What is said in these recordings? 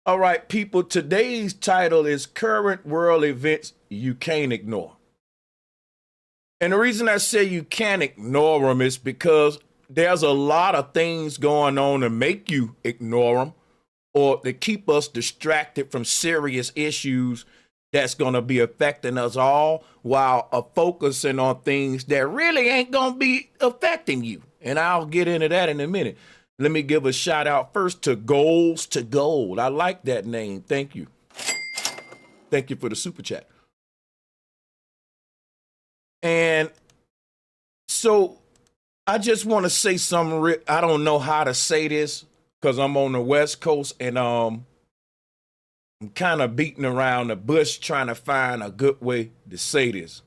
All right, people, today's title is Current World Events You Can't Ignore. And the reason I say you can't ignore them is because there's a lot of things going on to make you ignore them or to keep us distracted from serious issues that's going to be affecting us all while focusing on things that really ain't going to be affecting you. And I'll get into that in a minute. Let me give a shout out first to Goals to Gold. I like that name. Thank you. Thank you for the super chat. And so I just want to say something. I don't know how to say this because I'm on the West Coast and I'm kind of beating around the bush trying to find a good way to say this.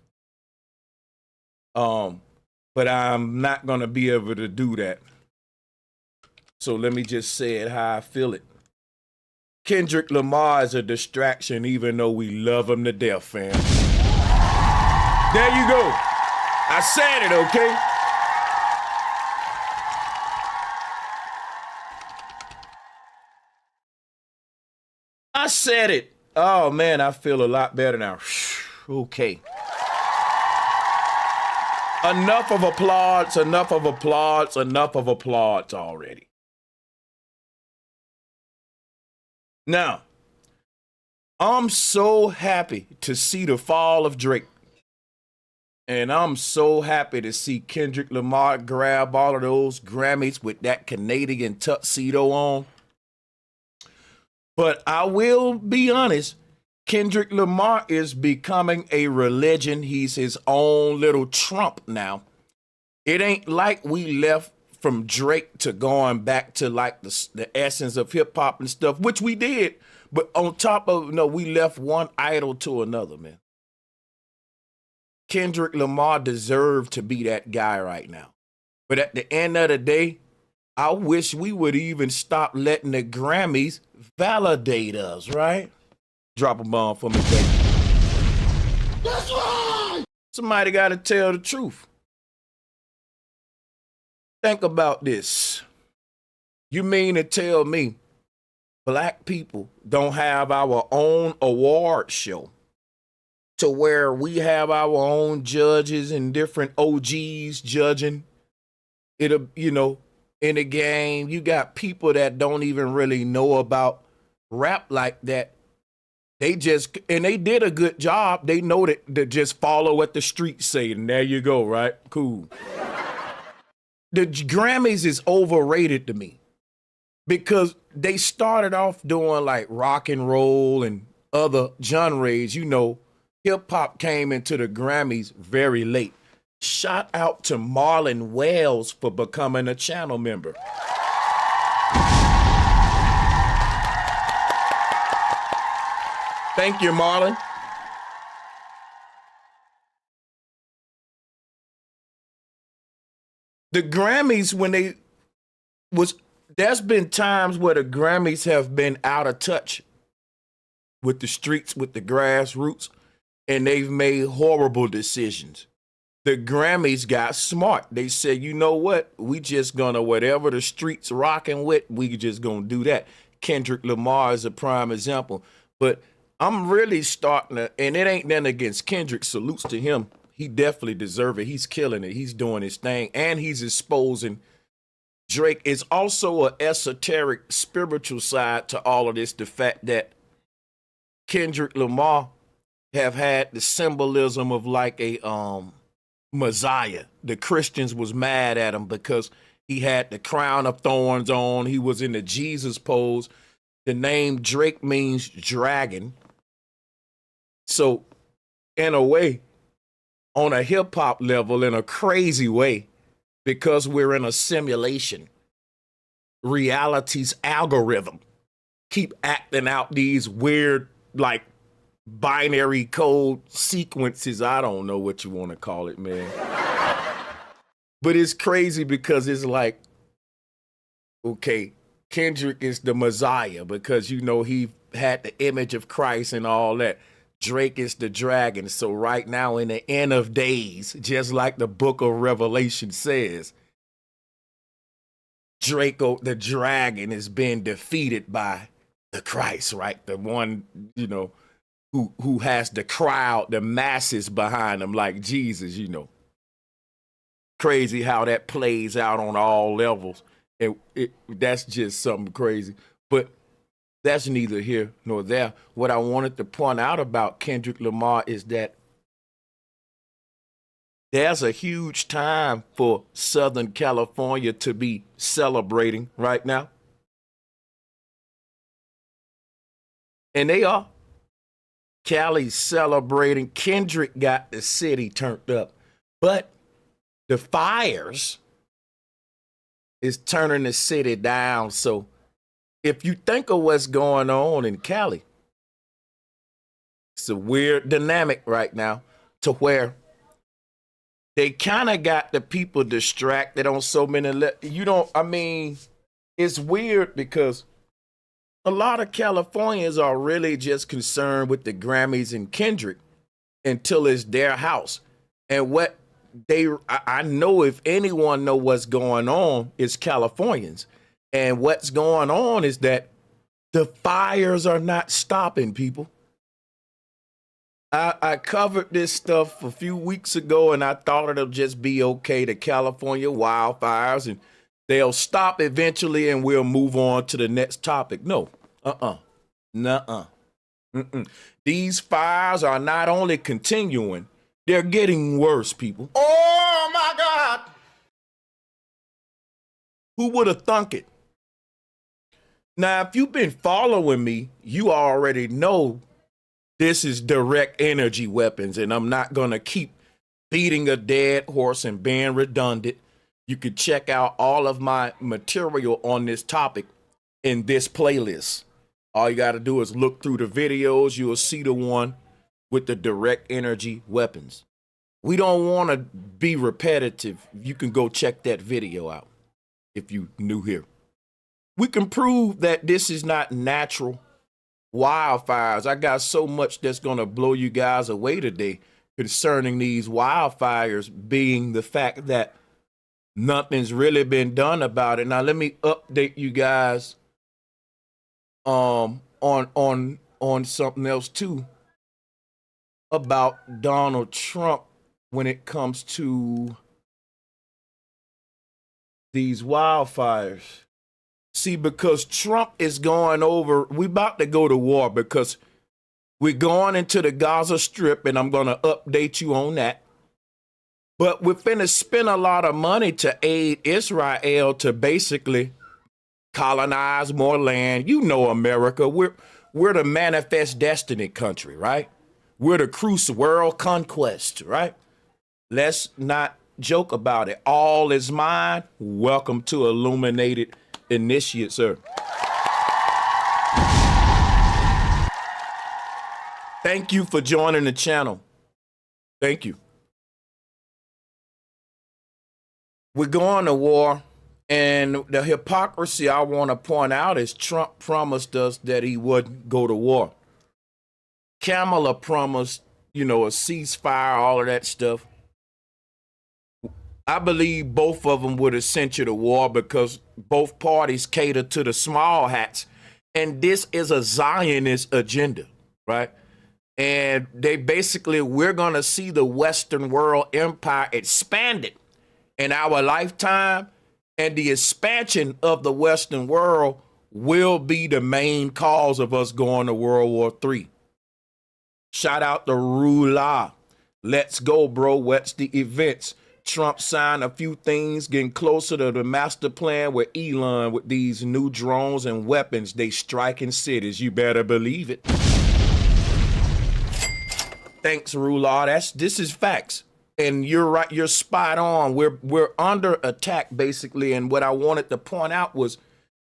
But I'm not going to be able to do that. So let me just say it how I feel it. Kendrick Lamar is a distraction, even though we love him to death, fam. There you go. I said it, okay? I said it. Oh, man, I feel a lot better now. Okay. Enough of applause, enough of applause, enough of applause already. Now, I'm so happy to see the fall of Drake. And I'm so happy to see Kendrick Lamar grab all of those Grammys with that Canadian tuxedo on. But I will be honest, Kendrick Lamar is becoming a religion. He's his own little Trump now. It ain't like we left from Drake to going back to like the essence of hip hop and stuff, which we did. But on top of, we left one idol to another, man. Kendrick Lamar deserved to be that guy right now. But at the end of the day, I wish we would even stop letting the Grammys validate us, right? Drop a bomb for me, baby. That's right! Somebody got to tell the truth. Think about this. You mean to tell me black people don't have our own award show to where we have our own judges and different OGs judging it, in the game? You got people that don't even really know about rap like that. They did a good job. They know that to just follow what the streets say, and there you go, right? Cool. The Grammys is overrated to me because they started off doing like rock and roll and other genres. Hip hop came into the Grammys very late. Shout out to Marlon Welles for becoming a channel member. Thank you, Marlon. The Grammys, there's been times where the Grammys have been out of touch with the streets, with the grassroots, and they've made horrible decisions. The Grammys got smart. They said, you know what? We just gonna, whatever the streets rocking with, we just gonna do that. Kendrick Lamar is a prime example. But I'm really starting to, and it ain't nothing against Kendrick, salutes to him. He definitely deserves it. He's killing it. He's doing his thing, and he's exposing Drake. Is also an esoteric spiritual side to all of this. The fact that Kendrick Lamar have had the symbolism of like a Messiah. The Christians was mad at him because he had the crown of thorns on. He was in the Jesus pose. The name Drake means dragon. So in a way, on a hip hop level, in a crazy way, because we're in a simulation, reality's algorithm keep acting out these weird, like, binary code sequences. I don't know what you want to call it, man. But it's crazy because it's like, okay, Kendrick is the Messiah because, he had the image of Christ and all that. Drake is the dragon. So right now in the end of days, just like the book of Revelation says, Draco, the dragon, is being defeated by the Christ, right? The one, who has the crowd, the masses behind him, like Jesus, Crazy how that plays out on all levels. And that's just something crazy. But that's neither here nor there. What I wanted to point out about Kendrick Lamar is that there's a huge time for Southern California to be celebrating right now. And they are. Cali's celebrating. Kendrick got the city turned up. But the fires is turning the city down. So if you think of what's going on in Cali, it's a weird dynamic right now to where they kind of got the people distracted on so many. It's weird because a lot of Californians are really just concerned with the Grammys and Kendrick until it's their house. And what I know, if anyone know what's going on, it's Californians. And what's going on is that the fires are not stopping, people. I covered this stuff a few weeks ago, and I thought it'll just be okay, the California wildfires, and they'll stop eventually and we'll move on to the next topic. No, nuh-uh. These fires are not only continuing, they're getting worse, people. Oh, my God. Who would have thunk it? Now, if you've been following me, you already know this is direct energy weapons, and I'm not going to keep beating a dead horse and being redundant. You can check out all of my material on this topic in this playlist. All you got to do is look through the videos. You'll see the one with the direct energy weapons. We don't want to be repetitive. You can go check that video out if you new here. We can prove that this is not natural wildfires. I got so much that's going to blow you guys away today concerning these wildfires, being the fact that nothing's really been done about it. Now, let me update you guys on something else too about Donald Trump when it comes to these wildfires. See, because Trump is going over, we about to go to war because we're going into the Gaza Strip, and I'm going to update you on that. But we're finna spend a lot of money to aid Israel to basically colonize more land. You know, America, we're the manifest destiny country, right? We're the cruise world conquest, right? Let's not joke about it. All is mine. Welcome to Illuminated Initiate, sir. Thank you for joining the channel. Thank you. We're going to war, and the hypocrisy I want to point out is Trump promised us that he wouldn't go to war. Kamala promised, a ceasefire, all of that stuff. I believe both of them would have sent you to war because both parties cater to the small hats. And this is a Zionist agenda, right? And they basically, we're going to see the Western world empire expanded in our lifetime. And the expansion of the Western world will be the main cause of us going to World War III. Shout out to Rula. Let's go, bro. What's the events? Trump signed a few things, getting closer to the master plan with Elon with these new drones and weapons. They striking cities. You better believe it. Thanks, Rula. This is facts. And you're right. You're spot on. We're under attack, basically. And what I wanted to point out was,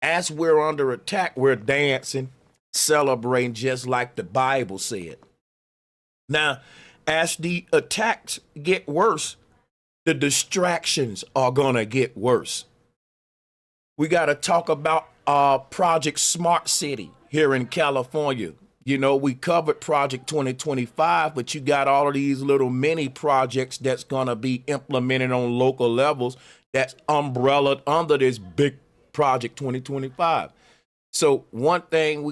as we're under attack, we're dancing, celebrating, just like the Bible said. Now, as the attacks get worse, the distractions are going to get worse. We got to talk about Project Smart City here in California. We covered Project 2025, but you got all of these little mini projects that's going to be implemented on local levels that's umbrellaed under this big Project 2025. So one thing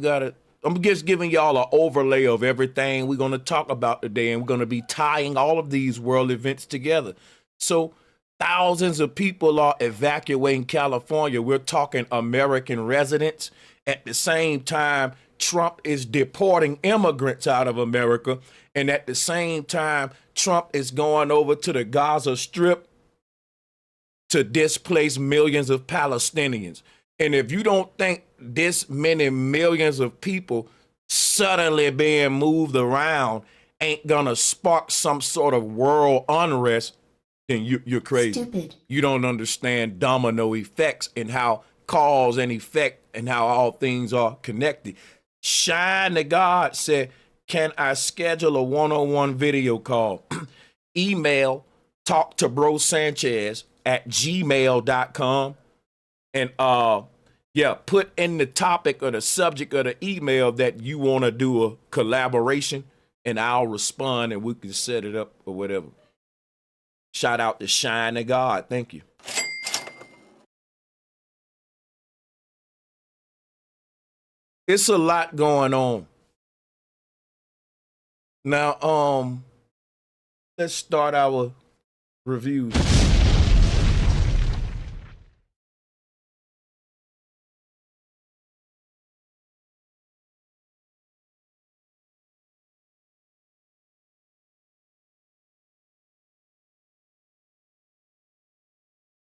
I'm just giving y'all an overlay of everything we're going to talk about today, and we're going to be tying all of these world events together. So thousands of people are evacuating California. We're talking American residents. At the same time, Trump is deporting immigrants out of America. And at the same time, Trump is going over to the Gaza Strip to displace millions of Palestinians. And if you don't think this many millions of people suddenly being moved around ain't gonna spark some sort of world unrest, then you're crazy. Stupid. You don't understand domino effects and how cause and effect and how all things are connected. Shine the God said, can I schedule a one-on-one video call? Email talk to bro Sanchez at gmail.com. And put in the topic or the subject of the email that you want to do a collaboration, and I'll respond and we can set it up or whatever. Shout out to Shine to God. Thank you. It's a lot going on. Now, let's start our reviews.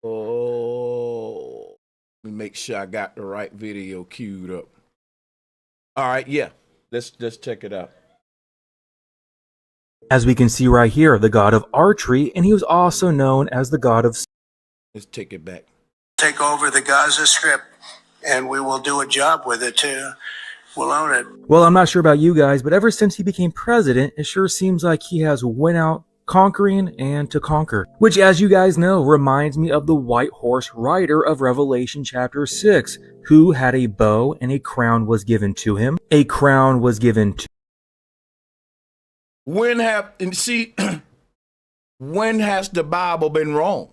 Oh, let me make sure I got the right video queued up. All right, yeah, let's check it out. As we can see right here, the god of archery, and he was also known as the god of... Let's take it back. Take over the Gaza Strip, and we will do a job with it too. We'll own it. Well, I'm not sure about you guys, but ever since he became president, it sure seems like he has went out conquering and to conquer. Which, as you guys know, reminds me of the white horse rider of Revelation chapter 6, who had a bow and a crown was given to him. A crown was given to... When has the Bible been wrong?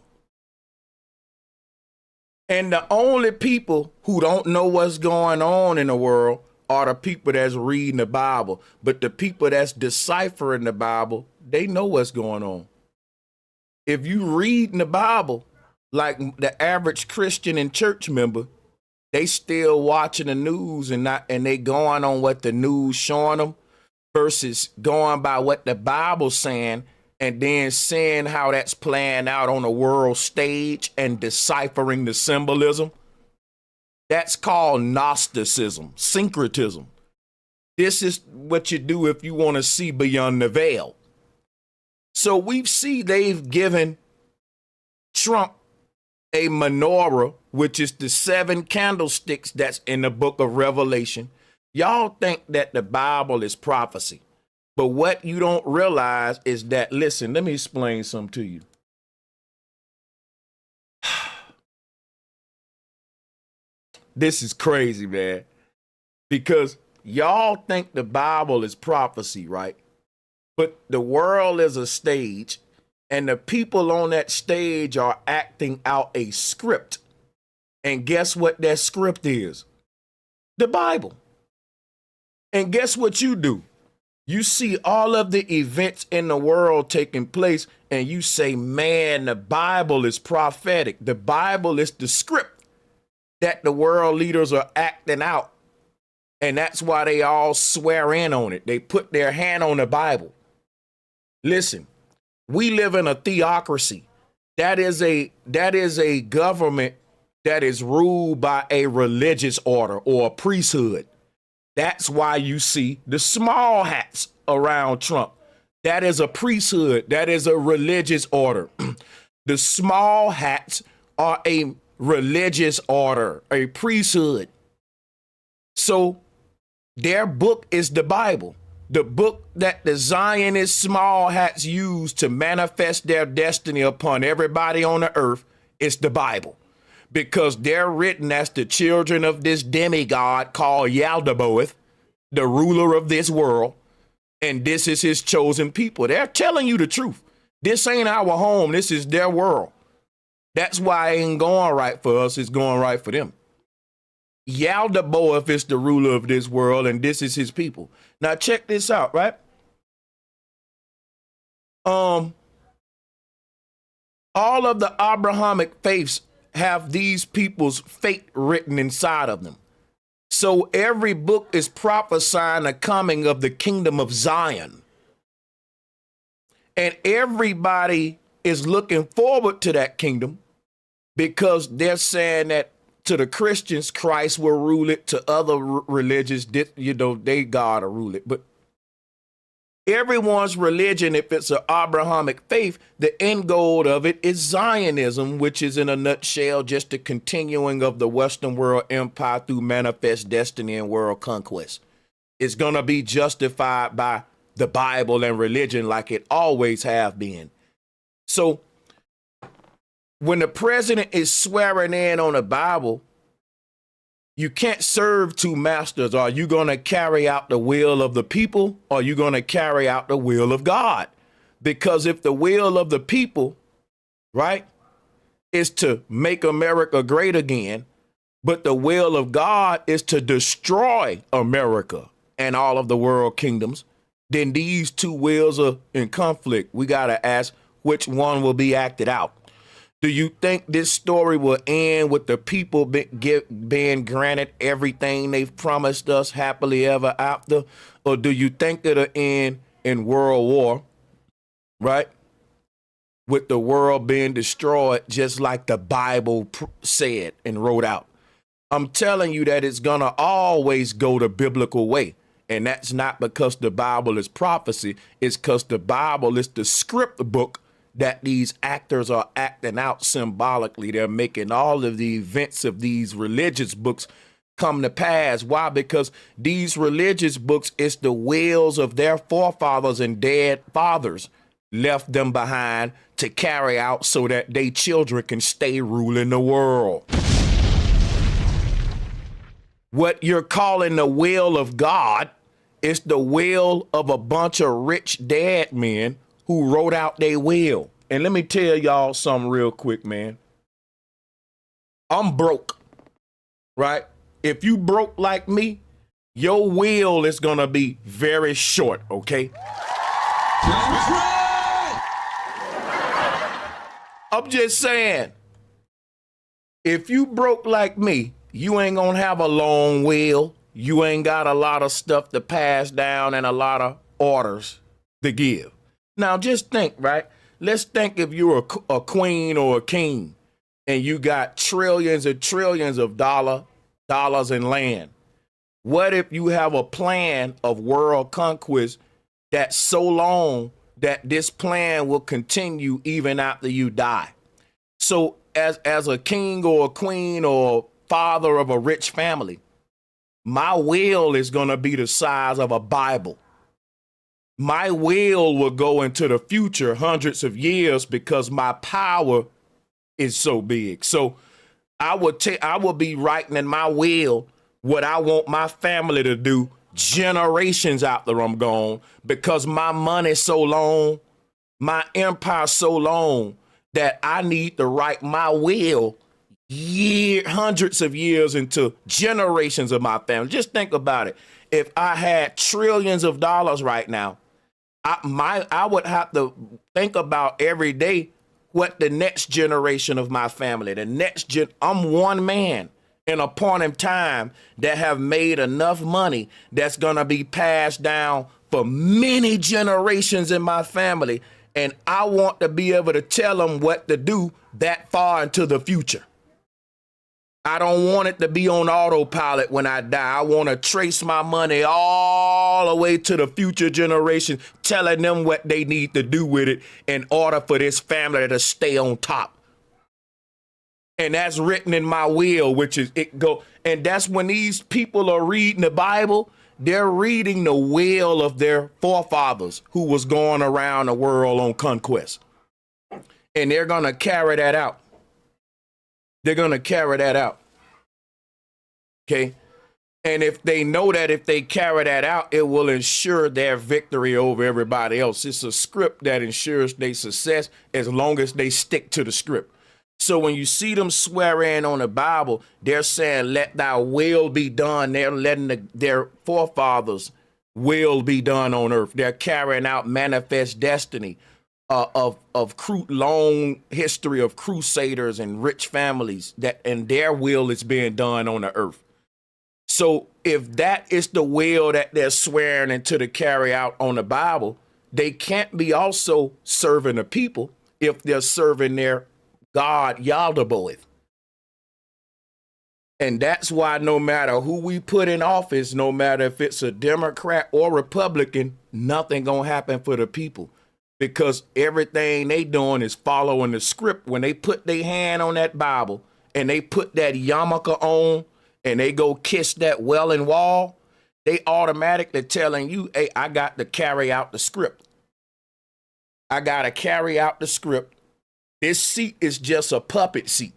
And the only people who don't know what's going on in the world are the people that's reading the Bible. But the people that's deciphering the Bible, they know what's going on. If you read in the Bible, like the average Christian and church member, they still watching the news and they going on what the news showing them versus going by what the Bible's saying and then seeing how that's playing out on the world stage and deciphering the symbolism. That's called Gnosticism, syncretism. This is what you do if you want to see beyond the veil. So we see they've given Trump a menorah, which is the 7 candlesticks that's in the book of Revelation. Y'all think that the Bible is prophecy. But what you don't realize is that, listen, let me explain something to you. This is crazy, man. Because y'all think the Bible is prophecy, right? But the world is a stage, and the people on that stage are acting out a script. And guess what that script is? The Bible. And guess what you do? You see all of the events in the world taking place, and you say, man, the Bible is prophetic. The Bible is the script that the world leaders are acting out. And that's why they all swear in on it. They put their hand on the Bible. Listen, we live in a theocracy. That is a government that is ruled by a religious order or a priesthood. That's why you see the small hats around Trump. That is a priesthood. That is a religious order. The small hats are a religious order, a priesthood. So their book is the Bible. The book that the Zionist small hats use to manifest their destiny upon everybody on the earth is the Bible. Because they're written as the children of this demigod called Yaldabaoth, the ruler of this world, and this is his chosen people. They're telling you the truth. This ain't our home. This is their world. That's why it ain't going right for us. It's going right for them. Yaldabaoth is the ruler of this world, and this is his people. Now check this out, right? All of the Abrahamic faiths have these people's fate written inside of them. So every book is prophesying the coming of the kingdom of Zion. And everybody is looking forward to that kingdom because they're saying that to the Christians, Christ will rule it. To other religions, they God will rule it. But everyone's religion, if it's an Abrahamic faith, the end goal of it is Zionism, which is in a nutshell just the continuing of the Western world empire through manifest destiny and world conquest. It's going to be justified by the Bible and religion like it always have been. So when the president is swearing in on the Bible, you can't serve two masters. Are you going to carry out the will of the people, or are you going to carry out the will of God? Because if the will of the people, right, is to make America great again, but the will of God is to destroy America and all of the world kingdoms, then these two wills are in conflict. We got to ask which one will be acted out. Do you think this story will end with the people being granted everything they've promised us happily ever after? Or do you think it'll end in world war, right? With the world being destroyed just like the Bible said and wrote out. I'm telling you that it's going to always go the biblical way. And that's not because the Bible is prophecy. It's because the Bible is the script book that these actors are acting out symbolically. They're making all of the events of these religious books come to pass. Why? Because these religious books is the wills of their forefathers and dead fathers left them behind to carry out so that their children can stay ruling the world. What you're calling the will of God is the will of a bunch of rich dead men who wrote out their will. And let me tell y'all something real quick, man. I'm broke, right? If you broke like me, your will is gonna be very short, okay? I'm just saying, if you broke like me, you ain't gonna have a long will. You ain't got a lot of stuff to pass down and a lot of orders to give. Now, just think, right? Let's think if you're a queen or a king and you got trillions and trillions of dollars in land. What if you have a plan of world conquest that's so long that this plan will continue even after you die? So as a king or a queen or father of a rich family, my will is going to be the size of a Bible. My will go into the future hundreds of years because my power is so big. So I will be writing in my will what I want my family to do generations after I'm gone, because my money's so long, my empire's so long that I need to write my will hundreds of years into generations of my family. Just think about it. If I had trillions of dollars right now, I would have to think about every day what the next generation of my family, I'm one man in a point in time that have made enough money that's gonna be passed down for many generations in my family, and I want to be able to tell them what to do that far into the future. I don't want it to be on autopilot when I die. I want to trace my money all the way to the future generation, telling them what they need to do with it in order for this family to stay on top. And that's written in my will, which is and that's when these people are reading the Bible, they're reading the will of their forefathers who was going around the world on conquest. And they're going to carry that out. They're going to carry that out. Okay. And if they know that if they carry that out, it will ensure their victory over everybody else. It's a script that ensures their success as long as they stick to the script. So when you see them swearing on the Bible, they're saying, let thy will be done. They're letting their forefathers' will be done on earth. They're carrying out manifest destiny of long history of crusaders and rich families, and their will is being done on the earth. So if that is the will that they're swearing into to carry out on the Bible, they can't be also serving the people if they're serving their God Yaldabaoth. And that's why no matter who we put in office, no matter if it's a Democrat or Republican, nothing gonna happen for the people, because everything they doing is following the script. When they put their hand on that Bible and they put that yarmulke on and they go kiss that Welling wall, they automatically telling you, hey, I got to carry out the script. I got to carry out the script. This seat is just a puppet seat.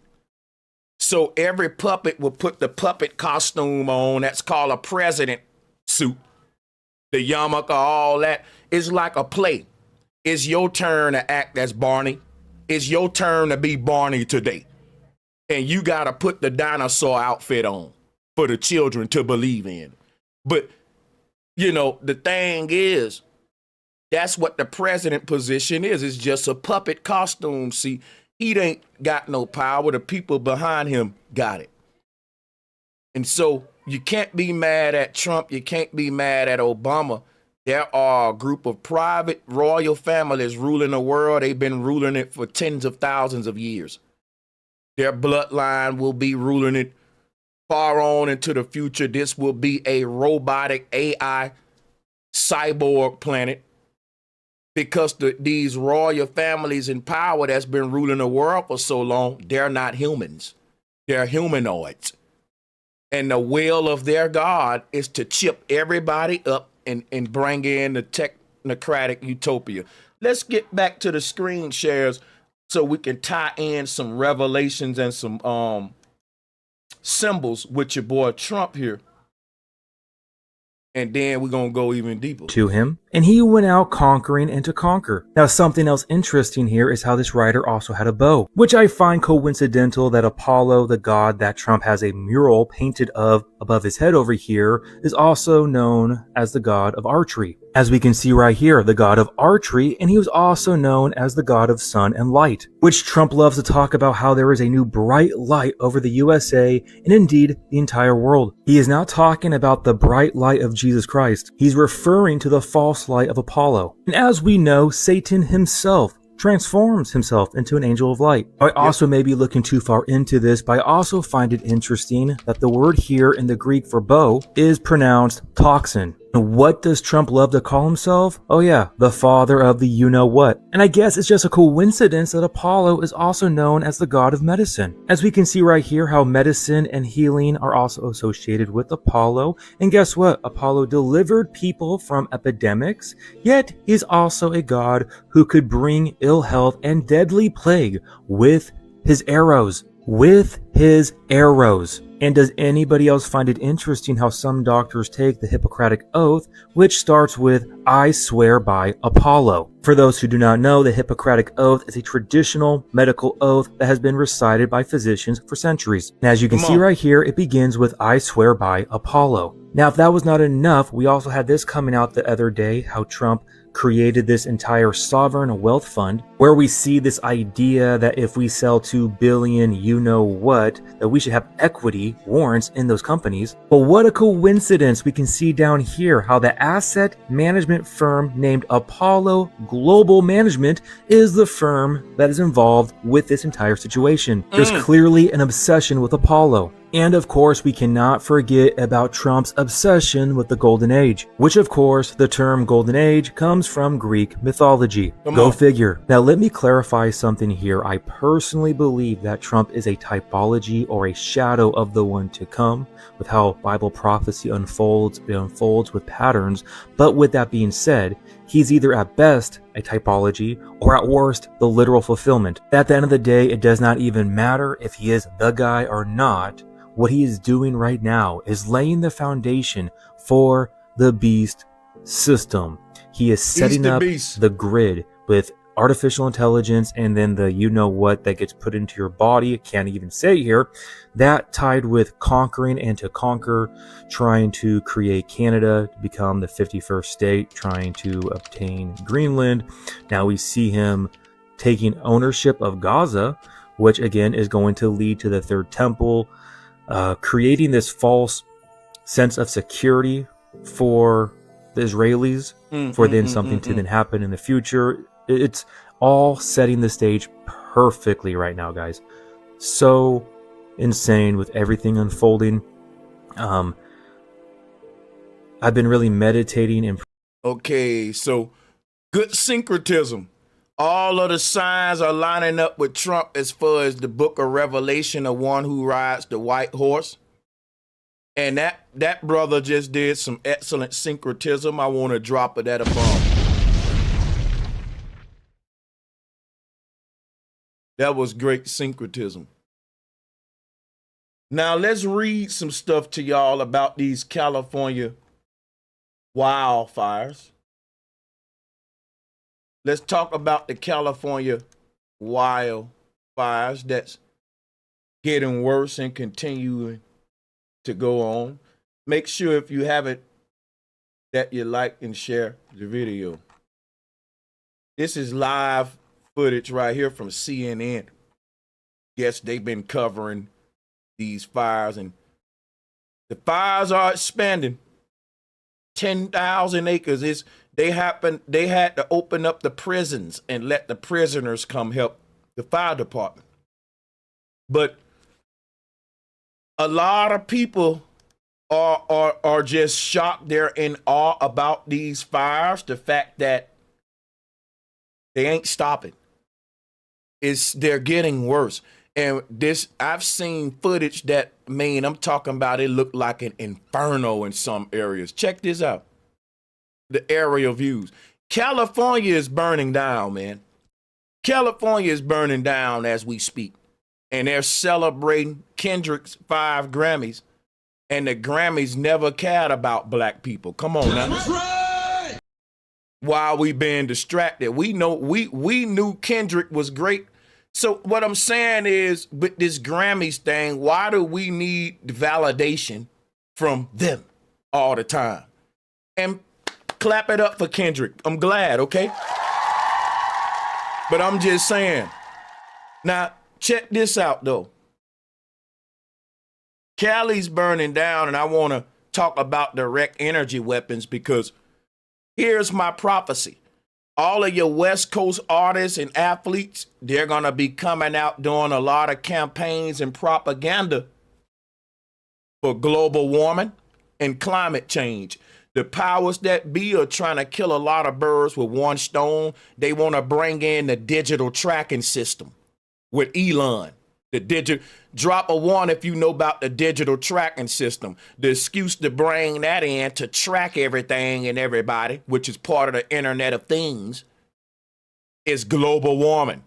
So every puppet will put the puppet costume on. That's called a president suit. The yarmulke, all that. It's like a play. It's your turn to act as Barney. It's your turn to be Barney today. And you got to put the dinosaur outfit on for the children to believe in. But, the thing is, that's what the president position is. It's just a puppet costume. See, he ain't got no power. The people behind him got it. And so you can't be mad at Trump. You can't be mad at Obama. There are a group of private royal families ruling the world. They've been ruling it for tens of thousands of years. Their bloodline will be ruling it far on into the future. This will be a robotic AI cyborg planet, because these royal families in power that's been ruling the world for so long, they're not humans. They're humanoids. And the will of their God is to chip everybody up and bring in the technocratic utopia. Let's get back to the screen shares so we can tie in some revelations and some symbols with your boy Trump here. And then we're going to go even deeper. To him, and he went out conquering and to conquer. Now, something else interesting here is how this writer also had a bow, which I find coincidental that Apollo, the god that Trump has a mural painted of above his head over here, is also known as the god of archery. As we can see right here, the god of archery, and he was also known as the god of sun and light, which Trump loves to talk about how there is a new bright light over the USA and indeed the entire world. He is not talking about the bright light of Jesus Christ. He's referring to the false light of Apollo. And as we know, Satan himself transforms himself into an angel of light. I also may be looking too far into this, but I also find it interesting that the word here in the Greek for bow is pronounced toxin. And what does Trump love to call himself? Oh yeah, the father of the you-know-what. And I guess it's just a coincidence that Apollo is also known as the god of medicine. As we can see right here how medicine and healing are also associated with Apollo. And guess what? Apollo delivered people from epidemics, yet he's also a god who could bring ill health and deadly plague with his arrows. And does anybody else find it interesting how some doctors take the Hippocratic Oath, which starts with, I swear by Apollo? For those who do not know, the Hippocratic Oath is a traditional medical oath that has been recited by physicians for centuries. And as you can see right here, it begins with, I swear by Apollo. Now, if that was not enough, we also had this coming out the other day, how Trump created this entire sovereign wealth fund, where we see this idea that if we sell 2 billion you-know-what, that we should have equity warrants in those companies. But what a coincidence, we can see down here how the asset management firm named Apollo Global Management is the firm that is involved with this entire situation. There's clearly an obsession with Apollo. And of course, we cannot forget about Trump's obsession with the Golden Age, which of course, the term Golden Age comes from Greek mythology. Go figure. Now let me clarify something here. I personally believe that Trump is a typology or a shadow of the one to come, with how Bible prophecy unfolds. It unfolds with patterns. But with that being said, he's either at best a typology or at worst the literal fulfillment. At the end of the day, it does not even matter if he is the guy or not. What he is doing right now is laying the foundation for the beast system. He is setting up the grid with artificial intelligence, and then the you know what that gets put into your body, can't even say here, that tied with conquering and to conquer, trying to create Canada to become the 51st state, trying to obtain Greenland. Now we see him taking ownership of Gaza, which again is going to lead to the third temple, creating this false sense of security for the Israelis, for then something to then happen in the future. It's all setting the stage perfectly right now, guys. So insane with everything unfolding. I've been really meditating and Okay, so good syncretism. All of the signs are lining up with Trump as far as the book of Revelation, the one who rides the white horse. And that brother just did some excellent syncretism. I want to drop it at a bomb. That was great syncretism. Now let's read some stuff to y'all about these California wildfires. Let's talk about the California wildfires that's getting worse and continuing to go on. Make sure if you haven't that you like and share the video. This is live footage right here from CNN. Yes, they've been covering these fires, and the fires are expanding. 10,000 acres. They had to open up the prisons and let the prisoners come help the fire department. But a lot of people are just shocked. They're in awe about these fires. The fact that they ain't stopping. They're getting worse. And I've seen footage that, man, I'm talking about, it looked like an inferno in some areas. Check this out. The aerial views. California is burning down, man. California is burning down as we speak. And they're celebrating Kendrick's 5 Grammys. And the Grammys never cared about black people. Come on now. That's right. While we being distracted. We knew Kendrick was great. So what I'm saying is, with this Grammys thing, why do we need validation from them all the time? And clap it up for Kendrick. I'm glad, okay? But I'm just saying. Now, check this out, though. Cali's burning down, and I want to talk about direct energy weapons because here's my prophecy. All of your West Coast artists and athletes, they're going to be coming out doing a lot of campaigns and propaganda for global warming and climate change. The powers that be are trying to kill a lot of birds with one stone. They want to bring in the digital tracking system with Elon. Drop a one if you know about the digital tracking system. The excuse to bring that in to track everything and everybody, which is part of the Internet of Things, is global warming.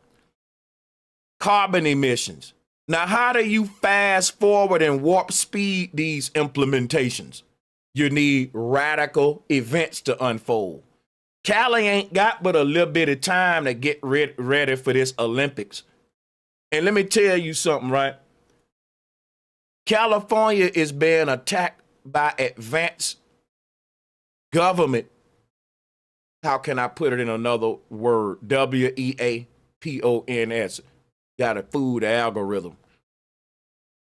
Carbon emissions. Now, how do you fast forward and warp speed these implementations? You need radical events to unfold. Cali ain't got but a little bit of time to get ready for this Olympics. And let me tell you something, right? California is being attacked by advanced government. How can I put it in another word? WEAPONS. Got a food algorithm.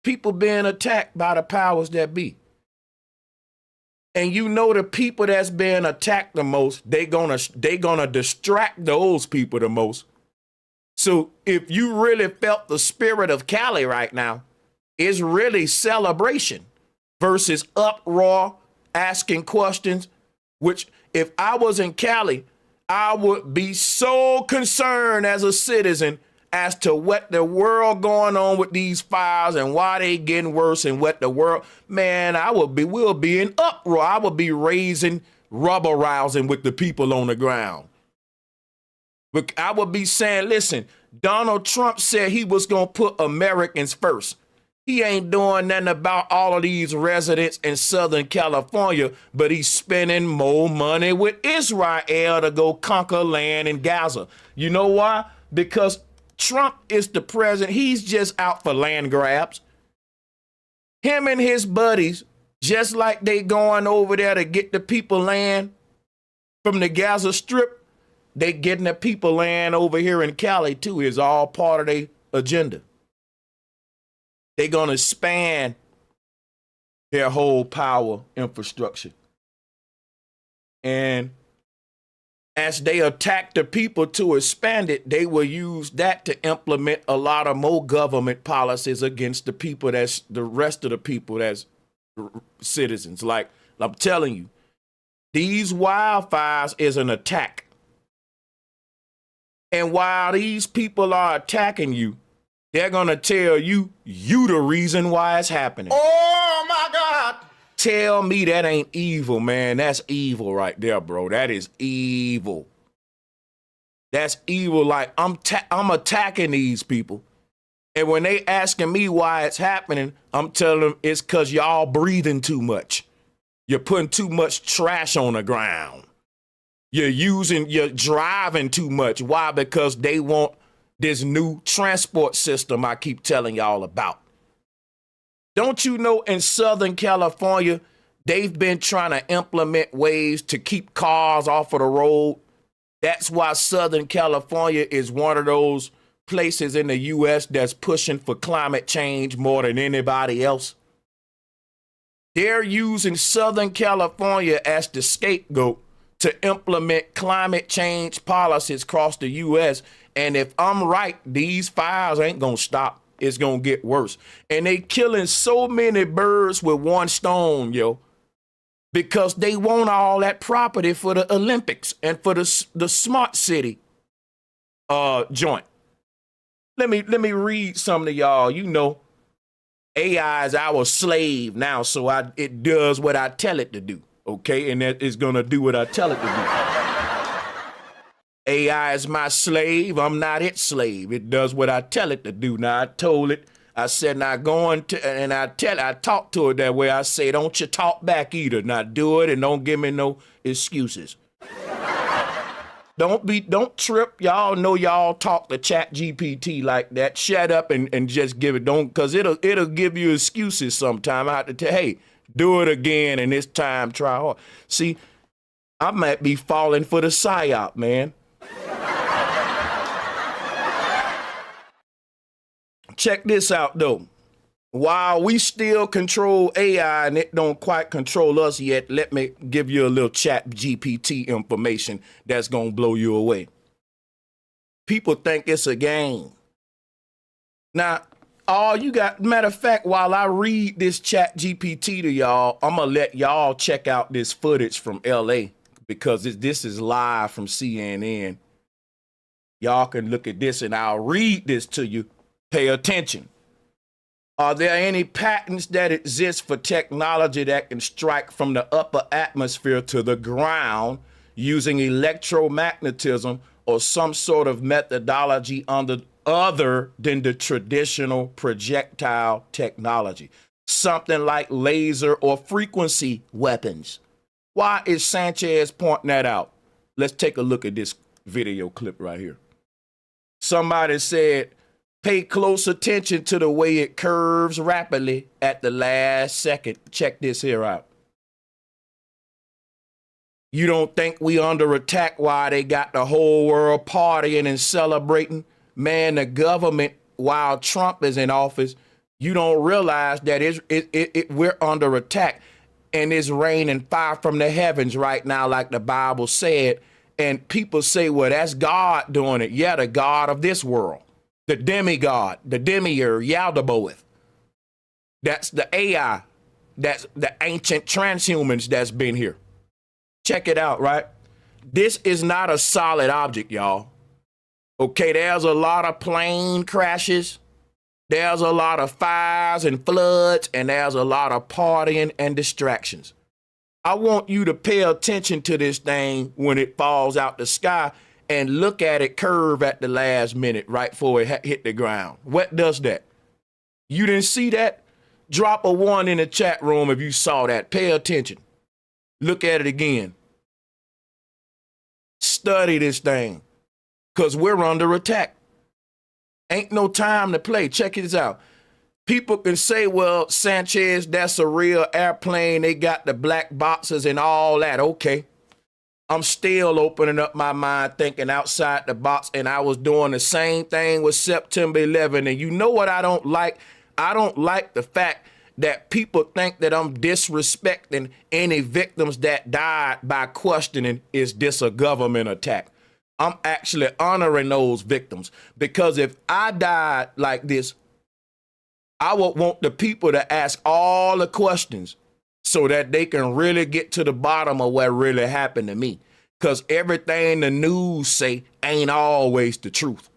People being attacked by the powers that be. And you know the people that's being attacked the most, they gonna distract those people the most. So if you really felt the spirit of Cali right now, it's really celebration versus uproar, asking questions, which if I was in Cali, I would be so concerned as a citizen as to what the world going on with these fires and why they getting worse and what the world, man, we'll be in uproar. I would be raising, rubber rousing with the people on the ground. But I would be saying, listen, Donald Trump said he was going to put Americans first. He ain't doing nothing about all of these residents in Southern California, but he's spending more money with Israel to go conquer land in Gaza. You know why? Because Trump is the president. He's just out for land grabs. Him and his buddies, just like they going over there to get the people land from the Gaza Strip, they getting the people land over here in Cali too. Is all part of their agenda. They're going to span their whole power infrastructure. And as they attack the people to expand it, they will use that to implement a lot of more government policies against the people that's the rest of the people that's citizens. Like I'm telling you, these wildfires is an attack. And while these people are attacking you, they're going to tell you the reason why it's happening. Oh, my God. Tell me that ain't evil, man. That's evil right there, bro. That is evil. That's evil. Like, I'm attacking these people. And when they asking me why it's happening, I'm telling them it's because y'all breathing too much. You're putting too much trash on the ground. You're driving too much. Why? Because they want this new transport system I keep telling y'all about. Don't you know in Southern California, they've been trying to implement ways to keep cars off of the road? That's why Southern California is one of those places in the U.S. that's pushing for climate change more than anybody else. They're using Southern California as the scapegoat to implement climate change policies across the U.S. And if I'm right, these fires ain't going to stop. It's going to get worse. And they killing so many birds with one stone, yo, because they want all that property for the Olympics and for the smart city joint. Let me read some of y'all. You know, AI is our slave now, so it does what I tell it to do, okay? And that is going to do what I tell it to do. AI is my slave. I'm not its slave. It does what I tell it to do. Now, I told it, I said, now go on to, and I talk to it that way. I say, don't you talk back either. Now do it and don't give me no excuses. Don't trip. Y'all know y'all talk to Chat GPT like that. Shut up and just give it. Cause it'll give you excuses sometime. I have to tell, hey, do it again and this time try hard. See, I might be falling for the psyop, man. Check this out, though. While we still control AI and it don't quite control us yet, let me give you a little Chat GPT information that's going to blow you away. People think it's a game. Now, all you got, matter of fact, while I read this Chat GPT to y'all, I'm going to let y'all check out this footage from LA because this is live from CNN. Y'all can look at this and I'll read this to you. Pay attention. Are there any patents that exist for technology that can strike from the upper atmosphere to the ground using electromagnetism or some sort of methodology other than the traditional projectile technology? Something like laser or frequency weapons. Why is Sanchez pointing that out? Let's take a look at this video clip right here. Somebody said, pay close attention to the way it curves rapidly at the last second. Check this here out. You don't think we under attack while they got the whole world partying and celebrating? Man, the government, while Trump is in office, you don't realize that we're under attack and it's raining fire from the heavens right now, like the Bible said. And people say, well, that's God doing it. Yeah, the God of this world. The demigod, the demiurge, Yaldabaoth. That's the AI. That's the ancient transhumans that's been here. Check it out, right? This is not a solid object, y'all. Okay, there's a lot of plane crashes. There's a lot of fires and floods, and there's a lot of partying and distractions. I want you to pay attention to this thing when it falls out the sky and look at it curve at the last minute right before it hit the ground. What does that? You didn't see that? Drop a 1 in the chat room if you saw that. Pay attention. Look at it again. Study this thing, because we're under attack. Ain't no time to play. Check this out. People can say, well, Sanchez, that's a real airplane. They got the black boxes and all that. Okay. I'm still opening up my mind, thinking outside the box, and I was doing the same thing with September 11. And you know what I don't like? I don't like the fact that people think that I'm disrespecting any victims that died by questioning, is this a government attack? I'm actually honoring those victims, because if I died like this, I would want the people to ask all the questions so that they can really get to the bottom of what really happened to me. Because everything the news say ain't always the truth.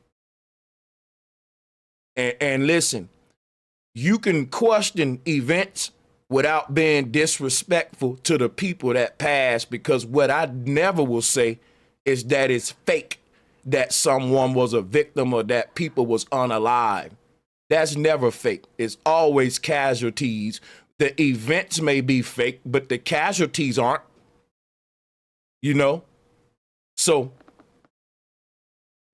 And listen, you can question events without being disrespectful to the people that passed, because what I never will say is that it's fake that someone was a victim or that people was unalive. That's never fake. It's always casualties. The events may be fake, but the casualties aren't. You know? So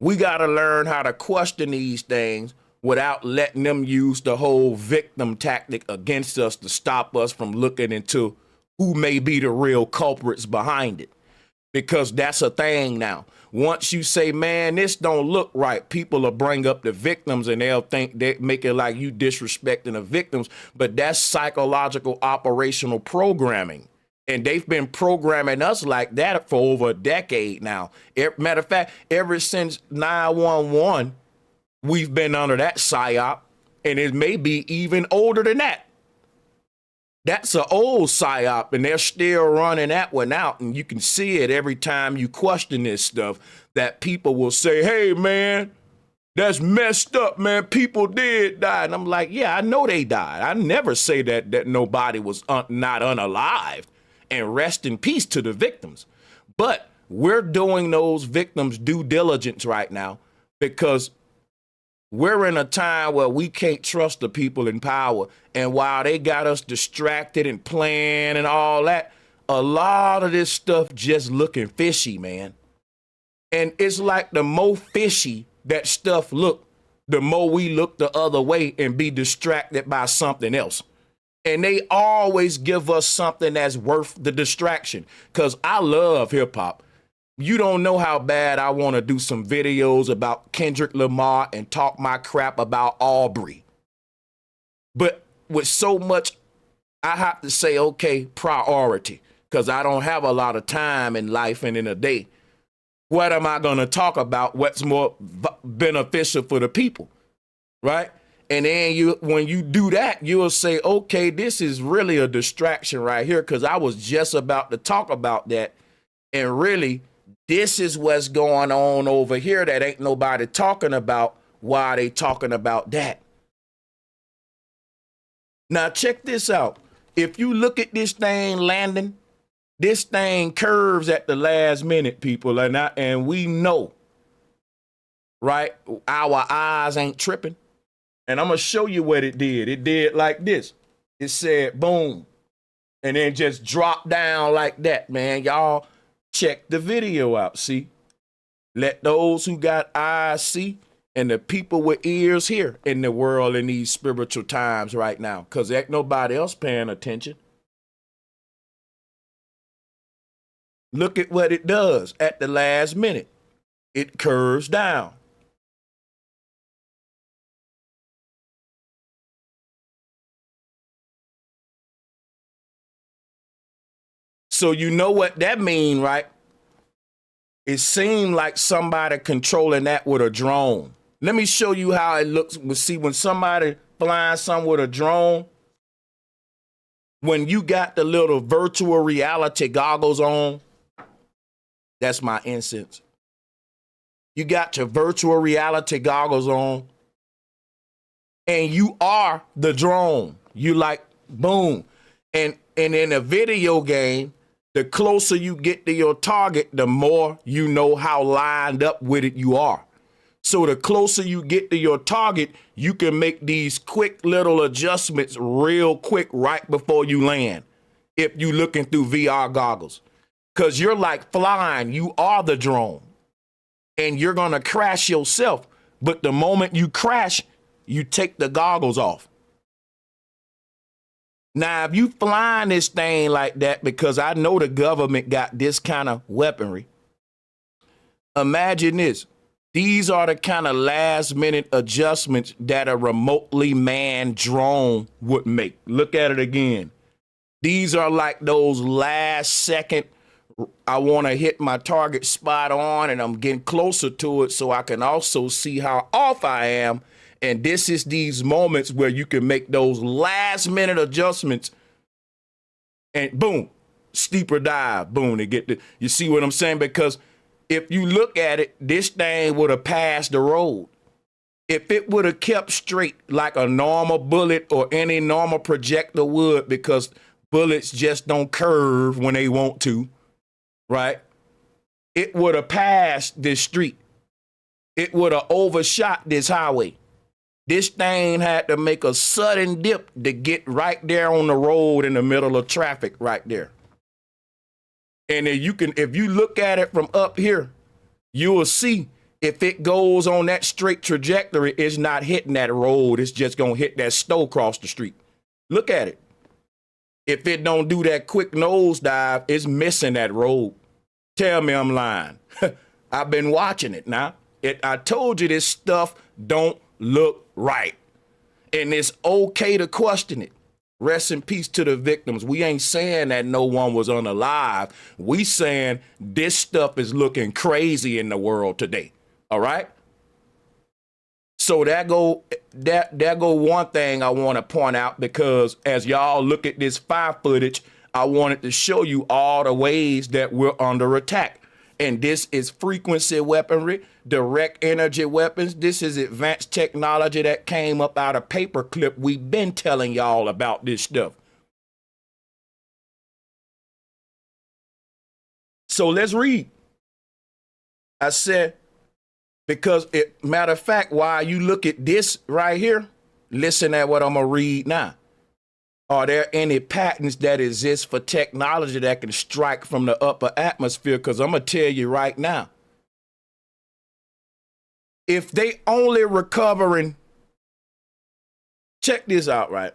we got to learn how to question these things without letting them use the whole victim tactic against us to stop us from looking into who may be the real culprits behind it. Because that's a thing now. Once you say, man, this don't look right, people will bring up the victims and they'll think they make it like you disrespecting the victims. But that's psychological operational programming. And they've been programming us like that for over a decade now. Matter of fact, ever since 9/11, we've been under that psyop, and it may be even older than that. That's an old psyop, and they're still running that one out. And you can see it every time you question this stuff, that people will say, hey, man, that's messed up, man. People did die. And I'm like, yeah, I know they died. I never say that nobody was not unalived, and rest in peace to the victims. But we're doing those victims due diligence right now, because we're in a time where we can't trust the people in power. And while they got us distracted and playing and all that, a lot of this stuff just looking fishy, man. And it's like the more fishy that stuff look, the more we look the other way and be distracted by something else. And they always give us something that's worth the distraction. Because I love hip hop. You don't know how bad I want to do some videos about Kendrick Lamar and talk my crap about Aubrey. But with so much, I have to say, okay, priority, because I don't have a lot of time in life and in a day. What am I going to talk about? What's more beneficial for the people, right? And then when you do that, you'll say, okay, this is really a distraction right here, because I was just about to talk about that. And really, this is what's going on over here that ain't nobody talking about. Why they talking about that? Now, check this out. If you look at this thing landing, this thing curves at the last minute, people. And we know, right? Our eyes ain't tripping. And I'm going to show you what it did. It did like this. It said, boom. And then just dropped down like that, man. Y'all check the video out, see? Let those who got eyes see, and the people with ears hear in the world in these spiritual times right now, because ain't nobody else paying attention. Look at what it does at the last minute. It curves down. So you know what that mean, right? It seemed like somebody controlling that with a drone. Let me show you how it looks. See, when somebody flying something with a drone, when you got the little virtual reality goggles on, that's my incense. You got your virtual reality goggles on, and you are the drone. You like, boom. And in a video game, the closer you get to your target, the more you know how lined up with it you are. So the closer you get to your target, you can make these quick little adjustments real quick right before you land. If you looking through VR goggles, because you're like flying, you are the drone and you're going to crash yourself. But the moment you crash, you take the goggles off. Now, if you flying this thing like that, because I know the government got this kind of weaponry, imagine this. These are the kind of last minute adjustments that a remotely manned drone would make. Look at it again. These are like those last second, I want to hit my target spot on and I'm getting closer to it so I can also see how off I am. And this is these moments where you can make those last minute adjustments and boom, steeper dive, boom, to get the, you see what I'm saying? Because if you look at it, this thing would have passed the road. If it would have kept straight like a normal bullet or any normal projectile would, because bullets just don't curve when they want to, right? It would have passed this street. It would have overshot this highway. This thing had to make a sudden dip to get right there on the road in the middle of traffic right there. And if you look at it from up here, you will see if it goes on that straight trajectory, it's not hitting that road. It's just going to hit that stove across the street. Look at it. If it don't do that quick nosedive, it's missing that road. Tell me I'm lying. I've been watching it now. I told you this stuff don't look right. And it's okay to question it. Rest in peace to the victims. We ain't saying that no one was unalive. We saying this stuff is looking crazy in the world today. All right? So that go one thing I want to point out, because as y'all look at this fire footage, I wanted to show you all the ways that we're under attack. And this is frequency weaponry, direct energy weapons. This is advanced technology that came up out of paperclip. We've been telling y'all about this stuff. So let's read. I said, because matter of fact, while you look at this right here, listen at what I'm going to read now. Are there any patents that exist for technology that can strike from the upper atmosphere? Because I'm going to tell you right now, if they only recovering, check this out, right?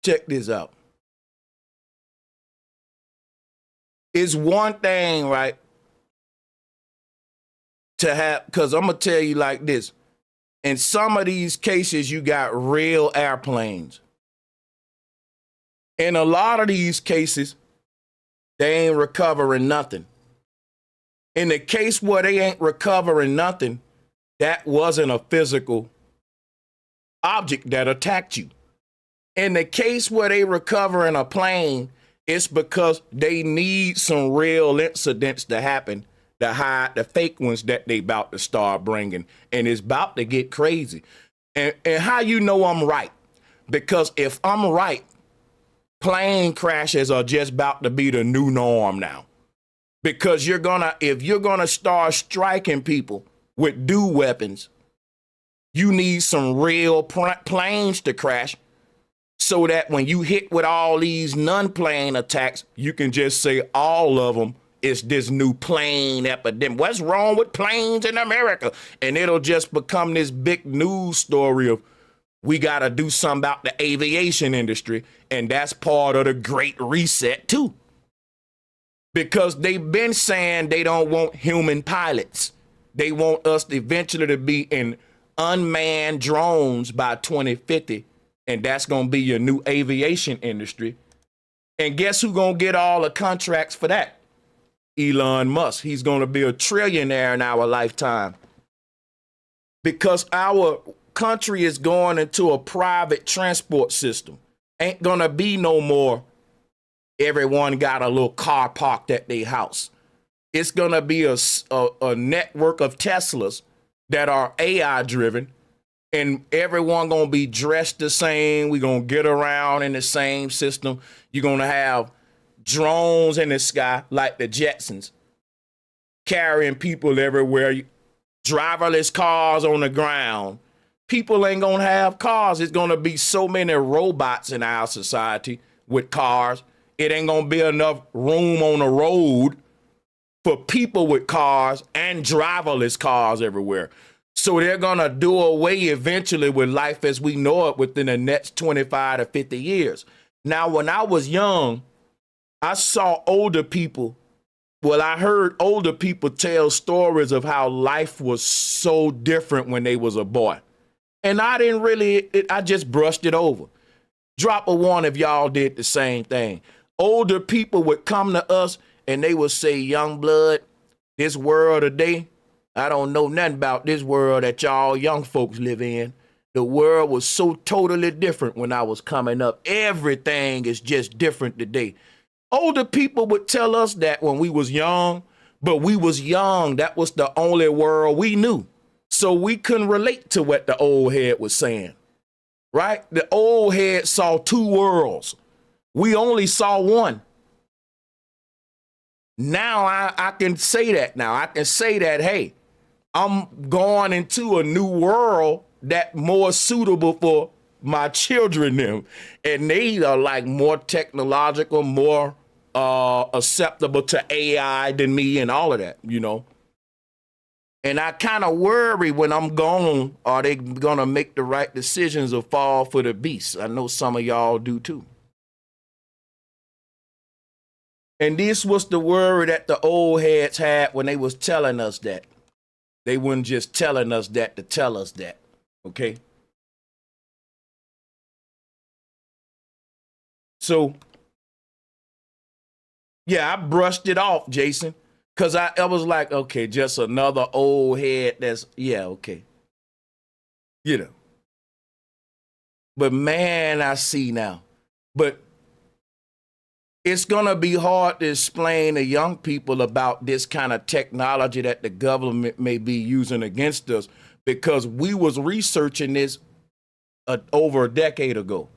Check this out. It's one thing, right, to have, because I'm going to tell you like this. In some of these cases, you got real airplanes. In a lot of these cases, they ain't recovering nothing. In the case where they ain't recovering nothing, that wasn't a physical object that attacked you. In the case where they recovering a plane, it's because they need some real incidents to happen to hide the fake ones that they about to start bringing. And it's about to get crazy. And how you know I'm right? Because if I'm right, plane crashes are just about to be the new norm now. Because if you're gonna start striking people with DEW weapons, you need some real planes to crash so that when you hit with all these non-plane attacks, you can just say all of them is this new plane epidemic. What's wrong with planes in America? And it'll just become this big news story of we got to do something about the aviation industry. And that's part of the Great Reset too. Because they've been saying they don't want human pilots. They want us eventually to be in unmanned drones by 2050. And that's going to be your new aviation industry. And guess who's going to get all the contracts for that? Elon Musk. He's going to be a trillionaire in our lifetime. Because our country is going into a private transport system. Ain't going to be no more everyone got a little car parked at their house. It's going to be a network of Teslas that are AI driven, and everyone going to be dressed the same. We're going to get around in the same system. You're going to have drones in the sky like the Jetsons carrying people everywhere, driverless cars on the ground. People ain't gonna have cars. It's gonna be so many robots in our society with cars. It ain't gonna be enough room on the road for people with cars and driverless cars everywhere. So they're gonna do away eventually with life as we know it within the next 25 to 50 years. Now, when I was young, I saw older people. Well, I heard older people tell stories of how life was so different when they was a boy. And I didn't really, I just brushed it over. Drop a one if y'all did the same thing. Older people would come to us and they would say, young blood, this world today, I don't know nothing about this world that y'all young folks live in. The world was so totally different when I was coming up. Everything is just different today. Older people would tell us that when we was young, but we was young. That was the only world we knew. So we couldn't relate to what the old head was saying, right? The old head saw two worlds. We only saw one. Now I can say that now. I can say that, hey, I'm going into a new world that more suitable for my children them. And they are like more technological, more acceptable to AI than me and all of that, you know. And I kind of worry when I'm gone, are they going to make the right decisions or fall for the beast? I know some of y'all do too. And this was the worry that the old heads had when they was telling us that. They weren't just telling us that to tell us that, okay? So, yeah, I brushed it off, Jason. Because I was like, okay, just another old head that's, yeah, okay. You know. But man, I see now. But it's going to be hard to explain to young people about this kind of technology that the government may be using against us because we was researching this over a decade ago.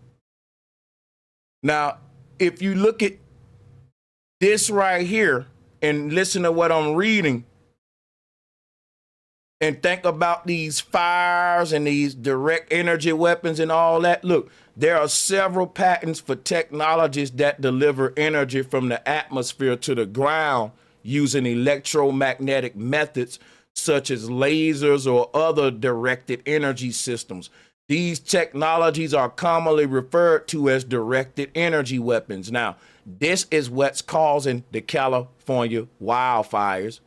Now, if you look at this right here, and listen to what I'm reading and think about these fires and these direct energy weapons and all that. Look, there are several patents for technologies that deliver energy from the atmosphere to the ground using electromagnetic methods such as lasers or other directed energy systems. These technologies are commonly referred to as directed energy weapons. Now, this is what's causing the California wildfires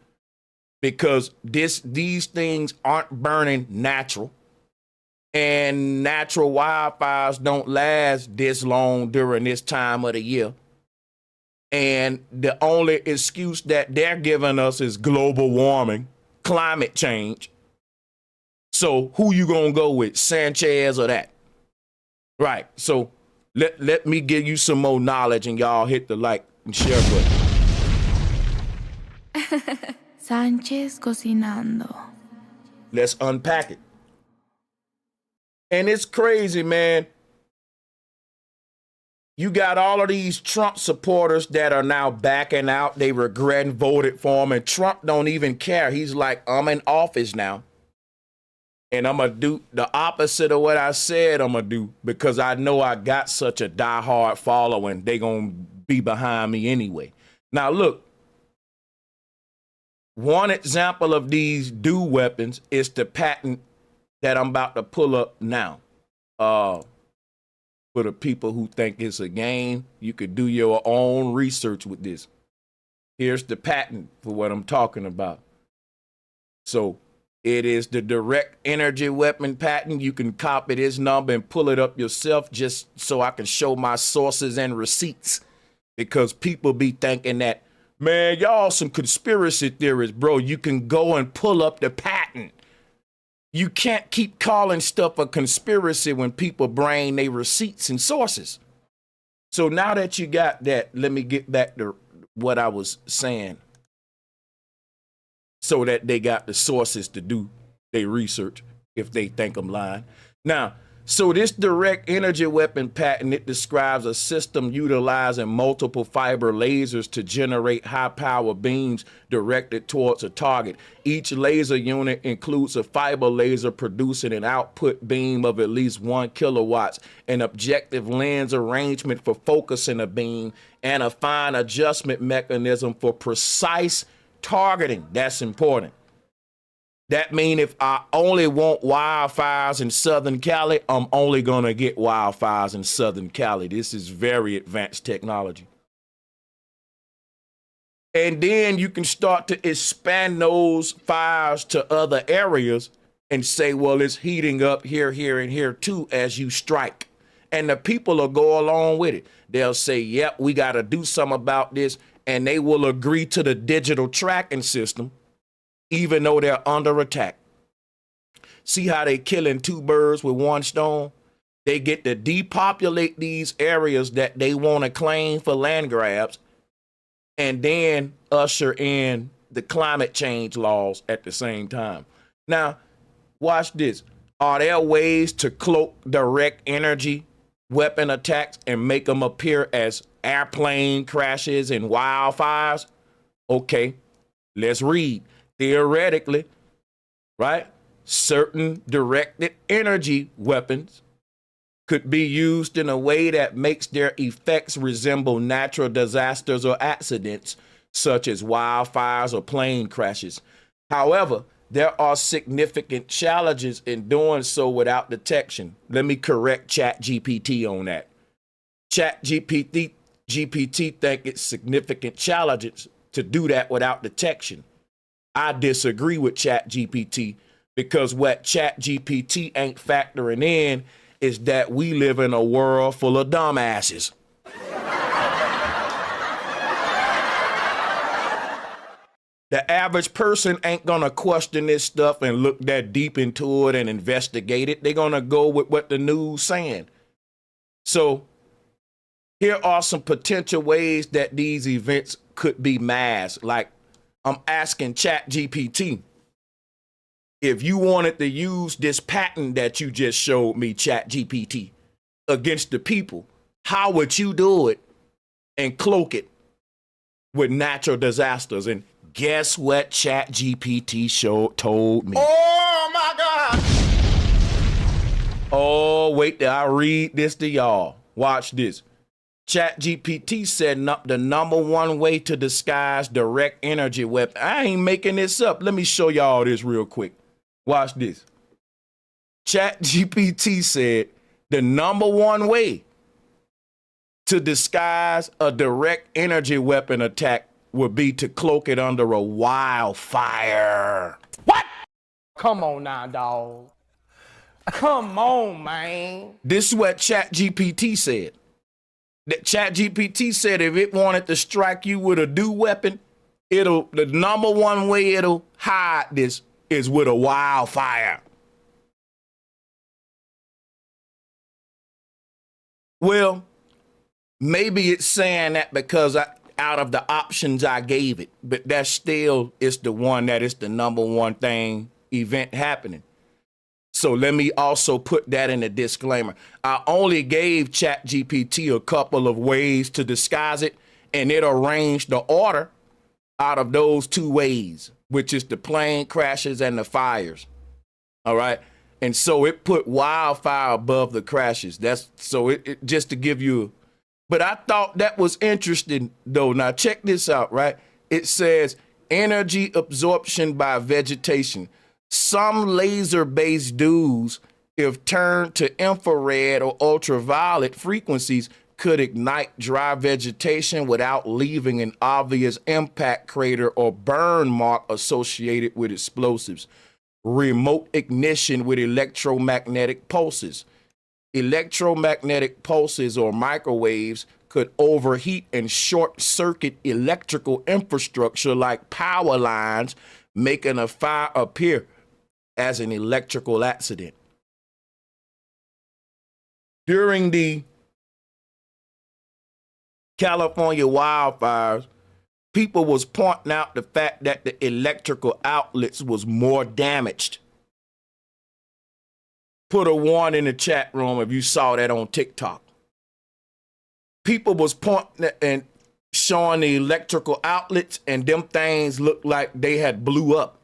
because these things aren't burning natural, and natural wildfires don't last this long during this time of the year. And the only excuse that they're giving us is global warming, climate change. So who you gonna go with, Sanchez or that? Right, so let me give you some more knowledge and y'all hit the like and share button. Sánchez cocinando. Let's unpack it. And it's crazy, man. You got all of these Trump supporters that are now backing out. They regret and voted for him. And Trump don't even care. He's like, I'm in office now. And I'm going to do the opposite of what I said I'm going to do because I know I got such a diehard following. They going to be behind me anyway. Now, look, one example of these DO weapons is the patent that I'm about to pull up now. For the people who think it's a game, you could do your own research with this. Here's the patent for what I'm talking about. So, it is the direct energy weapon patent. You can copy this number and pull it up yourself just so I can show my sources and receipts. Because people be thinking that, man, y'all some conspiracy theorists, bro. You can go and pull up the patent. You can't keep calling stuff a conspiracy when people bring their receipts and sources. So now that you got that, let me get back to what I was saying. So that they got the sources to do their research if they think I'm lying. Now, So this direct energy weapon patent, it describes a system utilizing multiple fiber lasers to generate high power beams directed towards a target. Each laser unit includes a fiber laser producing an output beam of at least 1 kilowatts, an objective lens arrangement for focusing a beam, and a fine adjustment mechanism for precise targeting. That's important. That means if I only want wildfires in Southern Cali, I'm only going to get wildfires in Southern Cali. This is very advanced technology. And then you can start to expand those fires to other areas and say, well, it's heating up here, here, and here too as you strike. And the people will go along with it. They'll say, yep, we got to do something about this. And they will agree to the digital tracking system, even though they're under attack. See how they killing 2 birds with 1 stone? They get to depopulate these areas that they want to claim for land grabs and then usher in the climate change laws at the same time. Now, watch this. Are there ways to cloak direct energy weapon attacks and make them appear as airplane crashes and wildfires? Okay, let's read. Theoretically, right, certain directed energy weapons could be used in a way that makes their effects resemble natural disasters or accidents, such as wildfires or plane crashes. However, there are significant challenges in doing so without detection. Let me correct ChatGPT on that. ChatGPT think it's significant challenges to do that without detection. I disagree with ChatGPT because what ChatGPT ain't factoring in is that we live in a world full of dumbasses. The average person ain't gonna question this stuff and look that deep into it and investigate it. They're gonna go with what the news saying. So here are some potential ways that these events could be masked. Like, I'm asking ChatGPT, if you wanted to use this patent that you just showed me, ChatGPT, against the people, how would you do it and cloak it with natural disasters? And guess what ChatGPT told me? Oh my God! Oh, wait till I read this to y'all. Watch this. ChatGPT said the number one way to disguise direct energy weapon. I ain't making this up. Let me show y'all this real quick. Watch this. ChatGPT said the number one way to disguise a direct energy weapon attack would be to cloak it under a wildfire. What? Come on now, dog. Come on, man. This is what ChatGPT said. That ChatGPT said if it wanted to strike you with a dew weapon, the number one way it'll hide this is with a wildfire. Well, maybe it's saying that because out of the options I gave it, but that still is the one that is the number one thing event happening. So let me also put that in a disclaimer. I only gave ChatGPT a couple of ways to disguise it, and it arranged the order out of those 2 ways, which is the plane crashes and the fires. All right. And so it put wildfire above the crashes. That's so it just to give you. But I thought that was interesting, though. Now, check this out, right? It says energy absorption by vegetation. Some laser-based dews, if turned to infrared or ultraviolet frequencies, could ignite dry vegetation without leaving an obvious impact crater or burn mark associated with explosives. Remote ignition with electromagnetic pulses. Electromagnetic pulses or microwaves could overheat and short-circuit electrical infrastructure like power lines, making a fire appear as an electrical accident. During the California wildfires, people was pointing out the fact that the electrical outlets was more damaged put a one in the chat room if you saw that on TikTok. People was pointing and showing the electrical outlets, and them things looked like they had blew up.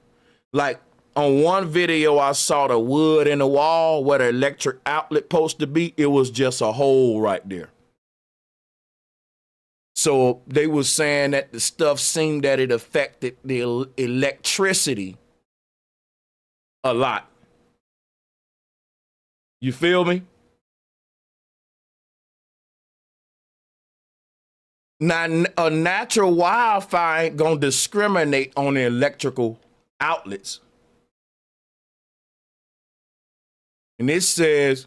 Like on one video, I saw the wood in the wall where the electric outlet supposed to be. It was just a hole right there. So they was saying that the stuff seemed that it affected the electricity a lot. You feel me? Now, a natural wildfire ain't gonna discriminate on the electrical outlets. And it says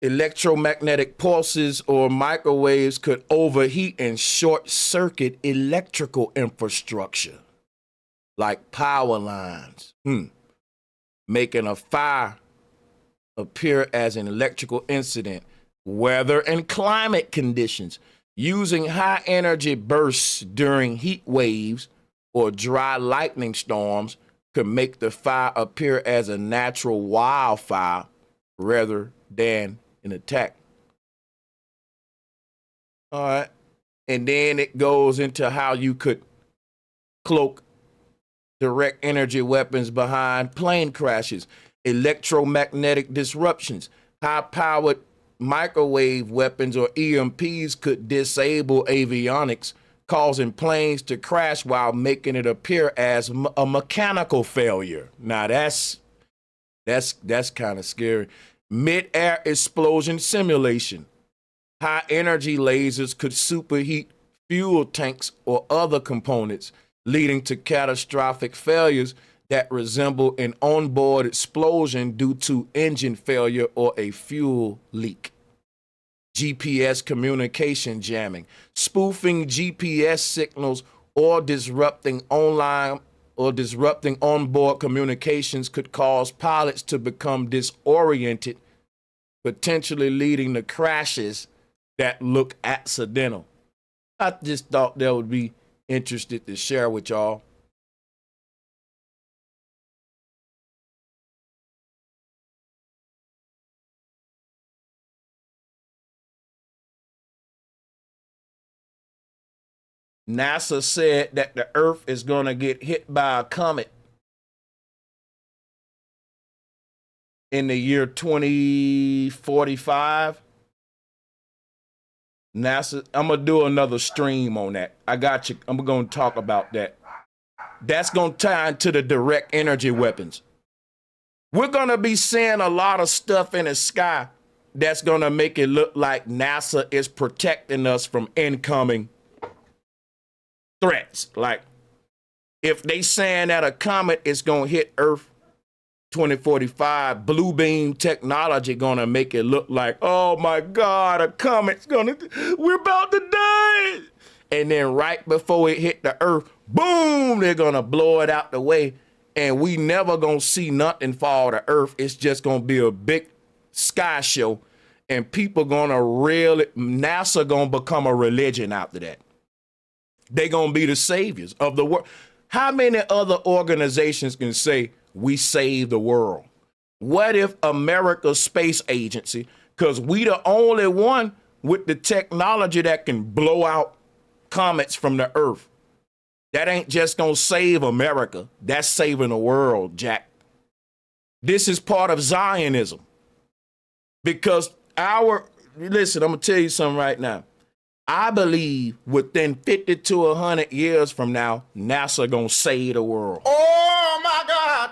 electromagnetic pulses or microwaves could overheat and short circuit electrical infrastructure, like power lines, making a fire appear as an electrical incident. Weather and climate conditions. Using high energy bursts during heat waves or dry lightning storms could make the fire appear as a natural wildfire rather than an attack. All right. And then it goes into how you could cloak direct energy weapons behind plane crashes, electromagnetic disruptions, high-powered microwave weapons or EMPs could disable avionics, causing planes to crash while making it appear as a mechanical failure. Now that's kind of scary. Mid-air explosion simulation. High energy lasers could superheat fuel tanks or other components, leading to catastrophic failures that resemble an onboard explosion due to engine failure or a fuel leak. GPS communication jamming, spoofing GPS signals or disrupting onboard communications could cause pilots to become disoriented, potentially leading to crashes that look accidental. I just thought that would be interested to share with y'all. NASA said that the Earth is going to get hit by a comet in the year 2045. NASA, I'm going to do another stream on that. I got you. I'm going to talk about that. That's going to tie into the direct energy weapons. We're going to be seeing a lot of stuff in the sky that's going to make it look like NASA is protecting us from incoming threats. Like if they saying that a comet is going to hit Earth 2045, blue beam technology going to make it look like, oh my God, a comet's we're about to die. And then right before it hit the Earth, boom, they're going to blow it out the way. And we never going to see nothing fall to Earth. It's just going to be a big sky show. And people going to NASA going to become a religion after that. They're going to be the saviors of the world. How many other organizations can say we save the world? What if America's space agency, because we the only one with the technology that can blow out comets from the Earth. That ain't just going to save America. That's saving the world, Jack. This is part of Zionism. Because listen, I'm going to tell you something right now. I believe within 50 to 100 years from now, NASA gonna save the world. Oh my God!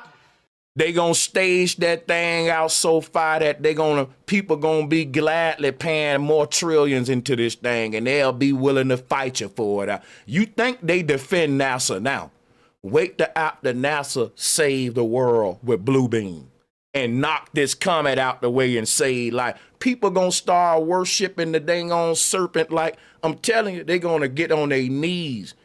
They gonna stage that thing out so far that people gonna be gladly paying more trillions into this thing, and they'll be willing to fight you for it. You think they defend NASA now? Wait till after NASA save the world with Blue Beam and knock this comet out the way and save life. People gonna start worshiping the dang on serpent. Like I'm telling you, they gonna get on their knees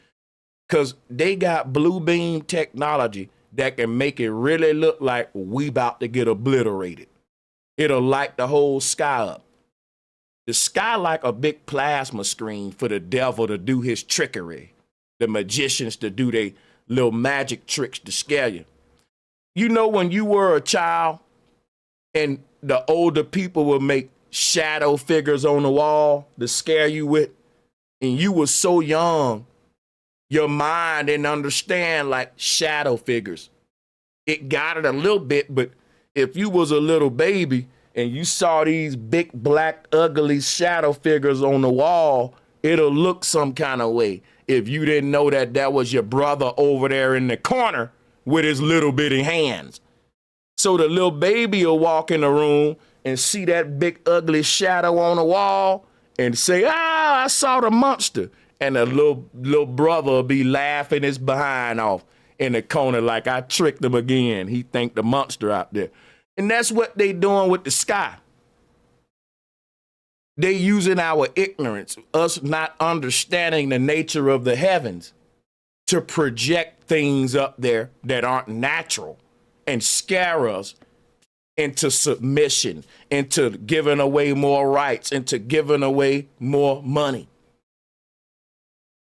because they got blue beam technology that can make it really look like we about to get obliterated. It'll light the whole sky up. The sky like a big plasma screen for the devil to do his trickery, the magicians to do their little magic tricks to scare you. You know, when you were a child And the older people would make shadow figures on the wall to scare you with. And you were so young, your mind didn't understand like shadow figures. It got it a little bit, but if you was a little baby and you saw these big, black, ugly shadow figures on the wall, it'll look some kind of way. If you didn't know that that was your brother over there in the corner with his little bitty hands. So the little baby will walk in the room and see that big, ugly shadow on the wall and say, I saw the monster. And the little brother will be laughing his behind off in the corner like I tricked him again. He think the monster out there. And that's what they doing with the sky. They using our ignorance, us not understanding the nature of the heavens, to project things up there that aren't natural and scare us into submission, into giving away more rights, into giving away more money.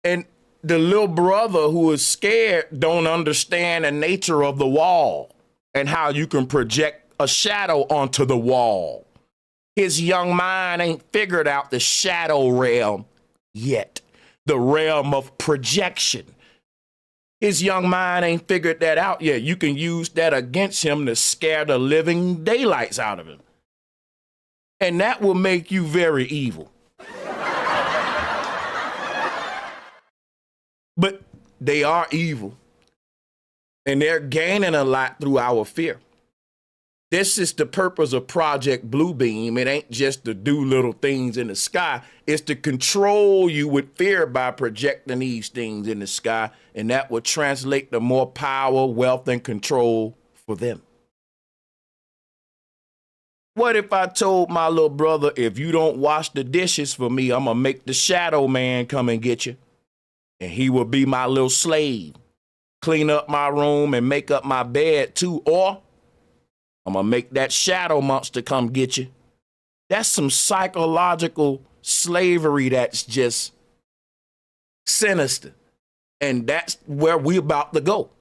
And the little brother who is scared don't understand the nature of the wall and how you can project a shadow onto the wall. His young mind ain't figured out the shadow realm yet, the realm of projection. His young mind ain't figured that out yet. You can use that against him to scare the living daylights out of him. And that will make you very evil. But they are evil. And they're gaining a lot through our fear. This is the purpose of Project Bluebeam. It ain't just to do little things in the sky. It's to control you with fear by projecting these things in the sky. And that will translate to more power, wealth, and control for them. What if I told my little brother, if you don't wash the dishes for me, I'm going to make the shadow man come and get you. And he will be my little slave. Clean up my room and make up my bed too. Or I'm going to make that shadow monster come get you. That's some psychological slavery that's just sinister. And that's where we're about to go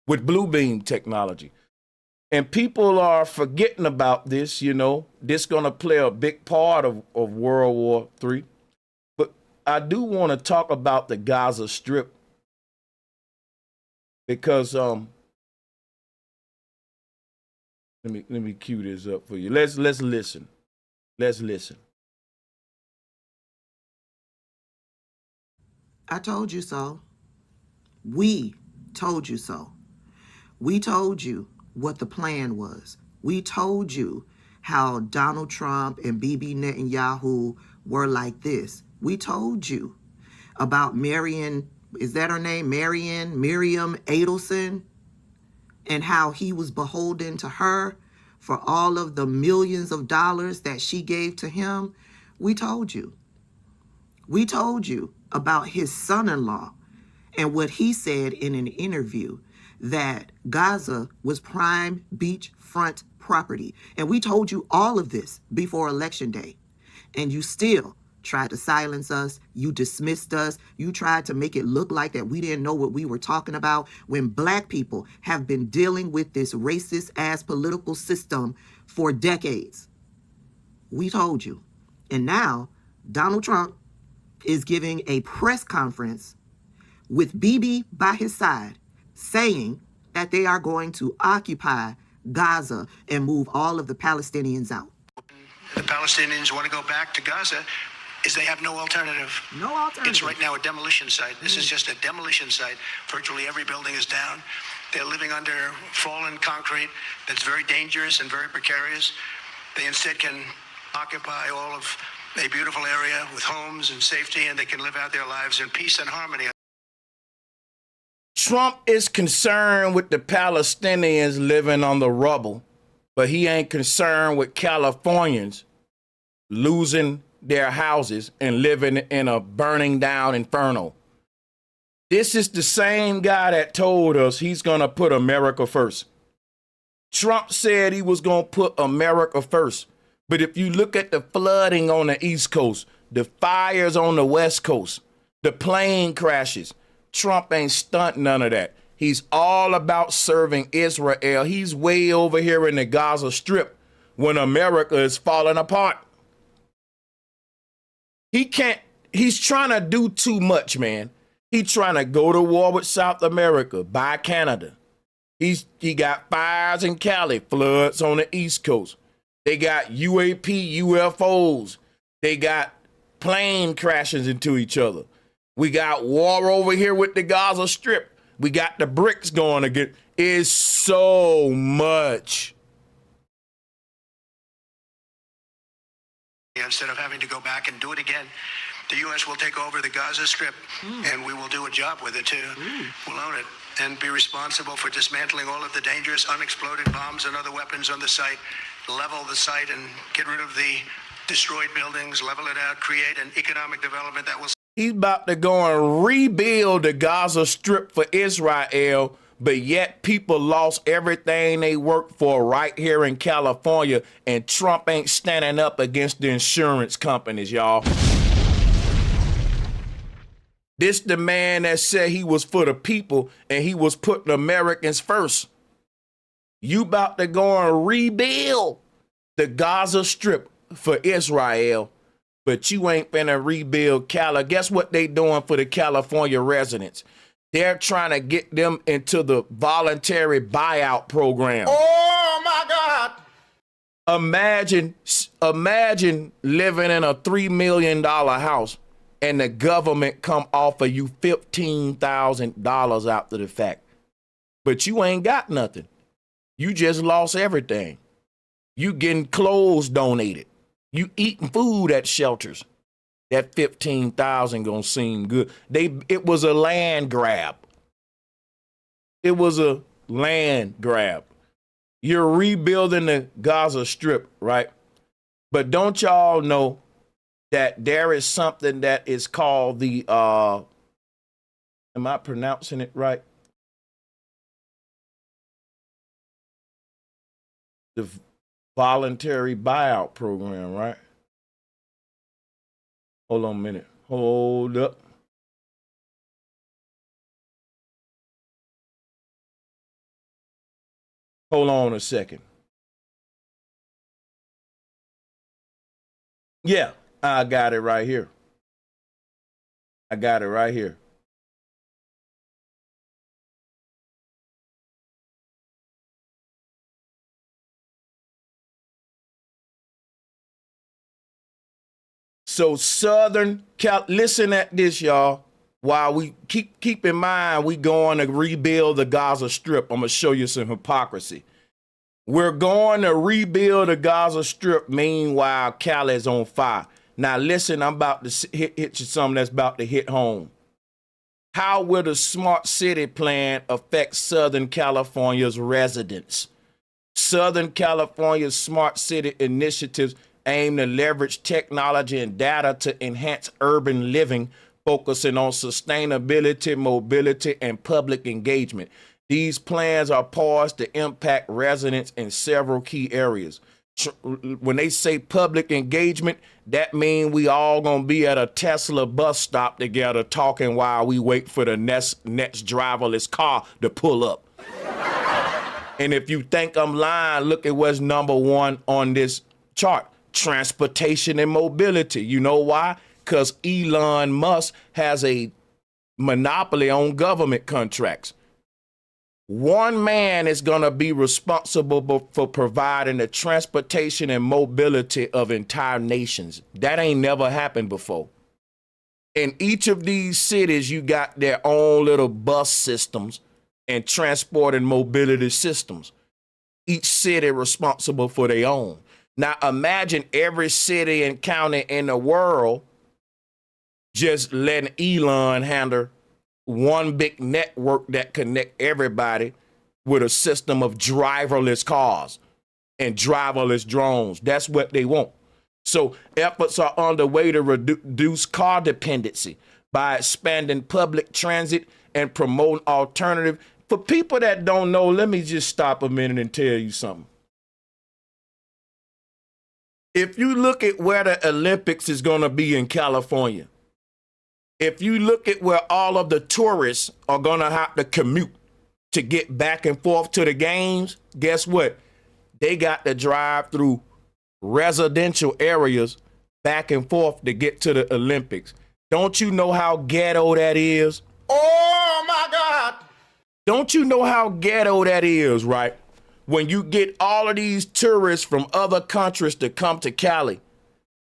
with Bluebeam technology. And people are forgetting about this, you know. This going to play a big part of World War III. But I do want to talk about the Gaza Strip. Because Let me cue this up for you. Let's listen. Let's listen. I told you so. We told you so. We told you what the plan was. We told you how Donald Trump and Bibi Netanyahu were like this. We told you about Miriam Adelson, and how he was beholden to her for all of the millions of dollars that she gave to him. We told you. We told you about his son-in-law and what he said in an interview, that Gaza was prime beachfront property. And we told you all of this before Election Day. And you still tried to silence us. You dismissed us. You tried to make it look like that we didn't know what we were talking about, when Black people have been dealing with this racist ass political system for decades. We told you. And now Donald Trump is giving a press conference with Bibi by his side, saying that they are going to occupy Gaza and move all of the Palestinians out. The Palestinians want to go back to Gaza is they have no alternative. No alternative. It's right now a demolition site. This is just a demolition site. Virtually every building is down. They're living under fallen concrete that's very dangerous and very precarious. They instead can occupy all of a beautiful area with homes and safety, and they can live out their lives in peace and harmony. Trump is concerned with the Palestinians living on the rubble, but he ain't concerned with Californians losing their houses and living in a burning down inferno. This is the same guy that told us he's going to put America first. Trump said he was going to put America first. But if you look at the flooding on the East Coast, the fires on the West Coast, the plane crashes, Trump ain't stunt none of that. He's all about serving Israel. He's way over here in the Gaza Strip when America is falling apart. He's trying to do too much, man. He's trying to go to war with South America, buy Canada. He got fires in Cali, floods on the East Coast. They got UAP, UFOs. They got plane crashes into each other. We got war over here with the Gaza Strip. We got the bricks going again. It's so much. Instead of having to go back and do it again, the U.S. will take over the Gaza Strip, and we will do a job with it, too. We'll own it and be responsible for dismantling all of the dangerous unexploded bombs and other weapons on the site, level the site and get rid of the destroyed buildings, level it out, create an economic development that will... He's about to go and rebuild the Gaza Strip for Israel, but yet people lost everything they worked for right here in California, and Trump ain't standing up against the insurance companies, y'all. This the man that said he was for the people and he was putting Americans first. You about to go and rebuild the Gaza Strip for Israel, but you ain't finna rebuild Cali. Guess what they doing for the California residents? They're trying to get them into the voluntary buyout program. Oh my God. Imagine living in a $3 million house and the government come offer you $15,000 after the fact. But you ain't got nothing. You just lost everything. You getting clothes donated. You eating food at shelters. That $15,000 gonna seem good. It was a land grab. It was a land grab. You're rebuilding the Gaza Strip, right? But don't y'all know that there is something that is called the, am I pronouncing it right? The voluntary buyout program, right? Hold on a minute. Hold up. Hold on a second. Yeah, I got it right here. I got it right here. So Southern Cal, listen at this, y'all. While we keep in mind, we going to rebuild the Gaza Strip. I'm gonna show you some hypocrisy. We're going to rebuild the Gaza Strip. Meanwhile, Cali is on fire. Now listen, I'm about to hit you something that's about to hit home. How will the smart city plan affect Southern California's residents? Southern California's smart city initiatives aim to leverage technology and data to enhance urban living, focusing on sustainability, mobility, and public engagement. These plans are poised to impact residents in several key areas. When they say public engagement, that means we all gonna be at a Tesla bus stop together talking while we wait for the next driverless car to pull up. And if you think I'm lying, look at what's number one on this chart. Transportation and mobility. You know why? Because Elon Musk has a monopoly on government contracts. One man is going to be responsible for providing the transportation and mobility of entire nations. That ain't never happened before. In each of these cities, you got their own little bus systems and transport and mobility systems. Each city responsible for their own. Now imagine every city and county in the world just letting Elon handle one big network that connect everybody with a system of driverless cars and driverless drones. That's what they want. So efforts are underway to reduce car dependency by expanding public transit and promoting alternative. For people that don't know, let me just stop a minute and tell you something. If you look at where the Olympics is going to be in California, if you look at where all of the tourists are going to have to commute to get back and forth to the games, guess what? They got to drive through residential areas back and forth to get to the Olympics. Don't you know how ghetto that is? Oh my God. Don't you know how ghetto that is, right? When you get all of these tourists from other countries to come to Cali,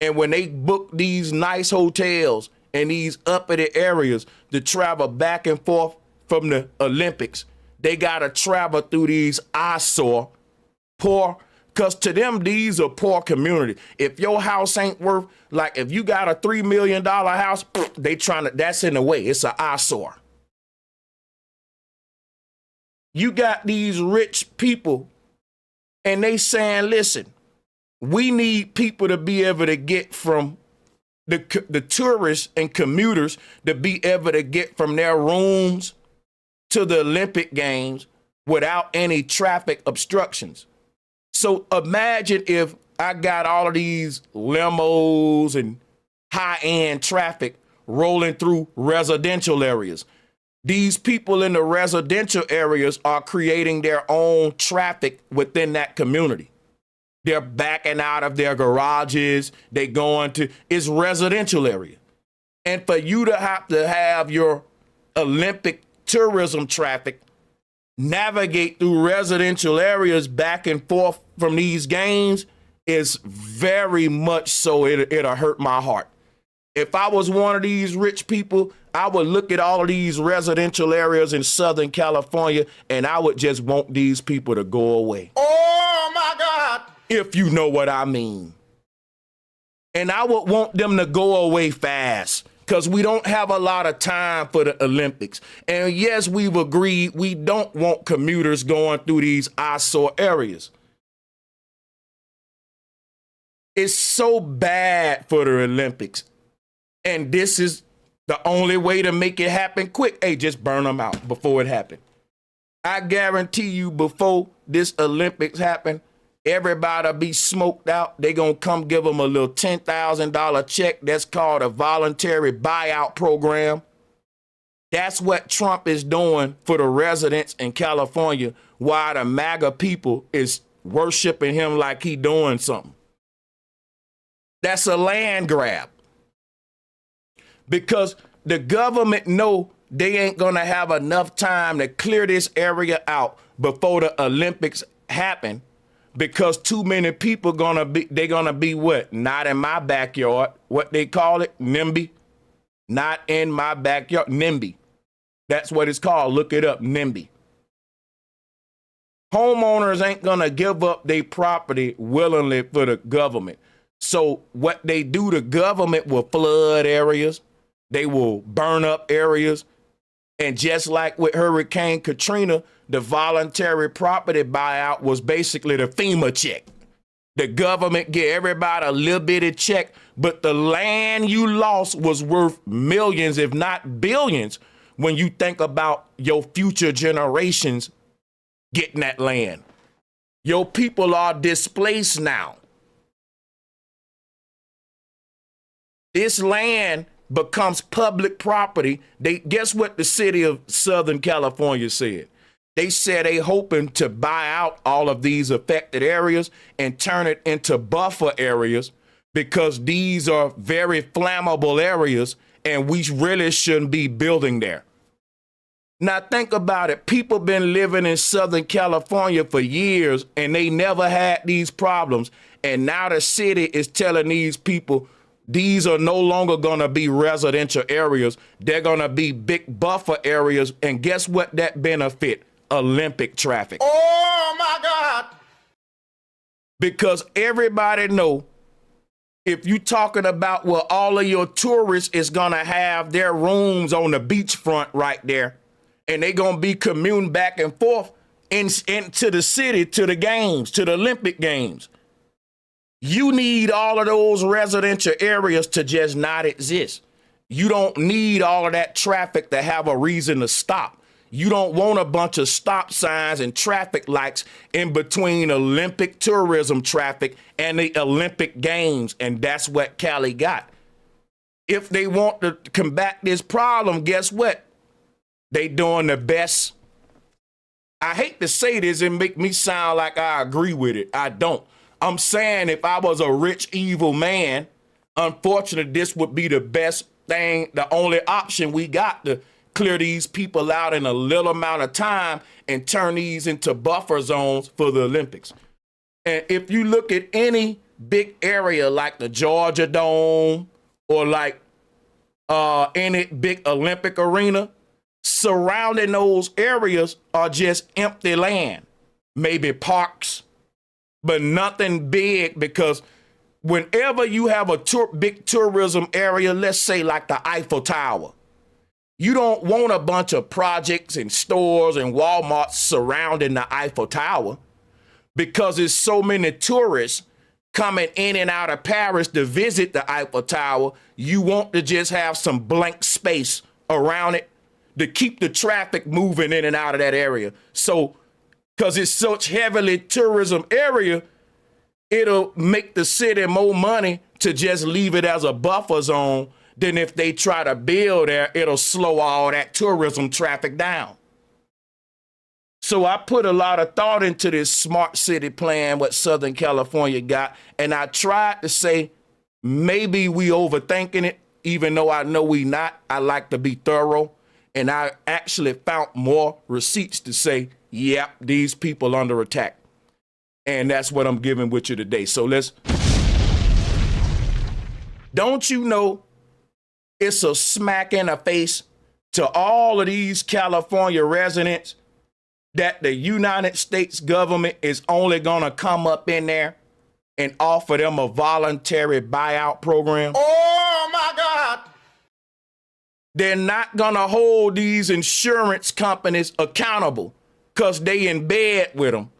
and when they book these nice hotels and these uppity areas to travel back and forth from the Olympics, they got to travel through these eyesore poor, because to them, these are poor community. If your house ain't worth, like if you got a $3 million house, they trying to, that's in the way. It's an eyesore. You got these rich people and they saying, listen, we need people to be able to get from the tourists and commuters to be able to get from their rooms to the Olympic Games without any traffic obstructions. So imagine if I got all of these limos and high-end traffic rolling through residential areas. These people in the residential areas are creating their own traffic within that community. They're backing out of their garages. They going to, it's residential area. And for you to have your Olympic tourism traffic navigate through residential areas back and forth from these games is very much so, it'll hurt my heart. If I was one of these rich people, I would look at all of these residential areas in Southern California and I would just want these people to go away. Oh my God. If you know what I mean. And I would want them to go away fast because we don't have a lot of time for the Olympics. And yes, we've agreed we don't want commuters going through these eyesore areas. It's so bad for the Olympics. And this is the only way to make it happen quick. Hey, just burn them out before it happened. I guarantee you before this Olympics happen, everybody be smoked out. They gonna come give them a little $10,000 check. That's called a voluntary buyout program. That's what Trump is doing for the residents in California, while the MAGA people is worshiping him like he doing something. That's a land grab. Because the government know they ain't gonna have enough time to clear this area out before the Olympics happen, because too many people they're gonna be what? Not in my backyard. What they call it? NIMBY. Not in my backyard. NIMBY. That's what it's called. Look it up. NIMBY. Homeowners ain't gonna give up their property willingly for the government. So what they do, the government will flood areas. They will burn up areas. And just like with Hurricane Katrina, the voluntary property buyout was basically the FEMA check. The government get everybody a little bitty check, but the land you lost was worth millions, if not billions, when you think about your future generations getting that land. Your people are displaced now. This land becomes public property. Guess what the city of Southern California said? They said they hoping to buy out all of these affected areas and turn it into buffer areas, because these are very flammable areas and we really shouldn't be building there. Now think about it. People been living in Southern California for years and they never had these problems. And now the city is telling these people, these are no longer going to be residential areas. They're going to be big buffer areas. And guess what that benefit? Olympic traffic. Oh, my God. Because everybody know, if you talking about where all of your tourists is going to have their rooms on the beachfront right there, and they going to be commuting back and forth into the city, to the games, to the Olympic Games. You need all of those residential areas to just not exist. You don't need all of that traffic to have a reason to stop. You don't want a bunch of stop signs and traffic lights in between Olympic tourism traffic and the Olympic Games, and that's what Cali got. If they want to combat this problem, guess what? They doing the best. I hate to say this and make me sound like I agree with it. I don't. I'm saying if I was a rich, evil man, unfortunately, this would be the best thing, the only option we got to clear these people out in a little amount of time and turn these into buffer zones for the Olympics. And if you look at any big area like the Georgia Dome or like any big Olympic arena, surrounding those areas are just empty land, maybe parks, but nothing big, because whenever you have a big tourism area, let's say like the Eiffel Tower, you don't want a bunch of projects and stores and Walmarts surrounding the Eiffel Tower, because there's so many tourists coming in and out of Paris to visit the Eiffel Tower. You want to just have some blank space around it to keep the traffic moving in and out of that area. So, because it's such heavily tourism area, it'll make the city more money to just leave it as a buffer zone than if they try to build there, it'll slow all that tourism traffic down. So I put a lot of thought into this smart city plan, what Southern California got, and I tried to say, maybe we overthinking it, even though I know we not. I like to be thorough, and I actually found more receipts to say, yep, these people under attack. And that's what I'm giving with you today. So don't you know it's a smack in the face to all of these California residents that the United States government is only going to come up in there and offer them a voluntary buyout program? Oh my God. They're not going to hold these insurance companies accountable because they in bed with them.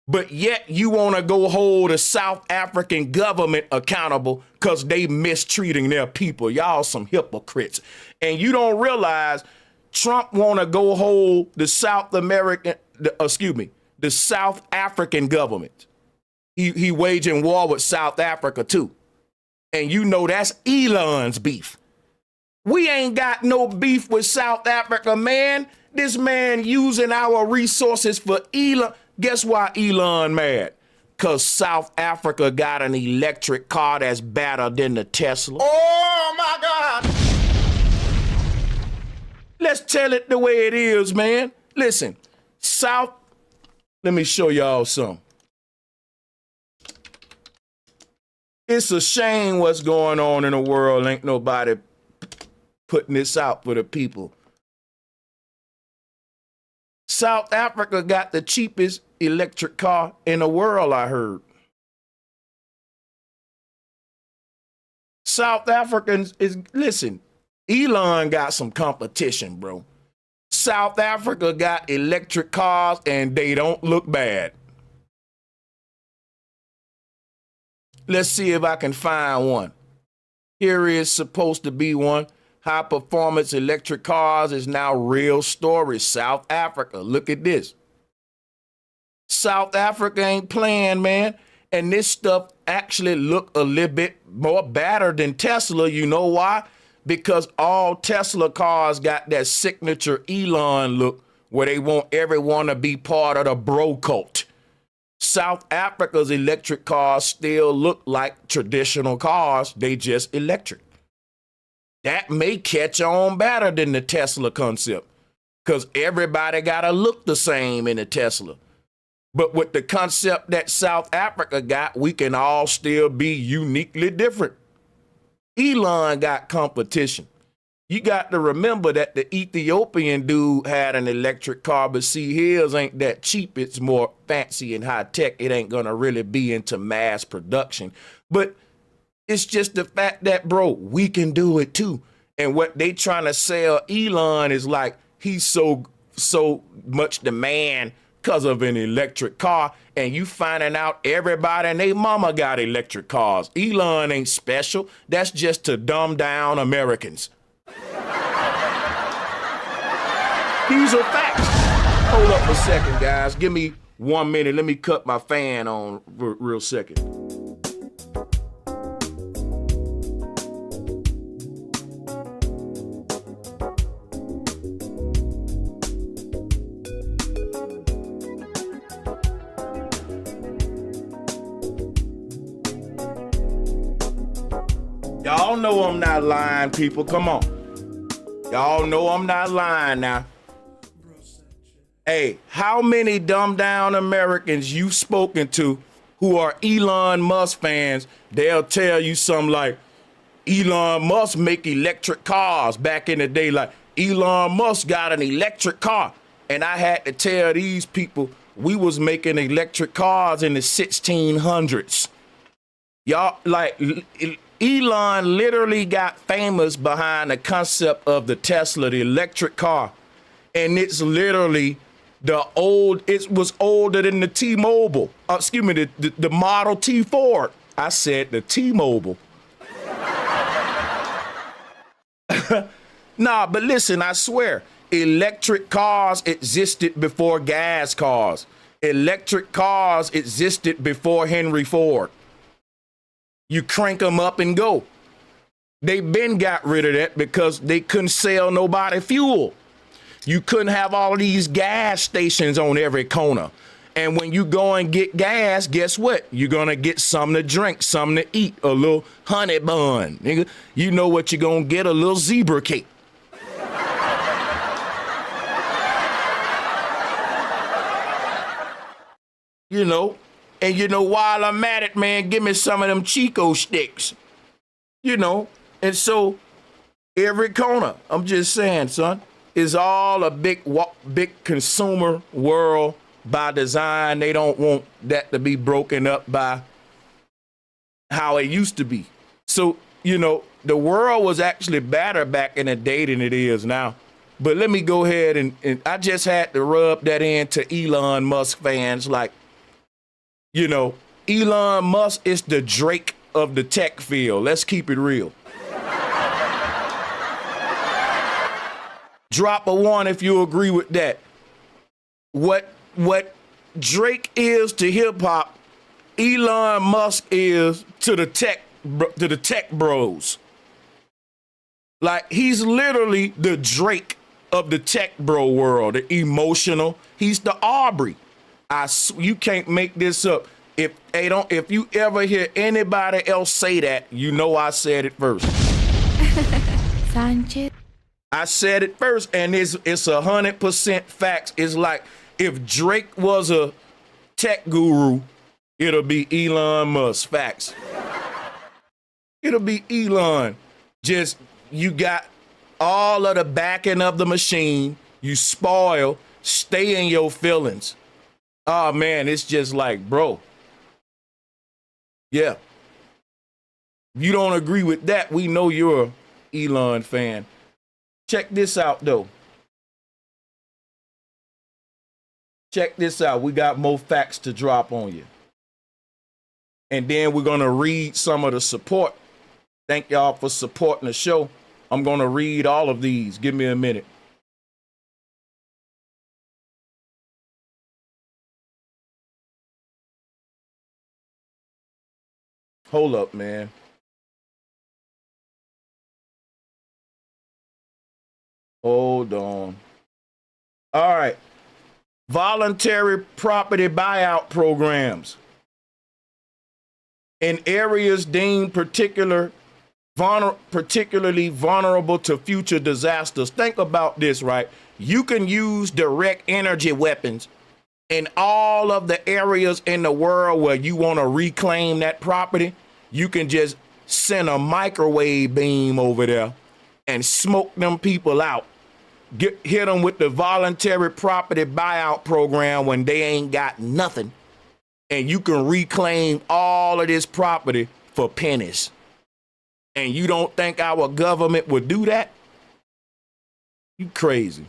But yet you want to go hold the South African government accountable because they mistreating their people. Y'all some hypocrites. And you don't realize Trump want to go hold the South African government. He waging war with South Africa too. And you know that's Elon's beef. We ain't got no beef with South Africa, man. This man using our resources for Elon. Guess why Elon mad? Because South Africa got an electric car that's better than the Tesla. Oh my God. Let's tell it the way it is, man. Listen, let me show y'all something. It's a shame what's going on in the world. Ain't nobody putting this out for the people. South Africa got the cheapest electric car in the world, I heard. South Africans listen, Elon got some competition, bro. South Africa got electric cars and they don't look bad. Let's see if I can find one. Here is supposed to be one. High performance electric cars is now real story. South Africa. Look at this. South Africa ain't playing, man. And this stuff actually look a little bit more better than Tesla. You know why? Because all Tesla cars got that signature Elon look where they want everyone to be part of the bro cult. South Africa's electric cars still look like traditional cars. They just electric. That may catch on better than the Tesla concept because everybody got to look the same in a Tesla. But with the concept that South Africa got, we can all still be uniquely different. Elon got competition. You got to remember that the Ethiopian dude had an electric car, but see, his ain't that cheap. It's more fancy and high tech. It ain't going to really be into mass production. But it's just the fact that, bro, we can do it too. And what they trying to sell Elon is like he's so much demand because of an electric car. And you finding out everybody and they mama got electric cars. Elon ain't special. That's just to dumb down Americans. These are facts. Hold up a second, guys. Give me 1 minute. Let me cut my fan on real second. Y'all know I'm not lying, people. Come on. Y'all know I'm not lying now. Hey, how many dumbed down Americans you spoken to who are Elon Musk fans? They'll tell you something like, Elon Musk make electric cars back in the day. Like, Elon Musk got an electric car. And I had to tell these people we was making electric cars in the 1600s. Y'all, like, Elon literally got famous behind the concept of the Tesla, the electric car. And it's literally it was older than the T-Mobile. Excuse me, the Model T Ford. I said the T-Mobile. Nah, but listen, I swear, electric cars existed before gas cars. Electric cars existed before Henry Ford. You crank them up and go. They been got rid of that because they couldn't sell nobody fuel. You couldn't have all of these gas stations on every corner. And when you go and get gas, guess what? You're going to get something to drink, something to eat, a little honey bun. Nigga, you know what you're going to get, a little zebra cake. You know, and you know, while I'm at it, man, give me some of them Chico sticks. You know, and so every corner, I'm just saying, son, is all a big consumer world by design. They don't want that to be broken up by how it used to be. So, you know, the world was actually better back in the day than it is now. But let me go ahead and I just had to rub that into Elon Musk fans. Like, you know, Elon Musk is the Drake of the tech field. Let's keep it real. Drop a 1 if you agree with that. What Drake is to hip hop, Elon Musk is to the tech bros. Like, he's literally the Drake of the tech bro world, the emotional. He's the Aubrey. You can't make this up. If you ever hear anybody else say that, you know I said it first. Sanchez. I said it first, and it's 100% facts. It's like if Drake was a tech guru, it'll be Elon Musk. Facts. It'll be Elon. Just, you got all of the backing of the machine. You spoil, stay in your feelings. Oh, man, it's just like, bro. Yeah. You don't agree with that, we know you're an Elon fan. Check this out, though. Check this out. We got more facts to drop on you. And then we're going to read some of the support. Thank y'all for supporting the show. I'm going to read all of these. Give me a minute. Hold up, man. Hold on. All right. Voluntary property buyout programs in areas deemed particularly vulnerable to future disasters. Think about this, right? You can use direct energy weapons in all of the areas in the world where you want to reclaim that property. You can just send a microwave beam over there and smoke them people out. Hit them with the voluntary property buyout program when they ain't got nothing. And you can reclaim all of this property for pennies. And you don't think our government would do that? You crazy.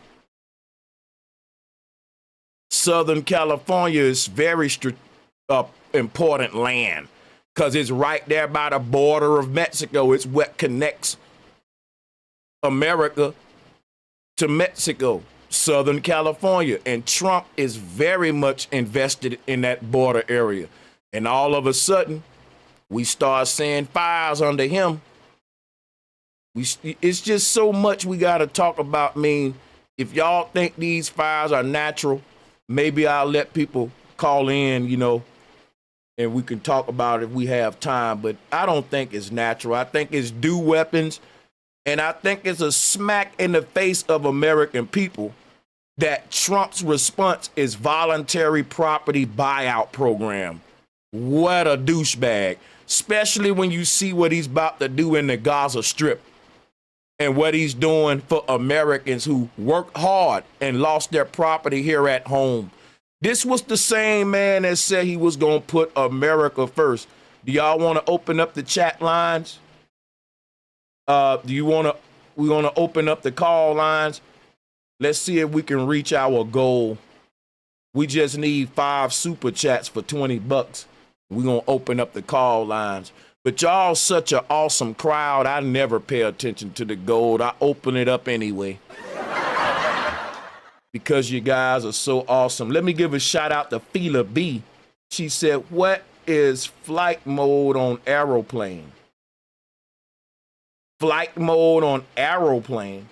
Southern California is very important land because it's right there by the border of Mexico. It's what connects America to Mexico, Southern California. And Trump is very much invested in that border area. And all of a sudden, we start seeing fires under him. It's just so much we got to talk about. I mean, if y'all think these fires are natural, maybe I'll let people call in, you know, and we can talk about it if we have time, but I don't think it's natural. I think it's due weapons, and I think it's a smack in the face of American people that Trump's response is voluntary property buyout program. What a douchebag, especially when you see what he's about to do in the Gaza Strip and what he's doing for Americans who worked hard and lost their property here at home. This was the same man that said he was going to put America first. Do y'all want to open up the chat lines? We want to open up the call lines? Let's see if we can reach our goal. We just need 5 super chats for $20. We're going to open up the call lines. But y'all such an awesome crowd. I never pay attention to the gold. I open it up anyway. Because you guys are so awesome. Let me give a shout out to Fela B. She said, what is flight mode on aeroplane? Flight mode on aeroplane?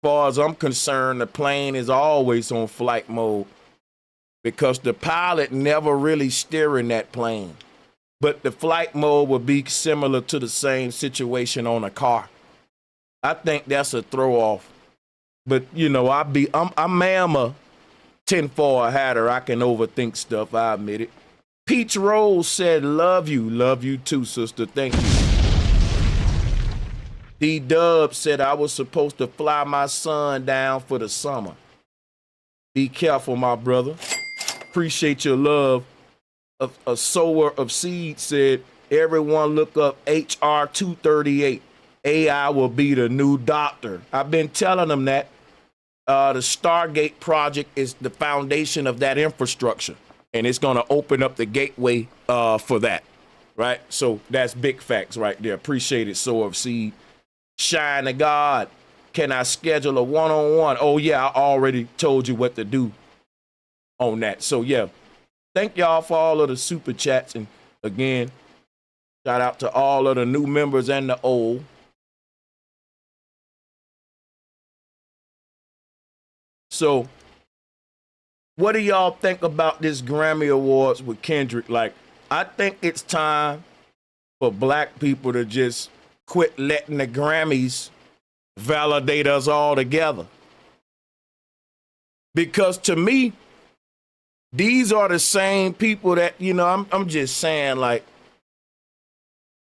As far as I'm concerned, the plane is always on flight mode because the pilot never really steering that plane. But the flight mode would be similar to the same situation on a car. I think that's a throw off. But you know, I'm a tinfoil hatter. I can overthink stuff, I admit it. Peach Rose said, love you too, sister. Thank you. D-Dub said I was supposed to fly my son down for the summer. Be careful, my brother. Appreciate your love. A sower of seed said, everyone look up HR 238. AI will be the new doctor. I've been telling them that. The Stargate project is the foundation of that infrastructure, and it's going to open up the gateway for that, right? So that's big facts right there. Appreciate it, sower of seed. Shine to God. Can I schedule a one-on-one? Oh, yeah, I already told you what to do on that. So, yeah, thank y'all for all of the super chats. And, again, shout out to all of the new members and the old. So, what do y'all think about this Grammy Awards with Kendrick? Like, I think it's time for black people to just quit letting the Grammys validate us all together. Because to me, these are the same people that, you know, I'm just saying, like,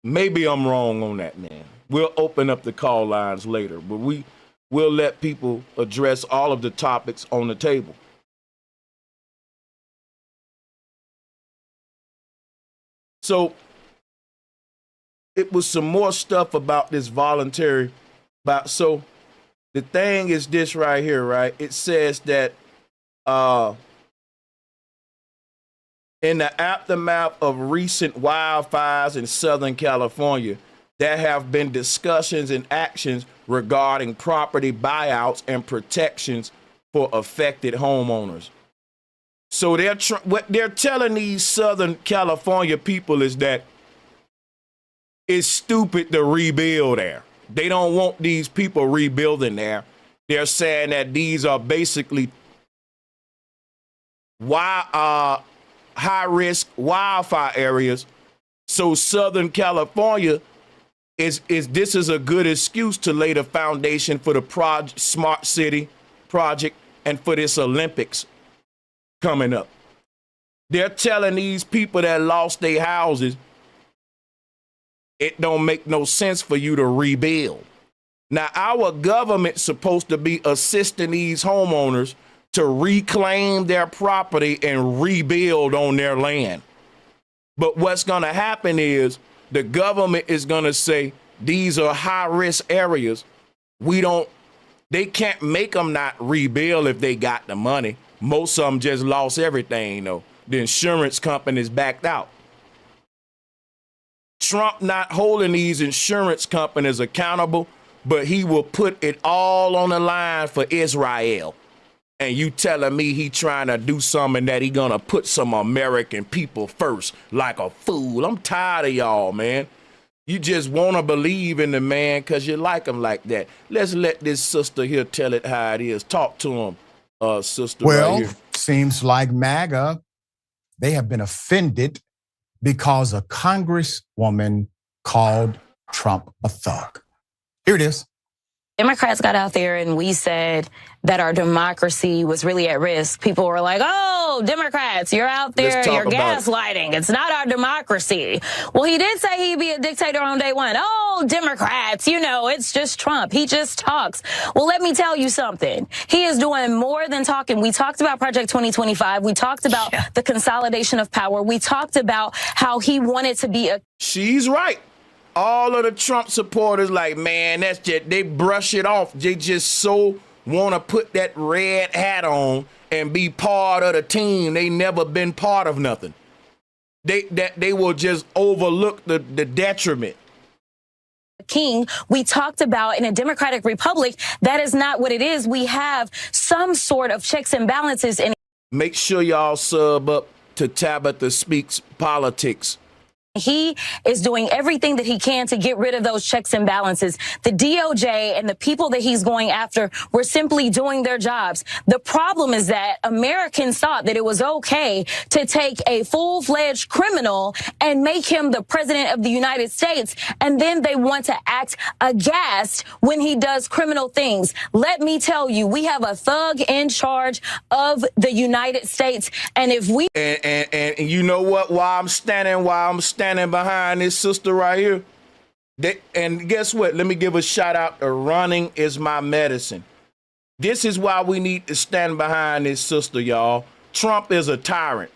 maybe I'm wrong on that, man. We'll open up the call lines later, but we'll let people address all of the topics on the table. So it was some more stuff about this voluntary. So the thing is this right here, right? It says that in the aftermath of recent wildfires in Southern California, there have been discussions and actions regarding property buyouts and protections for affected homeowners. So what they're telling these Southern California people is that it's stupid to rebuild there. They don't want these people rebuilding there. They're saying that these are basically high-risk wildfire areas. So Southern California this is a good excuse to lay the foundation for the Smart City project and for this Olympics coming up. They're telling these people that lost their houses, it don't make no sense for you to rebuild. Now, our government's supposed to be assisting these homeowners to reclaim their property and rebuild on their land. But what's going to happen is the government is going to say, these are high-risk areas. They can't make them not rebuild if they got the money. Most of them just lost everything, though. The insurance companies backed out. Trump not holding these insurance companies accountable, but he will put it all on the line for Israel. And you telling me he trying to do something that he gonna put some American people first like a fool. I'm tired of y'all, man. You just want to believe in the man because you like him like that. Let's let this sister here tell it how it is. Talk to him, sister. Well, right here. Seems like MAGA, they have been offended because a congresswoman called Trump a thug. Here it is. Democrats got out there and we said that our democracy was really at risk. People were like, oh, Democrats, you're out there, you're gaslighting. It's not our democracy. Well, he did say he'd be a dictator on day one. Oh, Democrats, you know, it's just Trump. He just talks. Well, let me tell you something. He is doing more than talking. We talked about Project 2025. We talked about the consolidation of power. We talked about how he wanted to be a... She's right. All of the Trump supporters like, man, that's just, they brush it off. They just so want to put that red hat on and be part of the team. They never been part of nothing. They will just overlook the detriment. King, we talked about in a democratic republic, that is not what it is. We have some sort of checks and balances. And make sure y'all sub up to Tabitha Speaks Politics. He is doing everything that he can to get rid of those checks and balances. The DOJ and the people that he's going after were simply doing their jobs. The problem is that Americans thought that it was okay to take a full-fledged criminal and make him the president of the United States, and then they want to act aghast when he does criminal things. Let me tell you, we have a thug in charge of the United States, and if we... And you know what? While I'm standing behind this sister right here. And guess what? Let me give a shout out to Running Is My Medicine. This is why we need to stand behind this sister, y'all. Trump is a tyrant.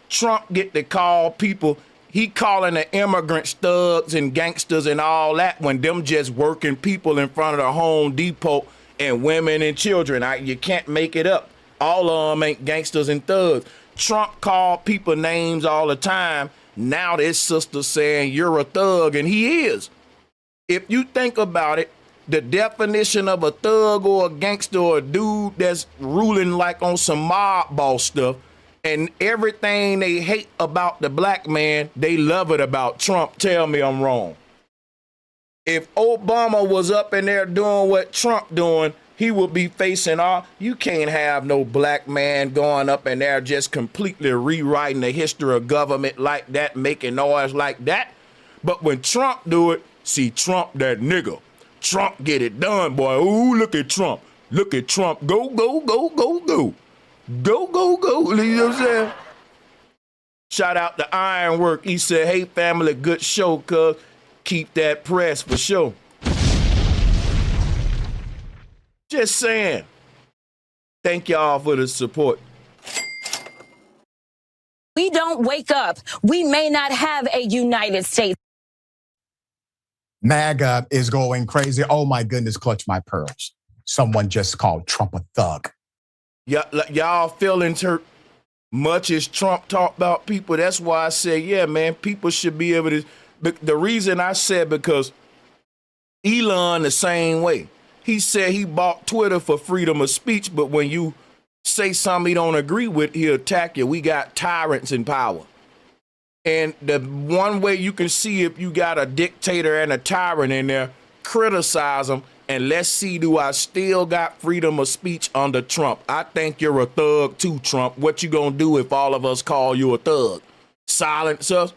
Trump get to call people. He calling the immigrants thugs and gangsters and all that when them just working people in front of the Home Depot and women and children. You can't make it up. All of them ain't gangsters and thugs. Trump called people names all the time. Now this sister saying you're a thug, and he is. If you think about it, the definition of a thug or a gangster or a dude that's ruling like on some mob boss stuff, and everything they hate about the black man, they love it about Trump. Tell me I'm wrong. If Obama was up in there doing what Trump doing, he would be facing all. You can't have no black man going up in there just completely rewriting the history of government like that, making noise like that. But when Trump do it, see Trump that nigga. Trump get it done, boy. Ooh, look at Trump. Look at Trump. Go, go, go, go, go. Go, go, go. You know what I'm saying? Shout out to Ironwork. He said, hey, family, good show, cuz. Keep that press for sure. Just saying. Thank y'all for the support. We don't wake up. We may not have a United States. MAGA is going crazy. Oh my goodness, clutch my pearls. Someone just called Trump a thug. Y'all feelings hurt much as Trump talked about people. That's why I say, yeah, man, people should be able to. The reason I said because Elon the same way. He said he bought Twitter for freedom of speech, but when you say something he don't agree with, he'll attack you. We got tyrants in power. And the one way you can see if you got a dictator and a tyrant in there, criticize them, and let's see, do I still got freedom of speech under Trump? I think you're a thug too, Trump. What you gonna do if all of us call you a thug? Silence us?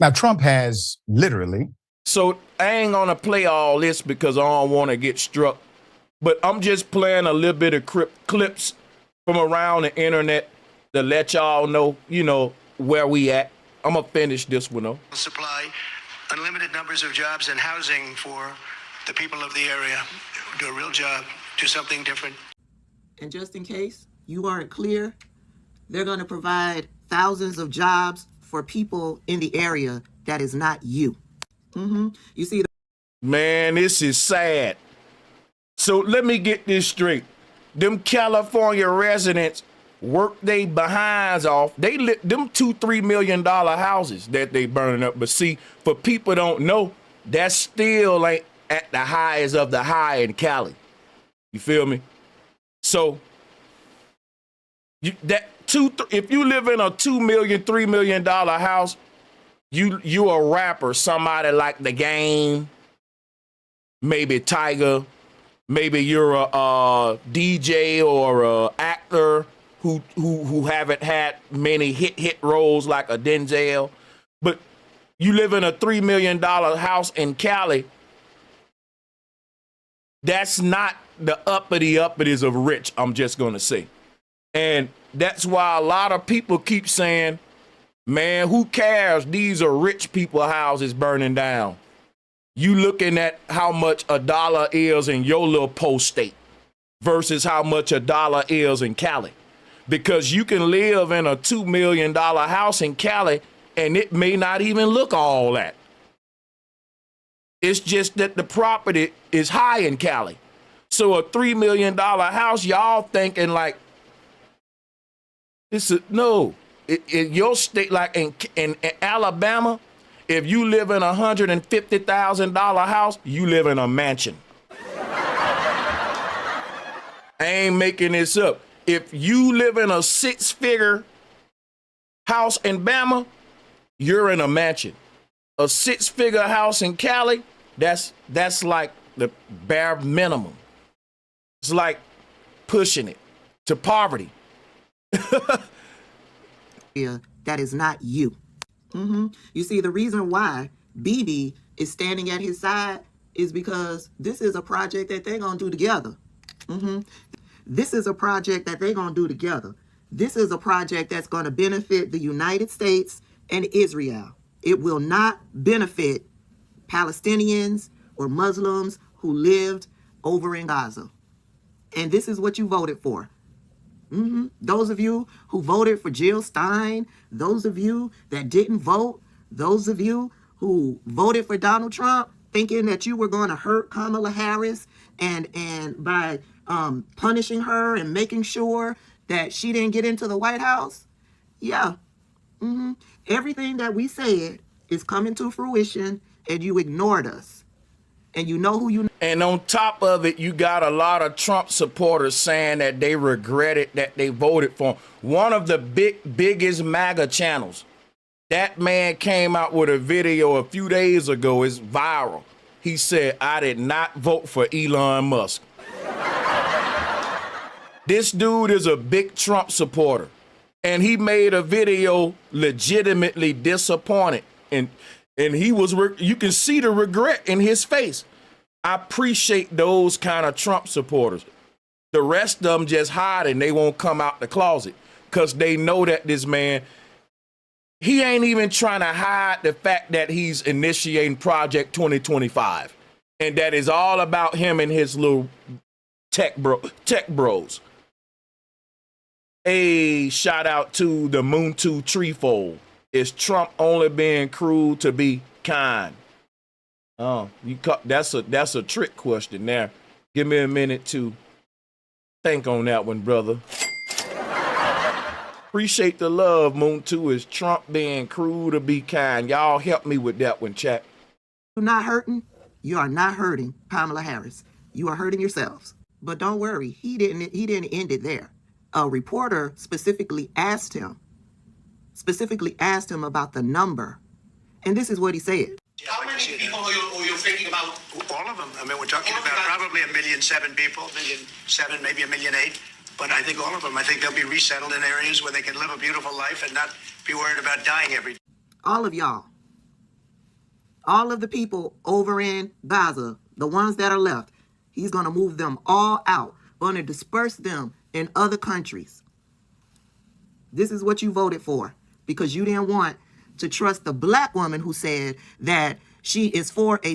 Now, Trump has literally... So I ain't gonna play all this because I don't want to get struck, but I'm just playing a little bit of clips from around the internet to let y'all know, you know, where we at. I'm gonna finish this one though. Supply unlimited numbers of jobs and housing for the people of the area. Do a real job, do something different. And just in case you aren't clear, they're going to provide thousands of jobs for people in the area that is not you. You see, man, this is sad. So let me get this straight. Them California residents work they behinds off. They lit them $2-3 million houses that they burning up. But see, for people don't know, that still ain't at the highest of the high in Cali. You feel me? So if you live in a $2 million, $3 million house, you a rapper, somebody like The Game, maybe Tiger, Maybe you're a DJ or a actor who haven't had many hit roles like a Denzel, but you live in a $3 million house in Cali. That's not the uppities of rich, I'm just going to say. And that's why a lot of people keep saying, man, who cares? These are rich people houses burning down. You looking at how much a dollar is in your little post state versus how much a dollar is in Cali. Because you can live in a $2 million house in Cali and it may not even look all that. It's just that the property is high in Cali. So a $3 million house, y'all thinking like, no, in your state, like in Alabama, if you live in a $150,000 house, you live in a mansion. I ain't making this up. If you live in a 6-figure house in Bama, you're in a mansion. A 6-figure house in Cali, that's like the bare minimum. It's like pushing it to poverty. Yeah, that is not you. You see, the reason why BB is standing at his side is because this is a project that they're going to do together. This is a project that they're going to do together. This is a project that's going to benefit the United States and Israel. It will not benefit Palestinians or Muslims who lived over in Gaza. And this is what you voted for. Those of you who voted for Jill Stein, those of you that didn't vote, those of you who voted for Donald Trump, thinking that you were going to hurt Kamala Harris and by punishing her and making sure that she didn't get into the White House. Yeah. Everything that we said is coming to fruition, and you ignored us. And you know who you... And on top of it, you got a lot of Trump supporters saying that they regretted that they voted for him. One of the biggest MAGA channels, that man came out with a video a few days ago. It's viral. He said, I did not vote for Elon Musk. This dude is a big Trump supporter. And he made a video legitimately disappointed. And he was, you can see the regret in his face. I appreciate those kind of Trump supporters. The rest of them just hiding. They won't come out the closet because they know that this man, he ain't even trying to hide the fact that he's initiating Project 2025. And that is all about him and his little tech bros. A shout out to the Moon2 Treefold. Is Trump only being cruel to be kind? Oh, that's a trick question there. Give me a minute to think on that one, brother. Appreciate the love, Moon2. Is Trump being cruel to be kind? Y'all help me with that one, chat. You're not hurting. You are not hurting Kamala Harris. You are hurting yourselves. But don't worry, he didn't end it there. A reporter specifically asked him about the number. And this is what he said. How many people are you thinking about? All of them. I mean, we're talking about probably 1.7 million people, 1.7 million, maybe 1.8 million. But I think all of them, I think they'll be resettled in areas where they can live a beautiful life and not be worried about dying every day. All of y'all. All of the people over in Gaza, the ones that are left, he's going to move them all out, going to disperse them in other countries. This is what you voted for because you didn't want to trust the black woman who said that she is for a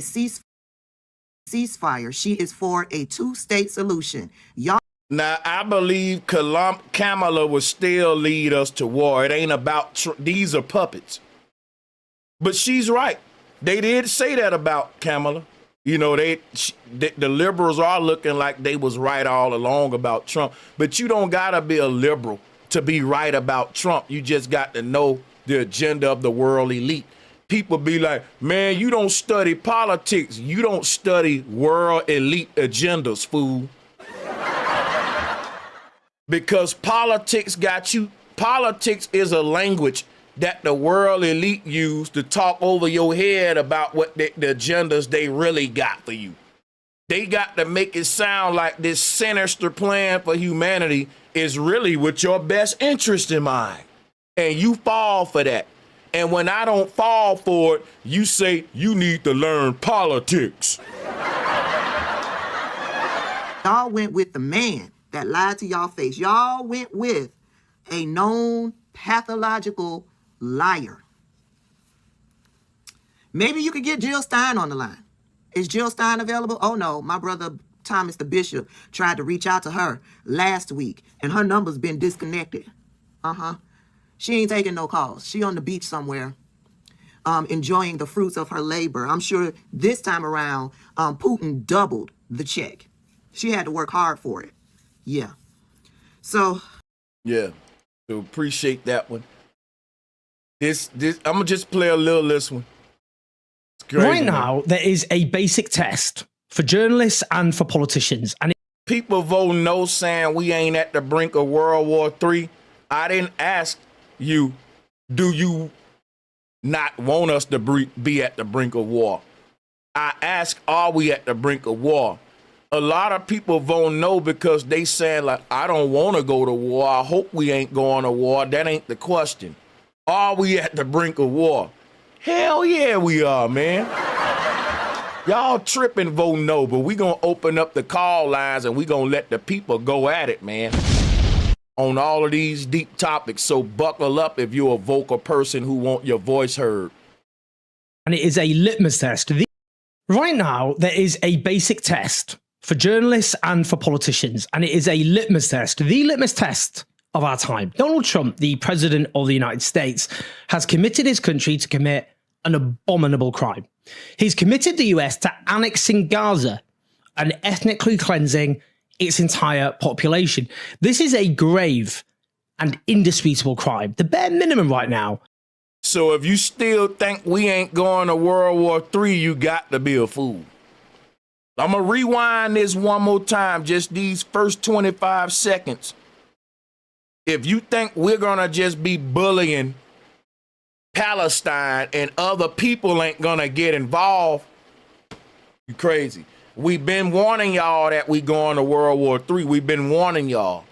ceasefire. She is for a 2-state solution. Y'all. Now, I believe Kamala will still lead us to war. It ain't about, these are puppets. But she's right. They did say that about Kamala. You know, the liberals are looking like they was right all along about Trump. But you don't got to be a liberal to be right about Trump. You just got to know the agenda of the world elite. People be like, man, you don't study politics. You don't study world elite agendas, fool. Because politics got you. Politics is a language that the world elite use to talk over your head about what the agendas they really got for you. They got to make it sound like this sinister plan for humanity is really with your best interest in mind. And you fall for that. And when I don't fall for it, you say you need to learn politics. Y'all went with the man that lied to y'all face. Y'all went with a known pathological liar. Maybe you could get Jill Stein on the line. Is Jill Stein available? Oh no, my brother Thomas the Bishop tried to reach out to her last week and her number's been disconnected. She ain't taking no calls. She on the beach somewhere, enjoying the fruits of her labor. I'm sure this time around, Putin doubled the check. She had to work hard for it. Yeah. So. Yeah. So appreciate that one. This I'm gonna just play a little this one. Right now, there is a basic test for journalists and for politicians. And people vote no, saying we ain't at the brink of World War III. I didn't ask you, do you not want us to be at the brink of war? I asked, are we at the brink of war? A lot of people vote no because they saying, like, I don't want to go to war. I hope we ain't going to war. That ain't the question. Are we at the brink of war? Hell yeah, we are, man. Y'all tripping vote no, but we gonna open up the call lines and we gonna let the people go at it, man, on all of these deep topics. So buckle up if you're a vocal person who want your voice heard. And it is a litmus test. Right now, there is a basic test for journalists and for politicians, and it is a litmus test, the litmus test of our time. Donald Trump, the president of the United States, has committed his country to commit an abominable crime. He's committed the US to annexing Gaza and ethnically cleansing its entire population. This is a grave and indisputable crime, the bare minimum right now. So if you still think we ain't going to World War III, you got to be a fool. I'm going to rewind this one more time, just these first 25 seconds. If you think we're going to just be bullying Palestine and other people ain't going to get involved, you crazy. We've been warning y'all that we going to World War III. We've been warning y'all.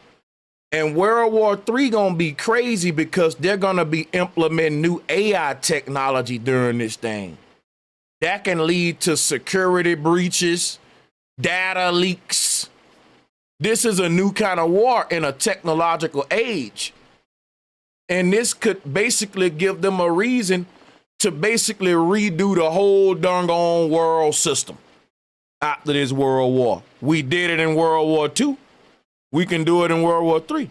And World War III going to be crazy because they're going to be implementing new AI technology during this thing. That can lead to security breaches, data leaks. This is a new kind of war in a technological age. And this could basically give them a reason to basically redo the whole doggone world system after this World War. We did it in World War II. We can do it in World War III.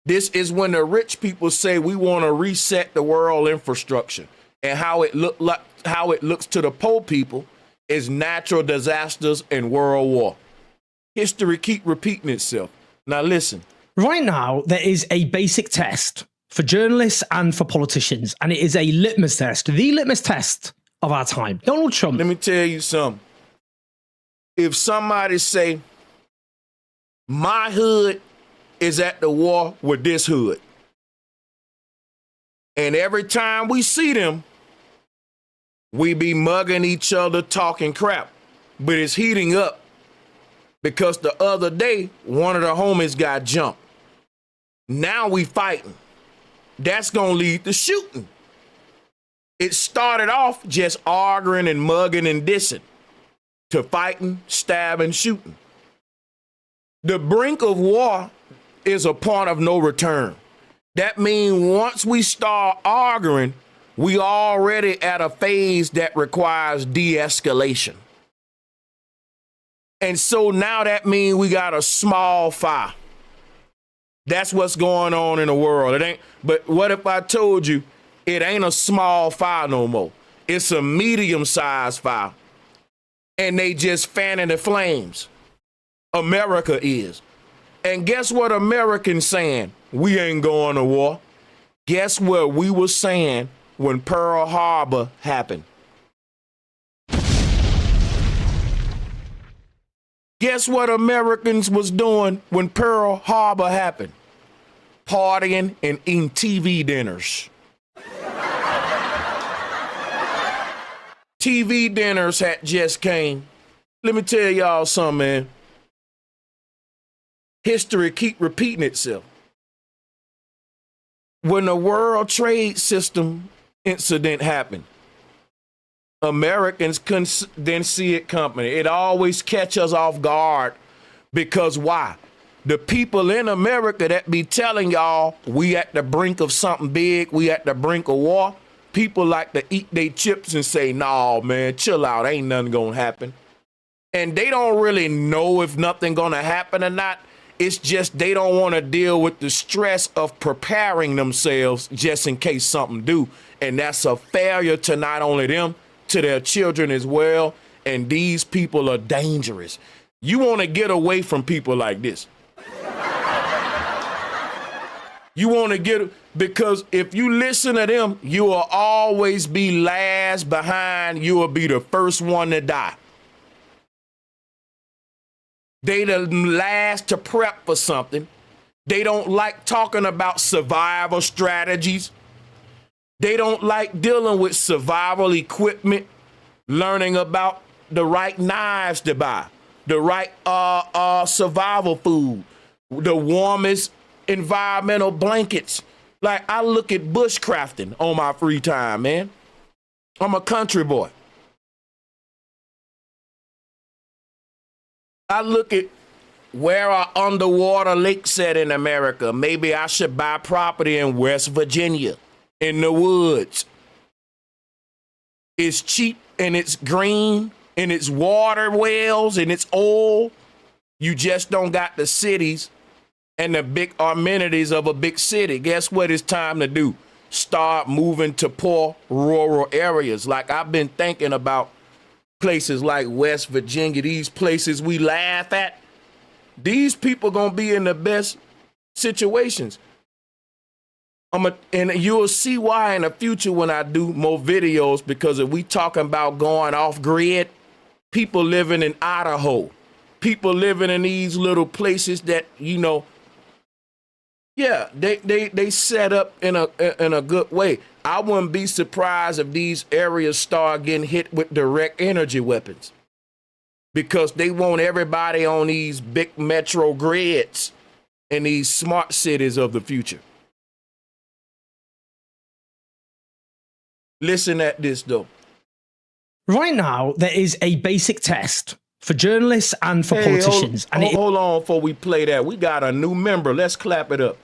This is when the rich people say we want to reset the world infrastructure, and how it looks to the poor people is natural disasters and world war. History keep repeating itself. Now listen. Right now, there is a basic test for journalists and for politicians, and it is a litmus test, the litmus test of our time. Donald Trump. Let me tell you something. If somebody say, my hood is at the war with this hood, and every time we see them, we be mugging each other, talking crap, but it's heating up because the other day, one of the homies got jumped. Now we fighting. That's going to lead to shooting. It started off just arguing and mugging and dissing, to fighting, stabbing, shooting. The brink of war is a point of no return. That means once we start arguing, we already at a phase that requires de-escalation. And so now that means we got a small fire. That's what's going on in the world. It ain't. But what if I told you it ain't a small fire no more? It's a medium-sized fire. And they just fanning the flames. America is. And guess what Americans saying? We ain't going to war. Guess what we were saying when Pearl Harbor happened? Guess what Americans was doing when Pearl Harbor happened? Partying and eating TV dinners. TV dinners had just came. Let me tell y'all something, man. History keep repeating itself. When the World Trade System incident happened, Americans didn't see it coming. It always catch us off guard because why? The people in America that be telling y'all we at the brink of something big, we at the brink of war, people like to eat their chips and say, "No, man, chill out, ain't nothing gonna happen." And they don't really know if nothing gonna happen or not. It's just they don't want to deal with the stress of preparing themselves just in case something do. And that's a failure to not only them, to their children as well. And these people are dangerous. You want to get away from people like this. You want to get, because if you listen to them, you will always be last behind. You will be the first one to die. They the last to prep for something. They don't like talking about survival strategies. They don't like dealing with survival equipment, learning about the right knives to buy, the right survival food, the warmest environmental blankets. Like, I look at bushcrafting on my free time, man. I'm a country boy. I look at where are underwater lakes at in America. Maybe I should buy property in West Virginia, in the woods. It's cheap and it's green and it's water wells and it's oil. You just don't got the cities and the big amenities of a big city. Guess what it's time to do? Start moving to poor rural areas. Like, I've been thinking about places like West Virginia, these places we laugh at. These people gonna be in the best situations. And you'll see why in the future when I do more videos, because if we talking about going off grid, people living in Idaho, people living in these little places that, you know, yeah, they set up in a good way. I wouldn't be surprised if these areas start getting hit with direct energy weapons, because they want everybody on these big metro grids in these smart cities of the future. Listen at this, though. Right now, there is a basic test for journalists and for politicians. Hold on before we play that. We got a new member. Let's clap it up.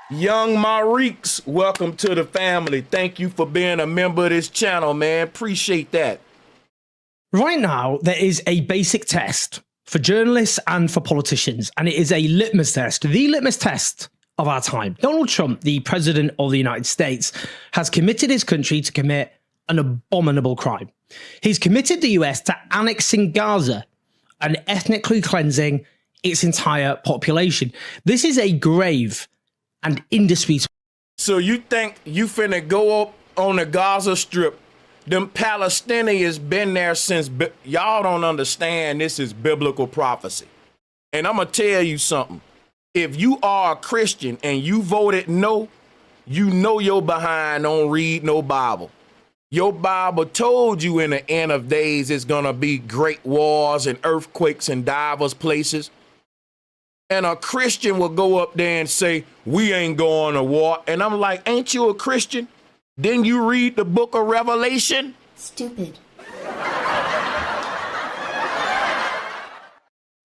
Young Mariques, welcome to the family. Thank you for being a member of this channel, man. Appreciate that. Right now, there is a basic test for journalists and for politicians, and it is a litmus test, the litmus test of our time. Donald Trump, the president of the United States, has committed his country to commit an abominable crime. He's committed the US to annexing Gaza and ethnically cleansing its entire population. This is a grave and indisputable. So you think you finna go up on the Gaza Strip? Them Palestinians been there since, y'all don't understand this is biblical prophecy. And I'm gonna tell you something. If you are a Christian and you voted no, you know your behind don't read no Bible. Your Bible told you in the end of days it's gonna be great wars and earthquakes in diverse places. And a Christian will go up there and say, we ain't going to war. And I'm like, ain't you a Christian? Didn't you read the book of Revelation? Stupid.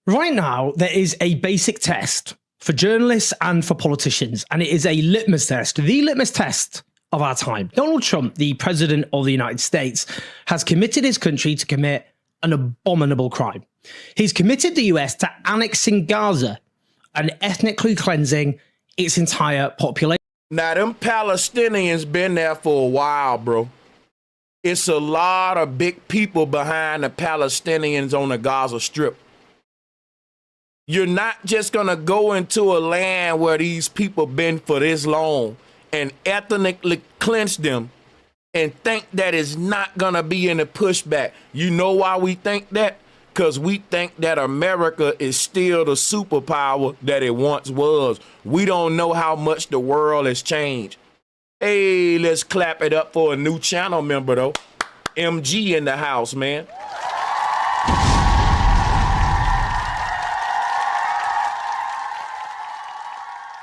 Right now, there is a basic test for journalists and for politicians, and it is a litmus test, the litmus test of our time. Donald Trump, the president of the United States, has committed his country to commit an abominable crime. He's committed the US to annexing Gaza and ethnically cleansing its entire population. Now, them Palestinians been there for a while, bro. It's a lot of big people behind the Palestinians on the Gaza Strip. You're not just gonna go into a land where these people been for this long and ethnically cleanse them and think that it's not gonna be any pushback. You know why we think that? Because we think that America is still the superpower that it once was. We don't know how much the world has changed. Hey, let's clap it up for a new channel member, though. MG in the house, man.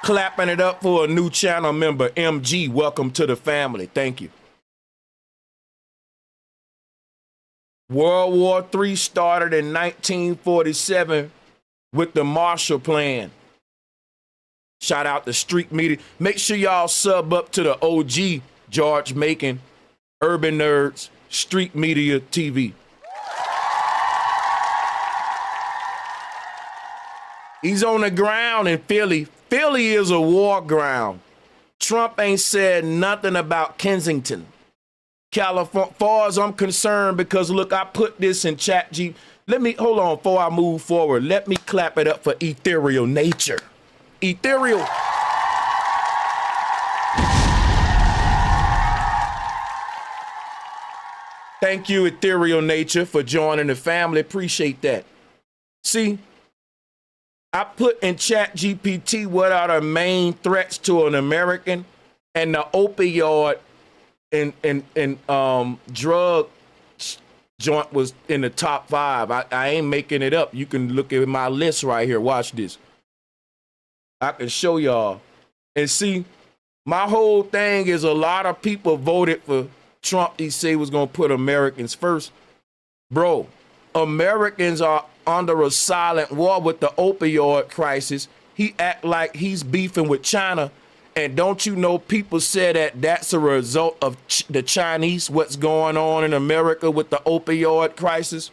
Clapping it up for a new channel member, MG. Welcome to the family. Thank you. World War III started in 1947 with the Marshall Plan. Shout out to Street Media. Make sure y'all sub up to the OG George Macon, Urban Nerds, Street Media TV. He's on the ground in Philly. Philly is a war ground. Trump ain't said nothing about Kensington, California, far as I'm concerned, because look, I put this in chat G. Let me, hold on, before I move forward, let me clap it up for Ethereal Nature. Ethereal. Thank you, Ethereal Nature, for joining the family. Appreciate that. See, I put in chat GPT what are the main threats to an American, and the opioid and drug joint was in the top 5. I ain't making it up. You can look at my list right here. Watch this. I can show y'all. And see, my whole thing is a lot of people voted for Trump. He said he was going to put Americans first. Bro, Americans are under a silent war with the opioid crisis. He act like he's beefing with China. And don't you know, people say that that's a result of the Chinese, what's going on in America with the opioid crisis?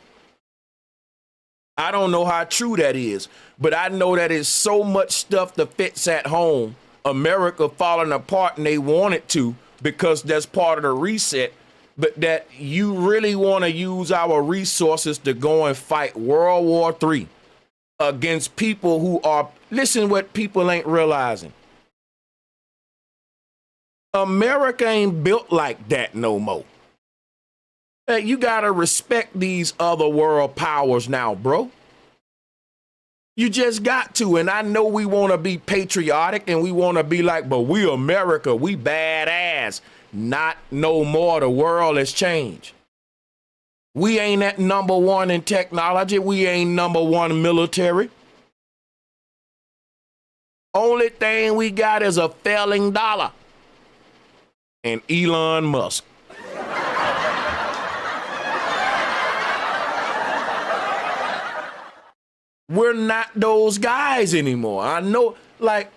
I don't know how true that is, but I know that it's so much stuff that fits at home. America falling apart, and they want it to because that's part of the reset. But that you really want to use our resources to go and fight World War III against people who are, listen what people ain't realizing. America ain't built like that no more. Hey, you got to respect these other world powers now, bro. You just got to. And I know we want to be patriotic and we want to be like, but we America, we badass. Not no more. The world has changed. We ain't at number 1 in technology. We ain't number 1 military. Only thing we got is a failing dollar. And Elon Musk. We're not those guys anymore. I know, like,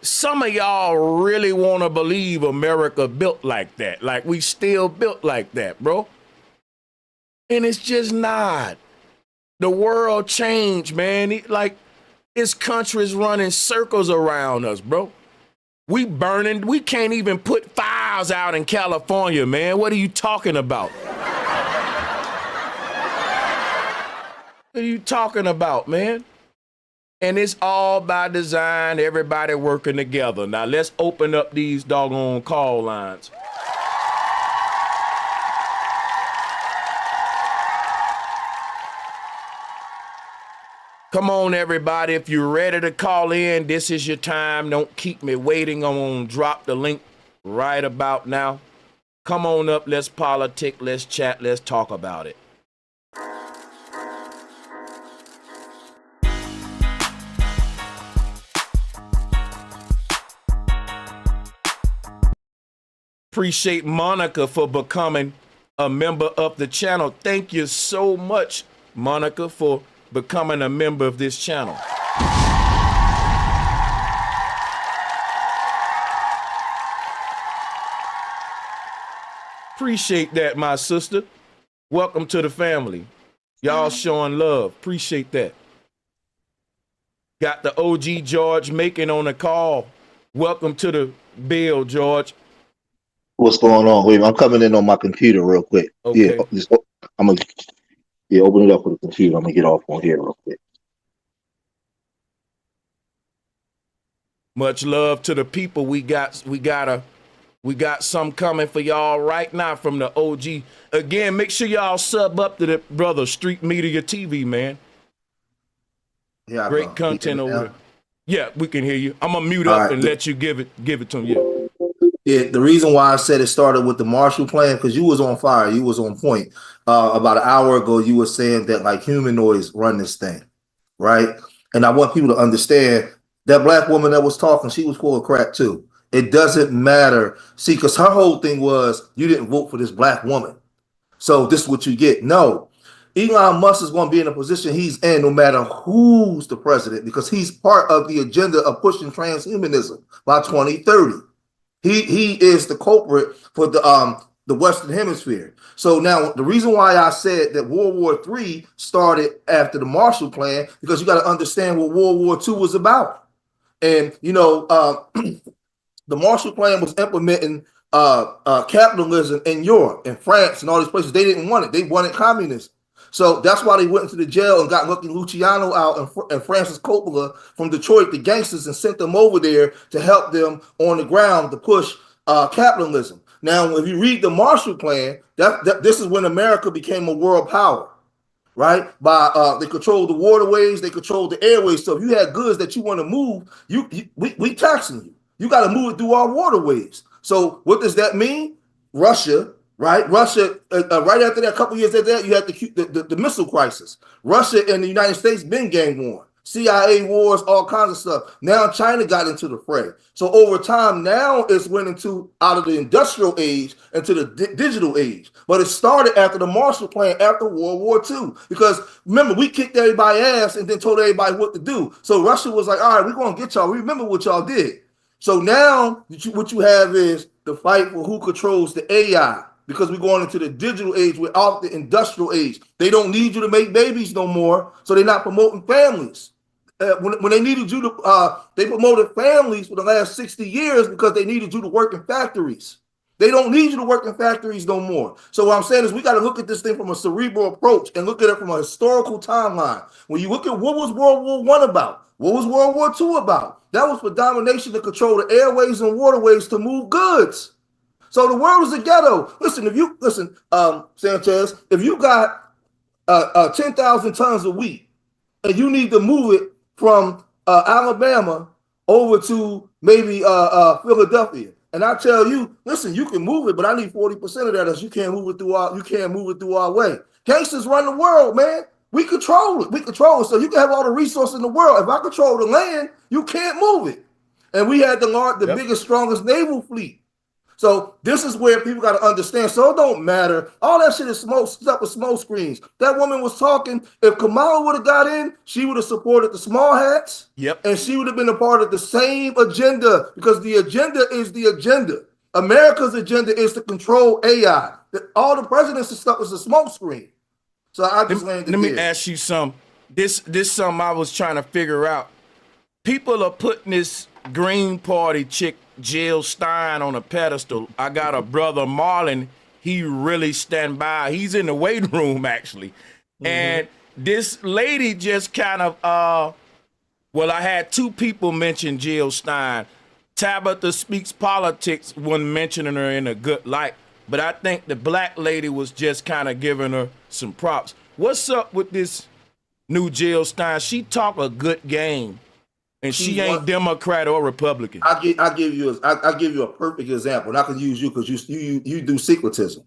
some of y'all really want to believe America built like that. Like, we still built like that, bro. And it's just not. The world changed, man. It's countries running circles around us, bro. We burning. We can't even put fires out in California, man. What are you talking about? What are you talking about, man? And it's all by design, everybody working together. Now let's open up these doggone call lines. Come on, everybody. If you're ready to call in, this is your time. Don't keep me waiting. I'm going to drop the link right about now. Come on up. Let's politic. Let's chat. Let's talk about it. Appreciate Monica for becoming a member of the channel. Thank you so much, Monica, for becoming a member of this channel. Appreciate that, my sister. Welcome to the family. Y'all showing love. Appreciate that. Got the OG George Macon on the call. Welcome to the bill, George. What's going on? Wait, I'm coming in on my computer real quick. Okay. Yeah, I'm gonna open it up with the computer. I'm gonna get off on here real quick. Much love to the people. We got some coming for y'all right now from the OG. Again, make sure y'all sub up to the brother Street Media TV, man. Yeah, great content over there. Yeah, we can hear you. I'm gonna mute up and let you give it to him. Yeah. The reason why I said it started with the Marshall Plan, because you was on fire, you was on point. About an hour ago, you were saying that like humanoids run this thing, right? And I want people to understand that black woman that was talking, she was full of crap too. It doesn't matter. See, because her whole thing was you didn't vote for this black woman, so this is what you get. No, Elon Musk is going to be in a position he's in no matter who's the president, because he's part of the agenda of pushing transhumanism by 2030. He is the culprit for the Western Hemisphere. So now the reason why I said that World War III started after the Marshall Plan, because you got to understand what World War II was about. And the Marshall Plan was implementing capitalism in Europe and France and all these places. They didn't want it. They wanted communism. So that's why they went into the jail and got Lucky Luciano out and Francis Coppola from Detroit, the gangsters, and sent them over there to help them on the ground to push capitalism. Now, if you read the Marshall Plan, this is when America became a world power, right? By they controlled the waterways, they controlled the airways. So if you had goods that you want to move, we taxing you. You got to move it through our waterways. So what does that mean? Russia. Right, Russia. Right after that, a couple years after that, you had the missile crisis. Russia and the United States been gang war, CIA wars, all kinds of stuff. Now China got into the fray. So over time, now it's went into out of the industrial age into the digital age. But it started after the Marshall Plan, after World War II. Because remember, we kicked everybody's ass and then told everybody what to do. So Russia was like, all right, we're gonna get y'all. Remember what y'all did. So now what you have is the fight for who controls the AI. Because we're going into the digital age without the industrial age. They don't need you to make babies no more, so they're not promoting families. When they needed you to, they promoted families for the last 60 years because they needed you to work in factories. They don't need you to work in factories no more. So what I'm saying is we got to look at this thing from a cerebral approach and look at it from a historical timeline. When you look at what was World War I about, what was World War II about? That was for domination to control the airways and waterways to move goods. So the world is a ghetto. Listen, Sanchez, if you got 10,000 tons of wheat and you need to move it from Alabama over to maybe Philadelphia, and I tell you, listen, you can move it, but I need 40% of that, else you can't move it through our way. Gangsters run the world, man. We control it. We control it. So you can have all the resources in the world. If I control the land, you can't move it. And we had the biggest, strongest naval fleet. So this is where people got to understand. So it don't matter. All that shit is stuff with smoke screens. That woman was talking. If Kamala would have got in, she would have supported the small hats. Yep. And she would have been a part of the same agenda, because the agenda is the agenda. America's agenda is to control AI. All the president's stuff is a smoke screen. So I just let me ask you something. This something I was trying to figure out. People are putting this Green Party chick Jill Stein on a pedestal. I got a brother Marlon, he really stand by. He's in the weight room actually. And this lady just kind of I had two people mention Jill Stein. Tabitha Speaks Politics wasn't mentioning her in a good light, but I think the black lady was just kind of giving her some props. What's up with this new Jill Stein? She talk a good game. And she ain't Democrat or Republican. I'll give you a perfect example, and I can use you because you do secretism.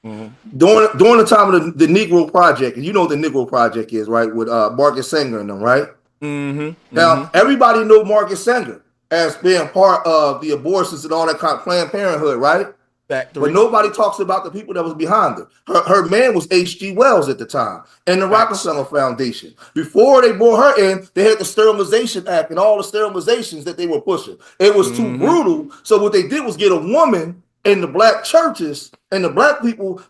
Mm-hmm. During the time of the Negro Project, and you know what the Negro Project is, right? With Marcus Singer and them, right? Mm-hmm. Now everybody know Marcus Singer as being part of the abortions and all that kind of Planned Parenthood, right? But nobody talks about the people that was behind her. Her man was H.G. Wells at the time and the Rockefeller Foundation. Before they brought her in, they had the Sterilization Act and all the sterilizations that they were pushing. It was too brutal. So what they did was get a woman in the black churches and the black people,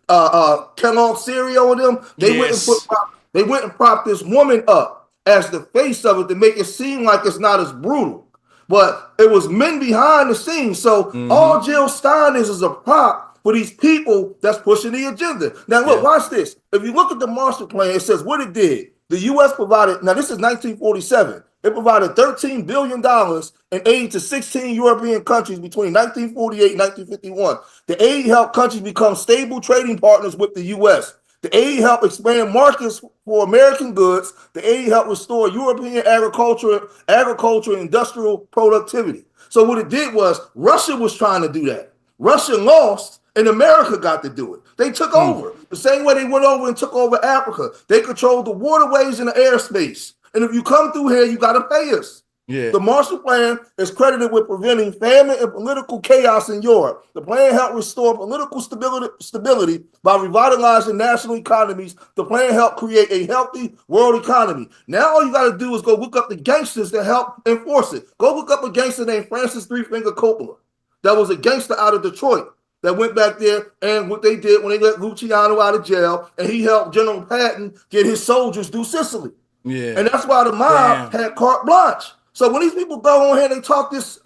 Kellogg Cereal and them. They went and propped this woman up as the face of it to make it seem like it's not as brutal. But it was men behind the scenes. So all Jill Stein is a prop for these people that's pushing the agenda. Now, look, watch this. If you look at the Marshall Plan, it says what it did. The U.S. provided, now this is 1947. It provided $13 billion in aid to 16 European countries between 1948 and 1951. The aid helped countries become stable trading partners with the U.S. The aid helped expand markets for American goods. The aid helped restore European agriculture and industrial productivity. So what it did was Russia was trying to do that. Russia lost and America got to do it. They took over. The same way they went over and took over Africa. They controlled the waterways and the airspace. And if you come through here, you got to pay us. Yeah. The Marshall Plan is credited with preventing famine and political chaos in Europe. The plan helped restore political stability by revitalizing national economies. The plan helped create a healthy world economy. Now all you got to do is go look up the gangsters that helped enforce it. Go look up a gangster named Francis Three Finger Coppola. That was a gangster out of Detroit that went back there, and what they did when they let Luciano out of jail, and he helped General Patton get his soldiers through Sicily. Yeah. And that's why the mob had carte blanche. So when these people go on here and they talk this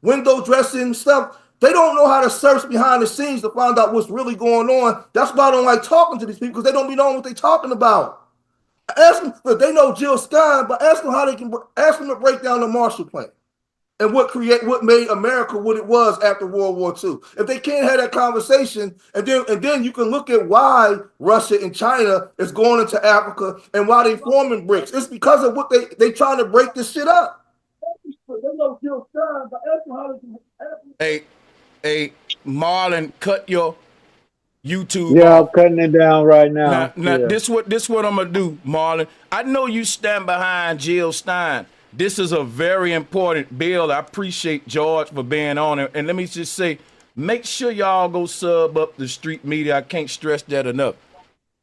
window dressing stuff, they don't know how to search behind the scenes to find out what's really going on. That's why I don't like talking to these people, because they don't be knowing what they're talking about. Ask them, but they know Jill Stein, but ask them how they can ask them to break down the Marshall Plan and what made America what it was after World War II. If they can't have that conversation, and then you can look at why Russia and China is going into Africa and why they forming BRICS. It's because of what they trying to break this shit up. Hey, Marlon, cut your YouTube. Yeah, I'm cutting it down right now. Now this what I'm gonna do, Marlon. I know you stand behind Jill Stein. This is a very important bill. I appreciate George for being on it. And let me just say, make sure y'all go sub up the street media. I can't stress that enough.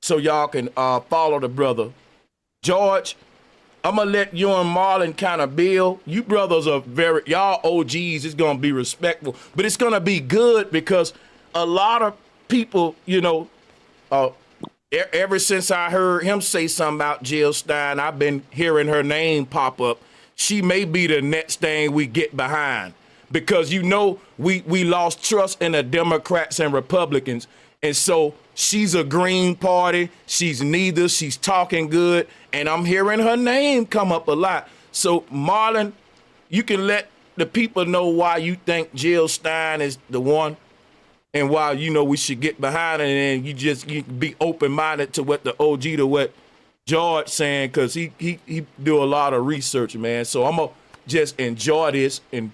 So y'all can follow the brother. George, I'm going to let you and Marlon kind of build. You brothers are y'all OGs. It's going to be respectful. But it's going to be good because a lot of people, ever since I heard him say something about Jill Stein, I've been hearing her name pop up. She may be the next thing we get behind because, we lost trust in the Democrats and Republicans. And so she's a Green Party. She's neither. She's talking good. And I'm hearing her name come up a lot. So, Marlon, you can let the people know why you think Jill Stein is the one and why, we should get behind it. And you can be open-minded to what the OG, to what George saying, because he do a lot of research, man. So I'm going to just enjoy this, and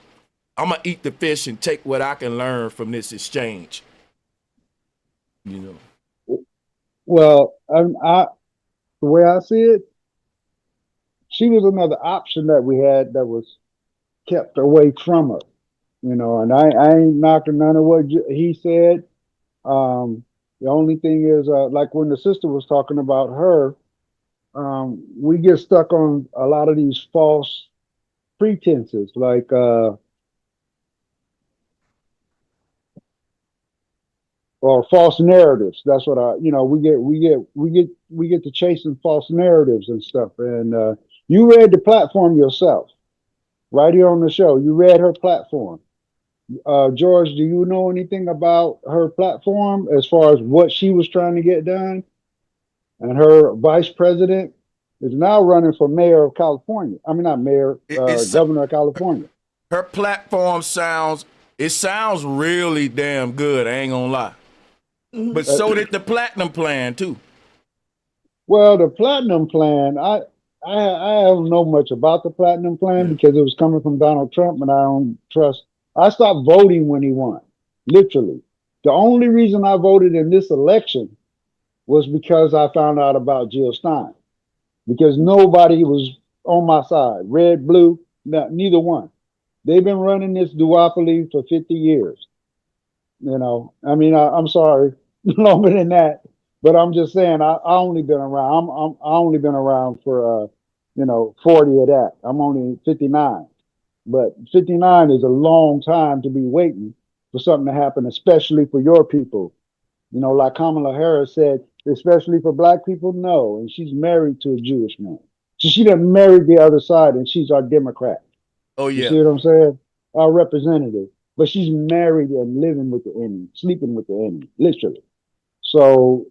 I'm going to eat the fish and take what I can learn from this exchange. Well, the way I see it, she was another option that we had that was kept away from us, and I ain't knocking none of what he said. The only thing is, like when the sister was talking about her, we get stuck on a lot of these false pretenses, like or false narratives. That's what we get to chasing false narratives and stuff. And you read the platform yourself, right here on the show. You read her platform. George, do you know anything about her platform as far as what she was trying to get done? And her vice president is now running for mayor of California. I mean, not mayor, governor of California. Her platform sounds really damn good. I ain't gonna lie. But so did the platinum plan too. Well, the platinum plan, I don't know much about the platinum plan because it was coming from Donald Trump, and I don't trust. I stopped voting when he won, literally. The only reason I voted in this election was because I found out about Jill Stein, because nobody was on my side, red, blue, neither one. They've been running this duopoly for 50 years. I mean, I'm sorry, longer than that, but I'm just saying, I only been around. I only been around for 40 of that. I'm only 59, but 59 is a long time to be waiting for something to happen, especially for your people. Like Kamala Harris said, especially for black people, no. And she's married to a Jewish man. So she done married the other side, and she's our Democrat. Oh, yeah. You see what I'm saying? Our representative. But she's married and living with the enemy, sleeping with the enemy, literally. So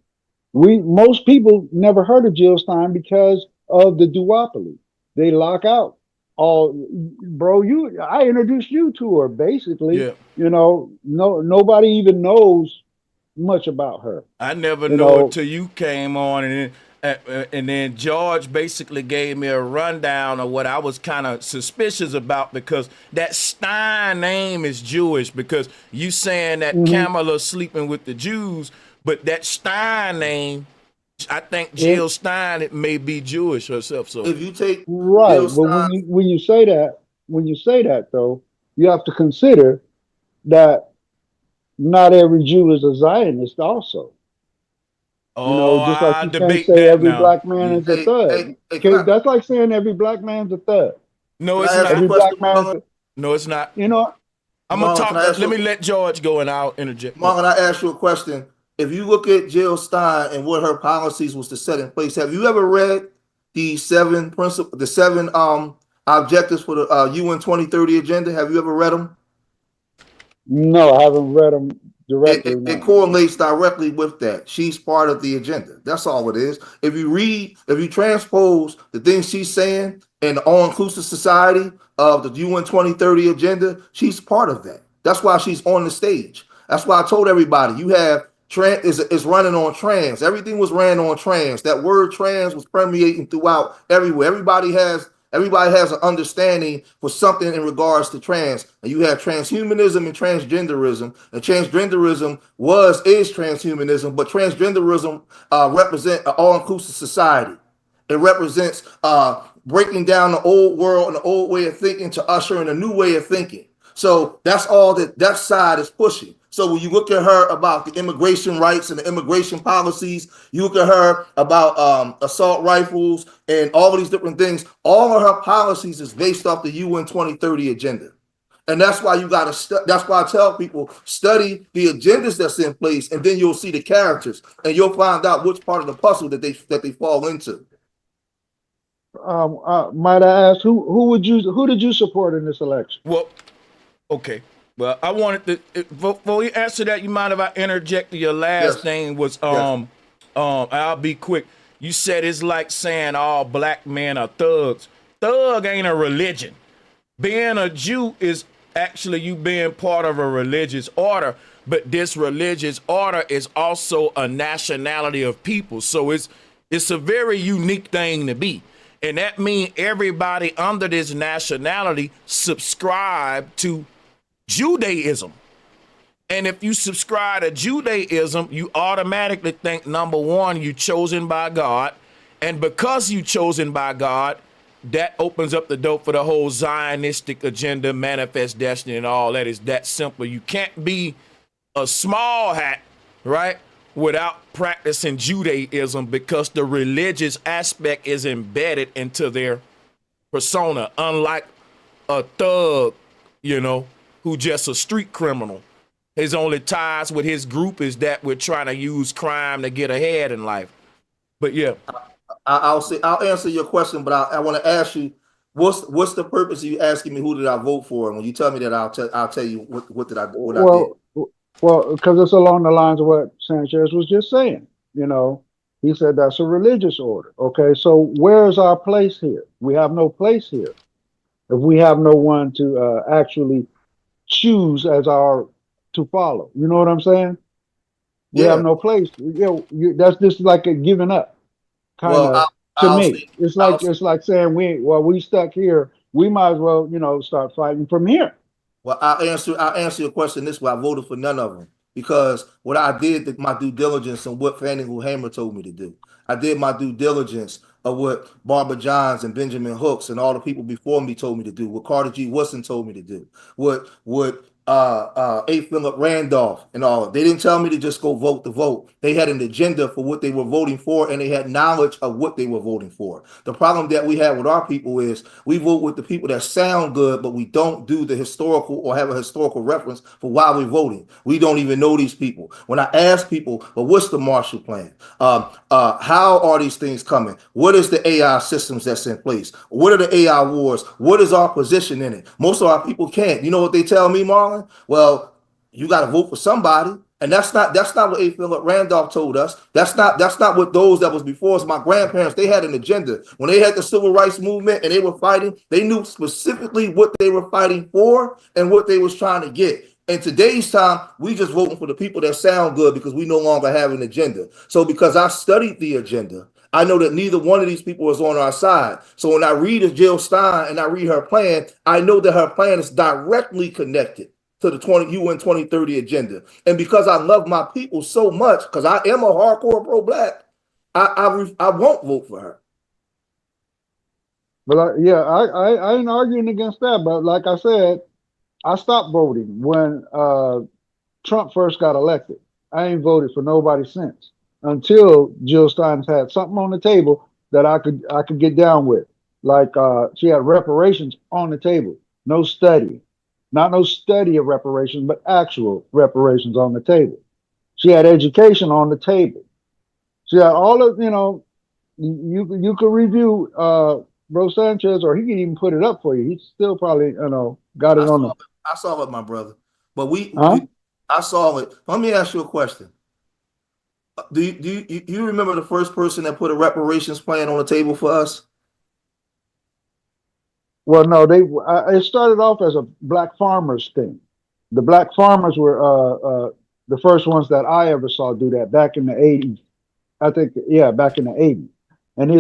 most people never heard of Jill Stein because of the duopoly. They lock out. I introduced you to her, basically. Yeah. Nobody even knows much about her. I never know until you came on, and And then George basically gave me a rundown of what I was kind of suspicious about, because that Stein name is Jewish, because you saying that Kamala sleeping with the Jews, but that Stein name, I think Jill Stein, it may be Jewish herself. So if you take Right, Jill but Stein, when you say that though, you have to consider that not every Jew is a Zionist also. You know, just like I you can't debate say that every now. black man is a hey, thug. can I, That's like saying every black man's a thug. No, can it's I ask you a not. Every question, black man's Marlon? a, No, it's not. you know, I'm gonna Marlon, can talk. I ask Let me you? let George go, and I'll interject. Marlon, I ask you a question. If you look at Jill Stein and what her policies was to set in place, have you ever read the seven objectives for the UN 2030 agenda? Have you ever read them? no, I haven't read them directly. It No. correlates directly with that. She's part of the agenda. That's all it is. If you transpose the things she's saying in the all-inclusive society of the UN 2030 agenda, she's part of that. That's why she's on the stage. That's why I told everybody you have trans is running on trans. Everything was ran on trans. That word trans was permeating throughout everywhere. Everybody has an understanding for something in regards to trans. And you have transhumanism and transgenderism. And transgenderism is transhumanism, but transgenderism represents an all-inclusive society. It represents breaking down the old world and the old way of thinking to usher in a new way of thinking. So that's all that side is pushing. So when you look at her about the immigration rights and the immigration policies, you look at her about assault rifles and all of these different things, all of her policies is based off the UN 2030 agenda. And that's why you got to, that's why I tell people, study the agendas that's in place, and then you'll see the characters, and you'll find out which part of the puzzle that they fall into. Might I ask who did you support in this election? Well, okay. Well, I wanted to before you answer that, you mind if I interject? Your last thing was I'll be quick. You said it's like saying all black men are thugs. Thug ain't a religion. Being a Jew is actually you being part of a religious order, but this religious order is also a nationality of people. So it's a very unique thing to be. And that means everybody under this nationality subscribe to Judaism. And if you subscribe to Judaism, you automatically think, number one, you're chosen by God. And because you're chosen by God, that opens up the door for the whole Zionistic agenda, manifest destiny, and all that. Is that simple. You can't be a small hat, right, without practicing Judaism, because the religious aspect is embedded into their persona, unlike a thug, who just a street criminal. His only ties with his group is that we're trying to use crime to get ahead in life. But yeah. I'll answer your question, but I want to ask you, what's the purpose of you asking me who did I vote for? And when you tell me that, I'll tell you what I did. Well, because it's along the lines of what Sanchez was just saying. He said that's a religious order. Okay, so where is our place here? We have no place here if we have no one to actually choose as our to follow. You know what I'm saying? We have no place. That's just like a giving up, kind of. To me, it's like saying we stuck here. We might as well start fighting from here. Well, I'll answer your question this way. I voted for none of them because what I did, my due diligence and what Fannie Lou Hamer told me to do. I did my due diligence of what Barbara Johns and Benjamin Hooks and all the people before me told me to do, what Carter G. Woodson told me to do, what A. Philip Randolph and all. They didn't tell me to just go vote the vote. They had an agenda for what they were voting for, and they had knowledge of what they were voting for. The problem that we have with our people is we vote with the people that sound good, but we don't do the historical or have a historical reference for why we're voting. We don't even know these people. When I ask people, well, what's the Marshall Plan? How are these things coming? What is the AI systems that's in place? What are the AI wars? What is our position in it? Most of our people can't. You know what they tell me, Marlon? Well, you got to vote for somebody, and that's not what A. Philip Randolph told us. That's not what those that was before us. My grandparents, they had an agenda when they had the civil rights movement and they were fighting. They knew specifically what they were fighting for and what they was trying to get. In today's time, we just voting for the people that sound good because we no longer have an agenda. So because I studied the agenda I know that neither one of these people is on our side. So when I read Jill Stein and I read her plan, I know that her plan is directly connected to the UN 2030 agenda. And because I love my people so much, because I am a hardcore pro-black, I won't vote for her. But I ain't arguing against that. But like I said, I stopped voting when Trump first got elected. I ain't voted for nobody since until Jill Stein's had something on the table that I could get down with. Like she had reparations on the table, no study, not no study of reparations, but actual reparations on the table. She had education on the table. She had all of you could review Bro Sanchez, or he can even put it up for you. He still probably got it on the. I saw it, my brother. But Huh? I saw it. Let me ask you a question. Do you remember the first person that put a reparations plan on the table for us? Well, no, it started off as a black farmers thing. The black farmers were the first ones that I ever saw do that back in the 80s. I think, yeah, back in the 80s. And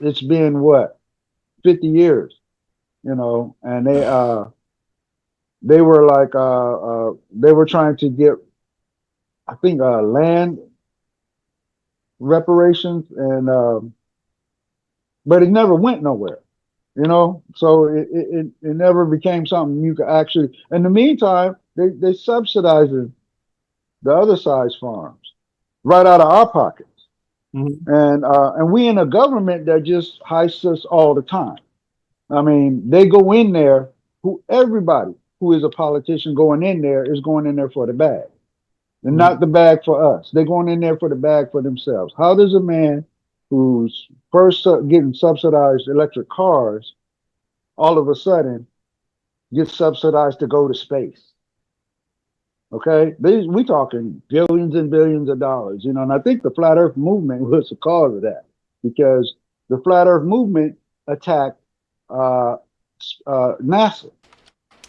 it's been what, 50 years, and they were like they were trying to get, I think, land reparations, and but it never went nowhere. So it never became something you could actually. In the meantime, they subsidizing the other side's farms right out of our pockets, and we in a government that just heists us all the time. I mean, they go in there. Everybody who is a politician going in there is going in there for the bag, and not the bag for us. They're going in there for the bag for themselves. How does a man who's first getting subsidized electric cars all of a sudden get subsidized to go to space? Okay, we talking billions and billions of dollars, and I think the flat earth movement was the cause of that, because the flat earth movement attacked NASA,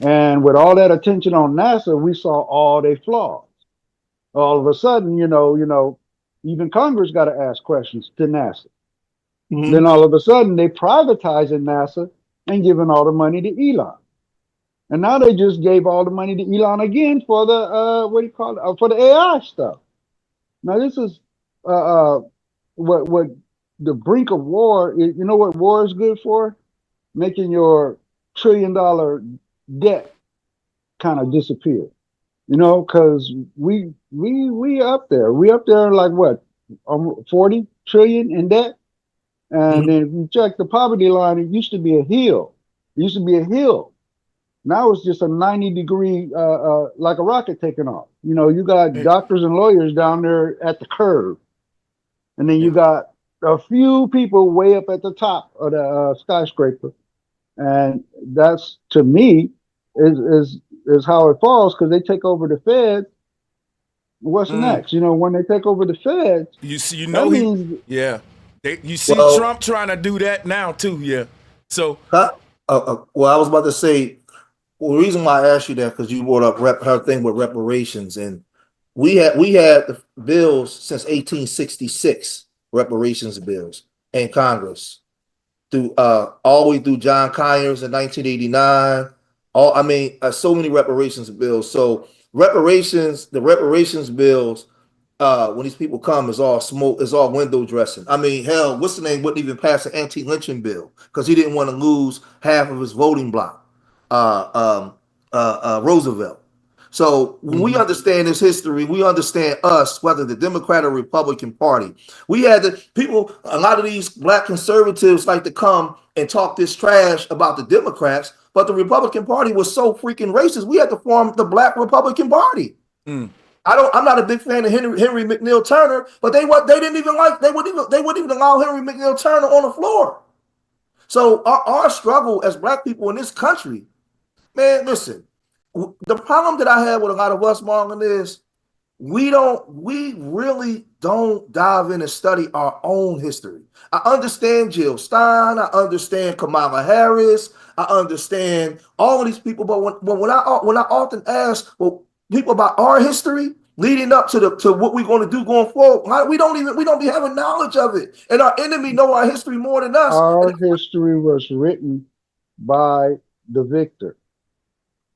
and with all that attention on NASA, we saw all their flaws. All of a sudden, even Congress got to ask questions to NASA. Then all of a sudden, they privatizing NASA and giving all the money to Elon. And now they just gave all the money to Elon again for the for the AI stuff. Now this is what the brink of war is. You know what war is good for? Making your $1 trillion debt kind of disappear. Because we up there. We up there like what, 40 trillion in debt. And then if you check the poverty line, it used to be a hill. It used to be a hill. Now it's just a 90-degree, like a rocket taking off. You got doctors and lawyers down there at the curve. And then you got a few people way up at the top of the skyscraper. And that's, to me, is how it falls, because they take over the Fed. What's next? When they take over the Fed, you see, you see Trump trying to do that now too. Yeah. So, well, I was about to say, the reason why I asked you that, because you brought up her thing with reparations, and we had the bills since 1866, reparations bills in Congress, through all the way through John Conyers in 1989. So many reparations bills. So the reparations bills, when these people come, is all smoke, is all window dressing. I mean, hell, what's the name? Wouldn't even pass an anti-lynching bill because he didn't want to lose half of his voting block. Roosevelt. So when we understand this history, we understand us, whether the Democrat or Republican Party. We had a lot of these black conservatives like to come and talk this trash about the Democrats, but the Republican Party was so freaking racist. We had to form the Black Republican Party. I'm not a big fan of Henry McNeil Turner, but they wouldn't even allow Henry McNeil Turner on the floor. So our struggle as black people in this country, man, listen, the problem that I have with a lot of us, Marlon, is we really don't dive in and study our own history. I understand Jill Stein, I understand Kamala Harris, I understand all of these people, but when I often ask people about our history, leading up to what we're going to do going forward. We don't be having knowledge of it, and our enemy know our history more than us. Our history was written by the victor.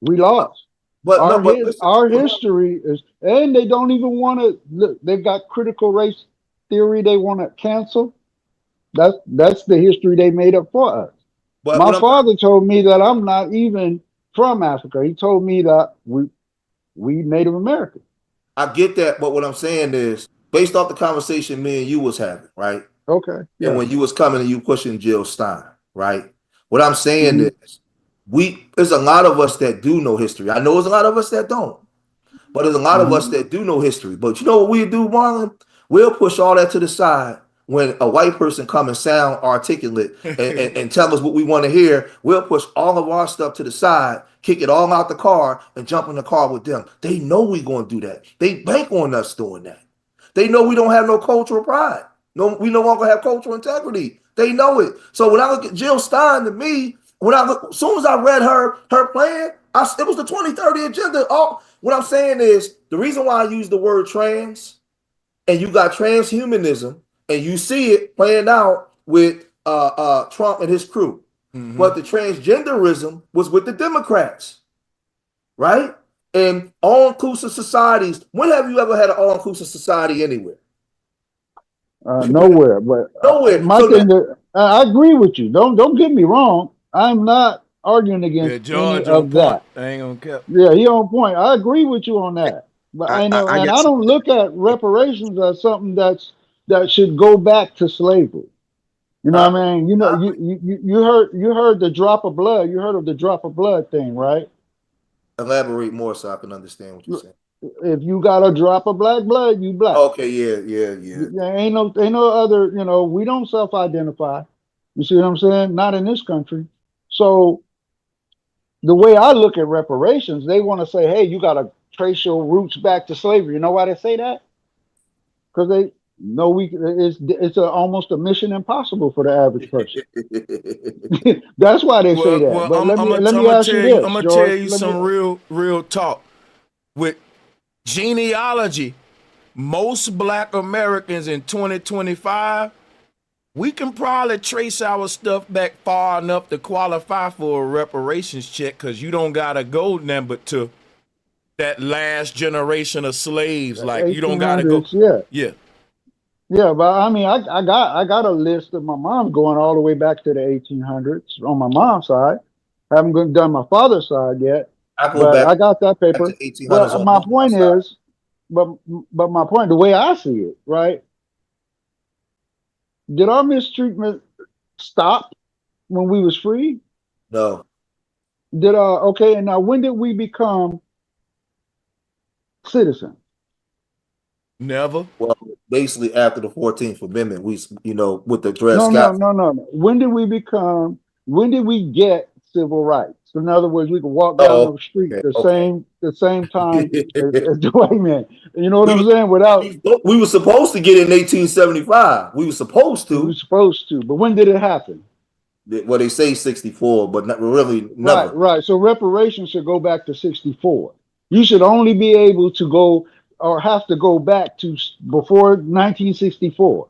We lost. Our history is, and they don't even want to look. They've got critical race theory they want to cancel. That's the history they made up for us. But my father told me that I'm not even from Africa. He told me that we Native American. I get that, but what I'm saying is, based off the conversation me and you was having, right? Okay. Yeah. And when you was coming and you pushing Jill Stein, right? What I'm saying is, there's a lot of us that do know history. I know there's a lot of us that don't, but there's a lot of us that do know history. But you know what we do, Marlon? We'll push all that to the side when a white person come and sound articulate and tell us what we want to hear. We'll push all of our stuff to the side, kick it all out the car, and jump in the car with them. They know we're going to do that. They bank on us doing that. They know we don't have no cultural pride. No, we no longer have cultural integrity. They know it. So when I look at Jill Stein, to me, as soon as I read her plan, it was the 2030 agenda. What I'm saying is, the reason why I use the word trans, and you got transhumanism, and you see it playing out with Trump and his crew. But the transgenderism was with the Democrats, right? And all-inclusive societies. When have you ever had an all-inclusive society anywhere? Nowhere. But nowhere. I agree with you. Don't get me wrong. I'm not arguing against any of that. I ain't gonna cap. Yeah, he on point. I agree with you on that. But I don't look at reparations as something that should go back to slavery. You know what I mean? You know, you heard the drop of blood. You heard of the drop of blood thing, right? Elaborate more so I can understand what you're saying. If you got a drop of black blood, you black. Okay, yeah. Ain't no other. You know, we don't self-identify. You see what I'm saying? Not in this country. So the way I look at reparations, they want to say, hey, you got to trace your roots back to slavery. You know why they say that? Because they know it's almost a mission impossible for the average person. That's why they say that. Well, but let me ask you this. I'm gonna tell you some real talk. With genealogy, most Black Americans in 2025, we can probably trace our stuff back far enough to qualify for a reparations check, because you don't gotta go number to that last generation of slaves. Like, you don't gotta go. Yeah, but I mean, I got a list of my mom going all the way back to the 1800s on my mom's side. I haven't done my father's side yet, but I got that paper. But my point is, but my point, the way I see it, right? Did our mistreatment stop when we was free? No. Okay, and now when did we become citizens? Never. Well, basically after the 14th Amendment, with the dress. No. When did we get civil rights? In other words, we could walk down the street the same time as the white man. You know what I'm saying? We were supposed to get it in 1875. We were supposed to. But when did it happen? Well, they say 64, but not really never. Right. So reparations should go back to 64. You should only be able to go or have to go back to before 1964,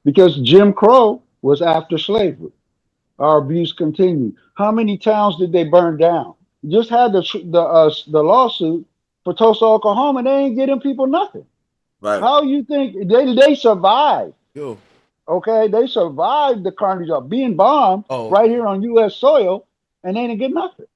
because Jim Crow was after slavery. Our abuse continued. How many towns did they burn down? Just had the lawsuit for Tulsa, Oklahoma. They ain't getting people nothing. Right? How you think they survived? Yo. Okay, they survived the carnage of being bombed right here on U.S. soil, and they didn't get nothing.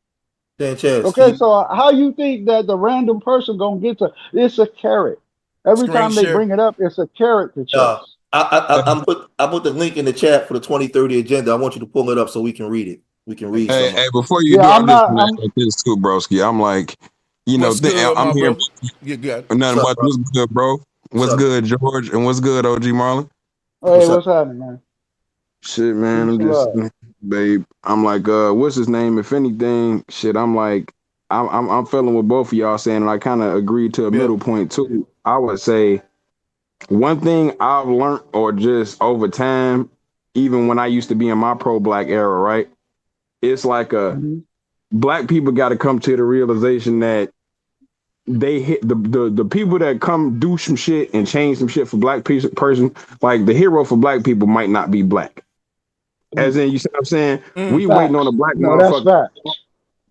Okay, so how you think that the random person gonna get to? It's a carrot. Every time they bring it up, it's a carrot to chase. I put the link in the chat for the 2030 agenda. I want you to pull it up so we can read it. We can read. Hey, before you do this too, broski. I'm like, I'm here. You good? Nothing much. What's good, bro? What's good, George? And what's good, OG Marlon? Hey, what's happening, man? Shit, man. I'm just, babe. I'm like, what's his name? If anything, shit. I'm like, I'm feeling with both of y'all saying, and I kind of agreed to a middle point too. I would say one thing I've learned, or just over time, even when I used to be in my pro-black era, right? It's like black people got to come to the realization that they hit the people that come do some shit and change some shit for black person, like the hero for black people might not be black. As in, you see what I'm saying? We Facts. waiting on a black No, that's motherfucker fact.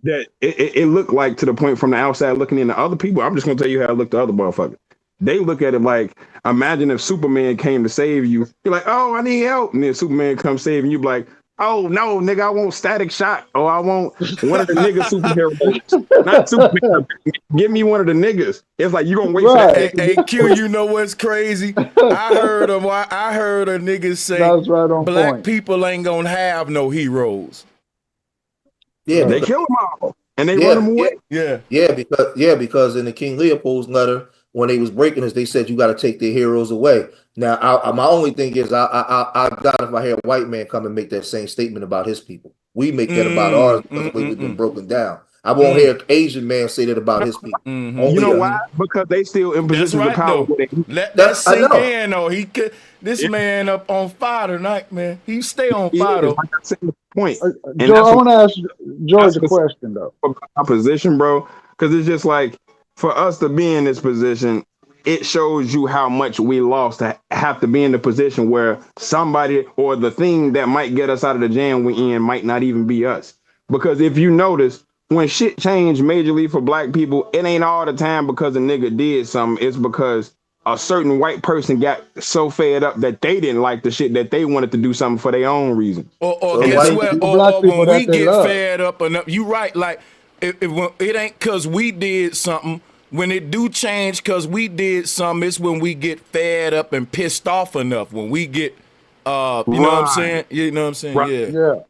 that it looked like, to the point from the outside looking into other people. I'm just gonna tell you how it looked to other motherfuckers. They look at it like, imagine if Superman came to save you. You're like, oh, I need help. And then Superman comes saving you, be like, oh no, nigga, I want Static Shock. Or I want one of the nigga superheroes. Not Superman. Give me one of the niggas. It's like, you gonna wait for that. Hey, Q, you know what's crazy? I heard a nigga say That's right on black point. people ain't gonna have no heroes. Yeah, They because, kill them all. And they run them away. because in the King Leopold's letter, when they was breaking us, they said you got to take their heroes away. Now, my only thing is, I doubt if I hear a white man come and make that same statement about his people. We make that about ours because the way we've been broken down. I won't hear an Asian man say that about his people. You know why? Because they still in positions of power. Let that sink in, though. This man up on fire tonight, man. He stay on fire, though. Like I said, the point. Joe, I want to ask George a question, though. My position, bro, because it's just like, for us to be in this position, it shows you how much we lost to have to be in the position where somebody or the thing that might get us out of the jam we in might not even be us. Because if you notice, when shit changed majorly for black people, it ain't all the time because a nigga did something. It's because a certain white person got so fed up that they didn't like the shit that they wanted to do something for their own reason. Or guess what? Or when we get fed up enough, you right, like, it ain't because we did something. When it do change because we did something, it's when we get fed up and pissed off enough. When we get, you know what I'm saying? You know what I'm saying? Right. Yeah.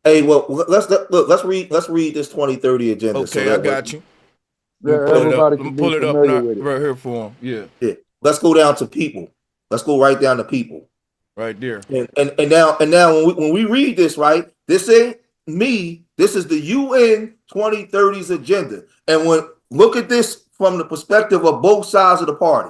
Hey, well, let's read this 2030 agenda. Okay, so I got you. Yeah, everybody can pull be it up familiar now, with it. right here for him. Yeah. Let's go down to people. Let's go right down to people. Right there. And now when we read this, right, this ain't me. This is the UN 2030's agenda. And look at this from the perspective of both sides of the party,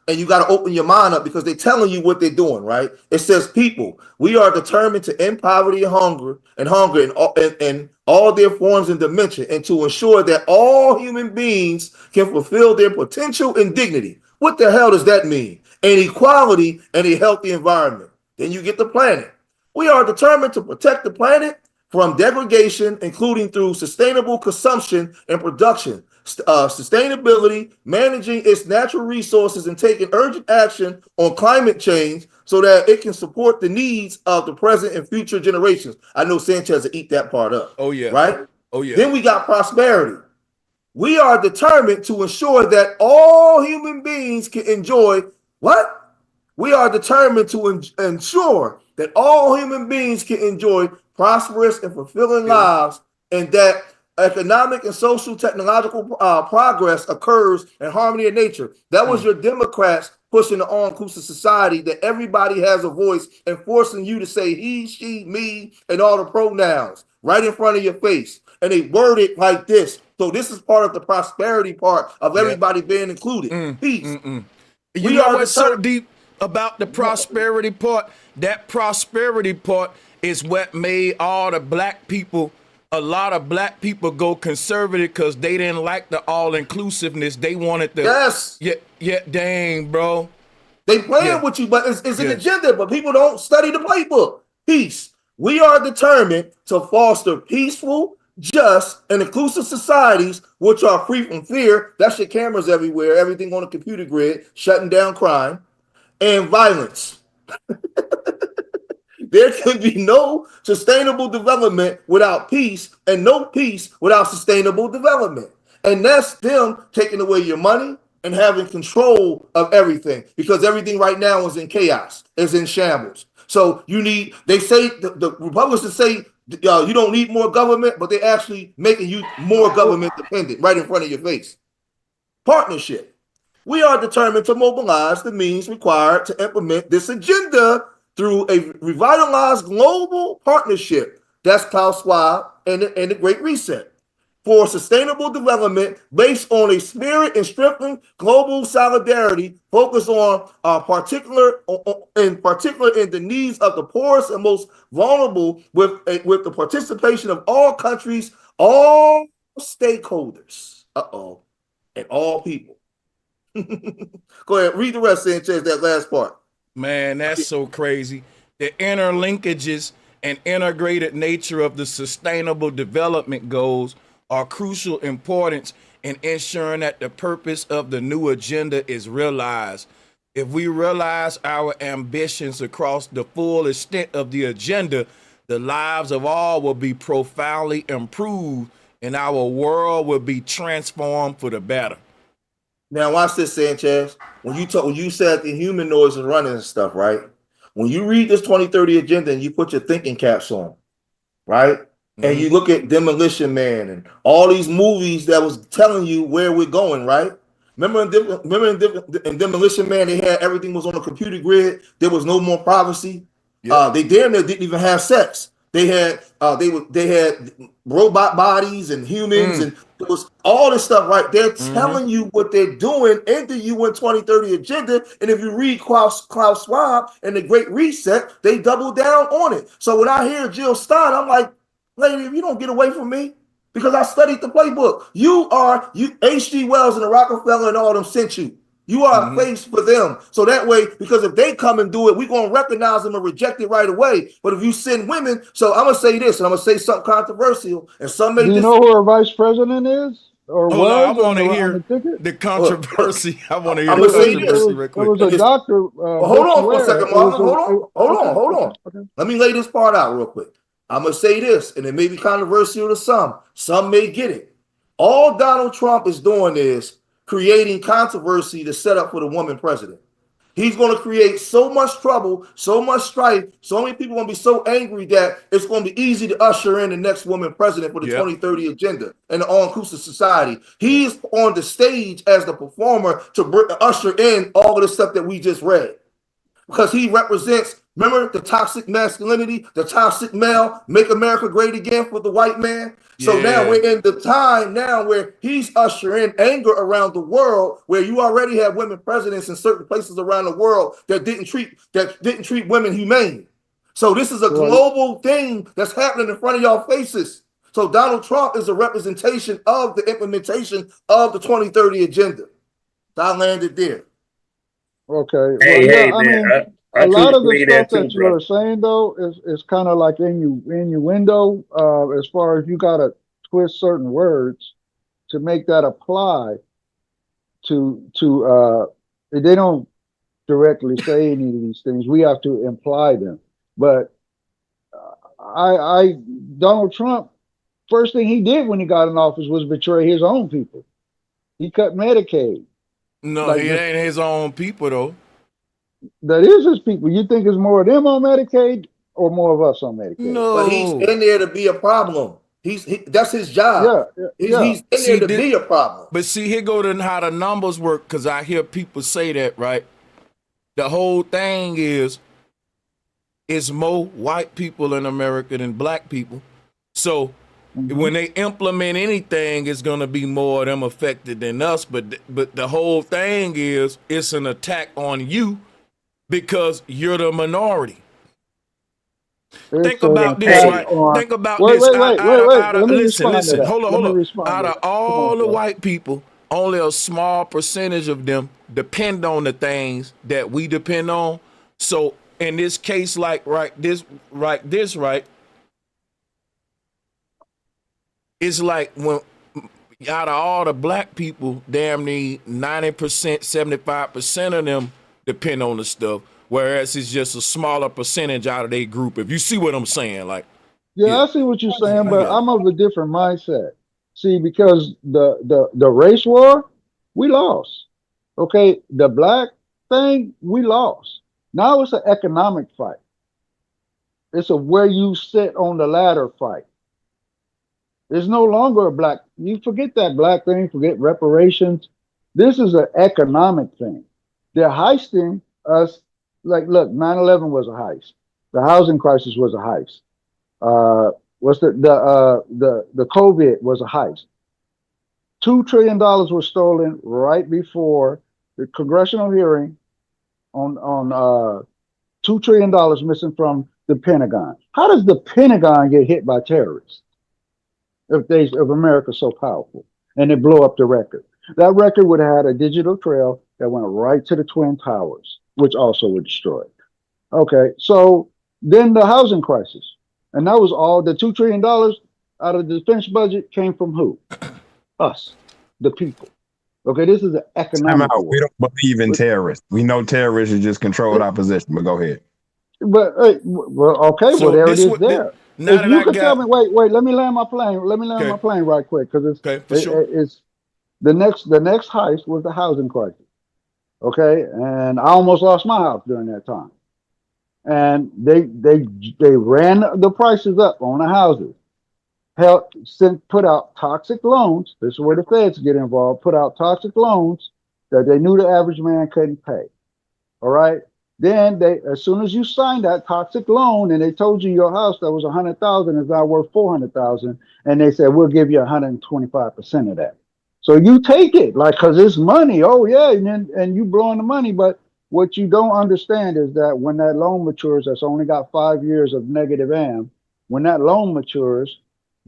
and you got to open your mind up because they're telling you what they're doing, right? It says, people, we are determined to end poverty and hunger in all their forms and dimension, and to ensure that all human beings can fulfill their potential and dignity. What the hell does that mean? And equality and a healthy environment. Then you get the planet. We are determined to protect the planet from degradation, including through sustainable consumption and production, sustainability, managing its natural resources, and taking urgent action on climate change so that it can support the needs of the present and future generations. I know Sanchez will eat that part up. Oh, yeah. Right? Oh, yeah. Then we got prosperity. We are determined to ensure that all human beings can enjoy what? We are determined to ensure that all human beings can enjoy prosperous and fulfilling lives, and that economic and social technological progress occurs in harmony in nature. That was your Democrats pushing the all-inclusive society, that everybody has a voice and forcing you to say he, she, me, and all the pronouns right in front of your face. And they word it like this. So this is part of the prosperity part of everybody being included. Peace. You know what's so deep about the prosperity part? That prosperity part is what made a lot of black people go conservative, because they didn't like the all-inclusiveness. They wanted the... Yes. Yeah, dang, bro. They playing with you, but it's an agenda, but people don't study the playbook. Peace. We are determined to foster peaceful, just, and inclusive societies which are free from fear. That's your cameras everywhere, everything on the computer grid, shutting down crime, and violence. There can be no sustainable development without peace, and no peace without sustainable development. And that's them taking away your money and having control of everything, because everything right now is in chaos, is in shambles. So they say, the Republicans say, you don't need more government, but they're actually making you more government dependent right in front of your face. Partnership. We are determined to mobilize the means required to implement this agenda through a revitalized global partnership. That's Klaus Schwab and the Great Reset, for sustainable development based on a spirit and strengthened global solidarity, focused on in the needs of the poorest and most vulnerable, with the participation of all countries, all stakeholders. and all people. Go ahead, read the rest, Sanchez, that last part. Man, that's so crazy. The interlinkages and integrated nature of the sustainable development goals are crucial importance in ensuring that the purpose of the new agenda is realized. If we realize our ambitions across the full extent of the agenda, the lives of all will be profoundly improved and our world will be transformed for the better. Now watch this, Sanchez. When you said the humanoids are running and stuff, right? When you read this 2030 agenda and you put your thinking caps on, right? And you look at Demolition Man and all these movies that was telling you where we're going, right? Remember in Demolition Man, they had everything was on a computer grid. There was no more privacy. Yep. They damn near didn't even have sex. They had robot bodies and humans and it was all this stuff, right? They're telling you what they're doing in the UN 2030 agenda. And if you read Klaus Schwab and the Great Reset, they double down on it. So when I hear Jill Stein, I'm like, lady, if you don't get away from me, because I studied the playbook. You H.G. Wells and the Rockefeller and all them sent you. You are a face for them. So that way, because if they come and do it, we're going to recognize them and reject it right away. But if you send women, so I'm going to say this, and I'm going to say something controversial. And some may do you know who our vice president is? Or was? I want to hear the controversy. I want to hear the controversy real quick. It was a doctor. Hold on for a second, Marlon. Hold on. Okay. Let me lay this part out real quick. I'm going to say this, and it may be controversial to some. Some may get it. All Donald Trump is doing is creating controversy to set up for the woman president. He's going to create so much trouble, so much strife, so many people are going to be so angry that it's going to be easy to usher in the next woman president for the 2030 agenda and the all-inclusive society. He's on the stage as the performer to usher in all of the stuff that we just read. Because he represents, remember, the toxic masculinity, the toxic male, make America great again for the white man. So now we're in the time now where he's ushering anger around the world, where you already have women presidents in certain places around the world that didn't treat women humane. So this is a global thing that's happening in front of y'all faces. So Donald Trump is a representation of the implementation of the 2030 agenda. So I landed there. Okay. I mean, a lot of the stuff that you were saying though is kind of like innuendo. As far as you gotta twist certain words to make that apply to they don't directly say any of these things. We have to imply them. But Donald Trump, first thing he did when he got in office was betray his own people. He cut Medicaid. No, like he ain't his own people though. That is his people. You think it's more of them on Medicaid or more of us on Medicaid? No, but he's in there to be a problem. That's his job. He's in there to be a problem. But see, here go to how the numbers work, because I hear people say that, right? The whole thing is more white people in America than black people. So when they implement anything, it's going to be more of them affected than us. But the whole thing is it's an attack on you because you're the minority. Think about this, right? Think about this. Listen. Hold on. Out of all the white people, only a small percentage of them depend on the things that we depend on. So in this case, it's like when out of all the black people, damn near 90%, 75% of them depend on the stuff, whereas it's just a smaller percentage out of their group. If you see what I'm saying, like. I see what you're saying, but I'm of a different mindset. See, because the race war, we lost. Okay, the black thing, we lost. Now it's an economic fight. It's a where you sit on the ladder fight. There's no longer a black, you forget that black thing, forget reparations. This is an economic thing. They're heisting us. Like, look, 9/11 was a heist. The housing crisis was a heist. The COVID was a heist. $2 trillion was stolen right before the congressional hearing on $2 trillion missing from the Pentagon. How does the Pentagon get hit by terrorists if America's so powerful and they blow up the record? That record would have had a digital trail that went right to the Twin Towers, which also were destroyed. Okay, so then the housing crisis, and that was all the $2 trillion out of the defense budget came from who? Us, the people. Okay, this is an economic war. We don't believe in terrorists. We know terrorists are just controlled opposition, but go ahead. But well, okay, So well there it this is what there. now If that you I could tell got me, wait, let me land my plane. Let me land my plane right quick because it's okay for sure. it's the next heist was the housing crisis. Okay, and I almost lost my house during that time. And they ran the prices up on the houses. Put out toxic loans. This is where the feds get involved. Put out toxic loans that they knew the average man couldn't pay. All right. Then as soon as you signed that toxic loan, and they told you your house that was 100,000 is now worth 400,000, and they said we'll give you 125% of that. So you take it, like, cause it's money. Oh yeah, and you blowing the money. But what you don't understand is that when that loan matures, that's only got 5 years of negative AM. When that loan matures,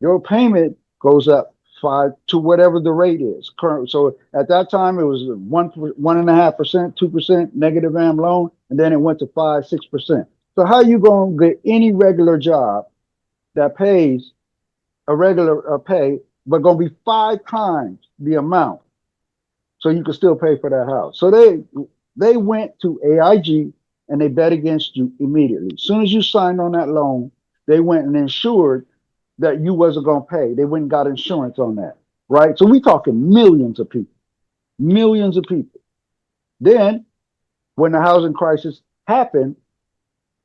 your payment goes up 5 to whatever the rate is current. So at that time it was 1.5%, 2% negative AM loan, and then it went to 5-6%. So how you gonna get any regular job that pays a regular pay, but gonna be 5 times the amount, so you can still pay for that house? So they went to AIG and they bet against you immediately. As soon as you signed on that loan, they went and insured that you wasn't going to pay. They went and got insurance on that, right? So we talking millions of people. Then when the housing crisis happened,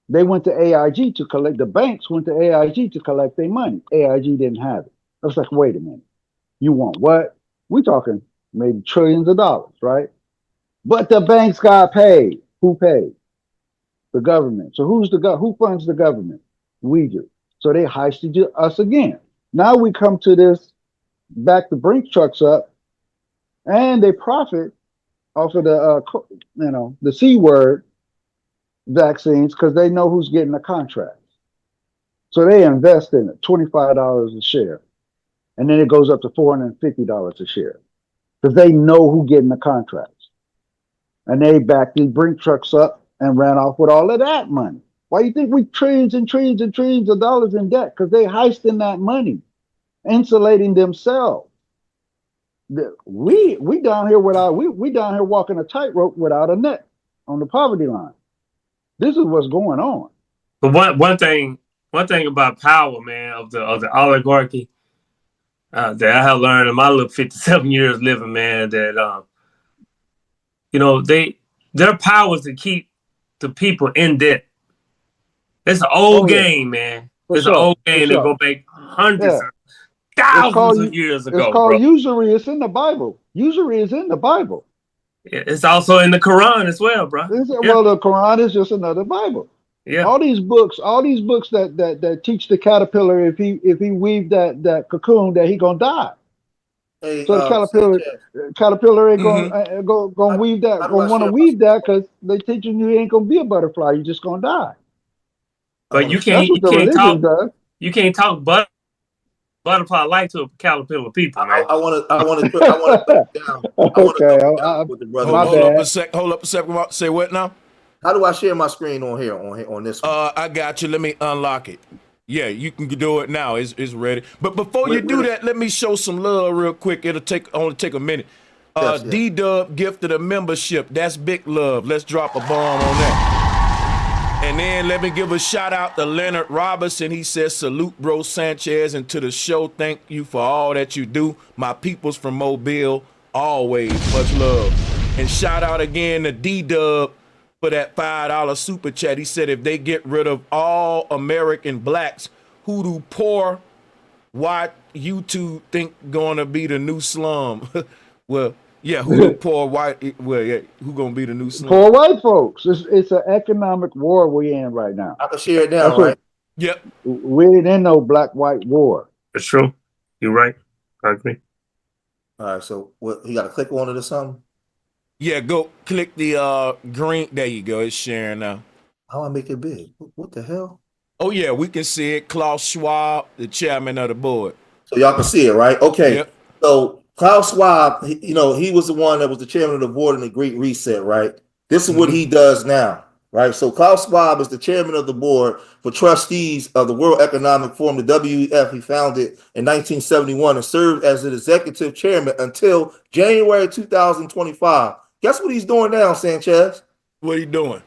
they went to AIG to collect, the banks went to AIG to collect their money. AIG didn't have it. I was like, wait a minute. You want what? We talking maybe trillions of dollars, right? But the banks got paid. Who paid? The government. So who funds the government? We do. So they heisted us again. Now we come to this, back the brink trucks up, and they profit off of the C word vaccines because they know who's getting the contracts. So they invest in it, $25 a share, and then it goes up to $450 a share because they know who's getting the contracts. And they backed these brink trucks up and ran off with all of that money. Why do you think we trillions and trillions and trillions of dollars in debt? Because they heisting that money, insulating themselves. We down here we down here walking a tightrope without a net on the poverty line. This is what's going on. But one thing about power, man, of the oligarchy that I have learned in my little 57 years living, man, that their power is to keep the people in debt. It's an old game, man. It's an old game that go back hundreds of thousands of years ago. It's called usury. It's in the Bible. Usury is in the Bible. It's also in the Quran as well, bro. Well, the Quran is just another Bible. Yeah. All these books that teach the caterpillar if he weave that cocoon that he gonna die. Hey, so the caterpillar ain't gonna weave that. Gonna want to weave that because they teaching you ain't gonna be a butterfly. You're just gonna die. But you can't talk butterfly life to a caterpillar people, man. I want to break down. Okay, with the brother. Hold up a second. Say what now? How do I share my screen on here on this one? I got you. Let me unlock it. Yeah, you can do it now. It's ready. But before you do that, let me show some love real quick. It'll only take a minute. Yes. D-Dub gifted a membership. That's big love. Let's drop a bomb on that. And then let me give a shout out to Leonard Robinson. He says, salute bro Sanchez and to the show. Thank you for all that you do. My peoples from Mobile, always much love. And shout out again to D-Dub for that $5 super chat. He said if they get rid of all American blacks, who do poor white you two think gonna be the new slum? Well, yeah, who do poor white? Well, yeah, who gonna be the new slum? Poor white folks. It's an economic war we're in right now. I can share it now, right? Yep. We ain't in no black-white war. That's true. You're right. I agree. All right, so what? You got to click on it or something? Yeah, go click the green. There you go. It's sharing now. How do I make it big? What the hell? Oh yeah, we can see it. Klaus Schwab, the chairman of the board. So y'all can see it, right? Okay. Yep. So Klaus Schwab, he was the one that was the chairman of the board in the Great Reset, right? This is what he does now, right? So Klaus Schwab is the chairman of the board for trustees of the World Economic Forum, the WEF. He founded in 1971 and served as the executive chairman until January 2025. Guess what he's doing now, Sanchez? What are you doing?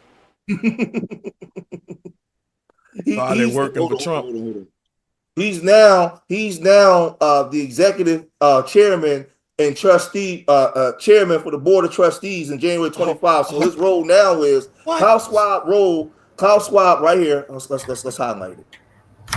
He's working for Trump. He's now the executive chairman and trustee chairman for the board of trustees in January 25. So his role now is Klaus Schwab right here. Let's highlight it.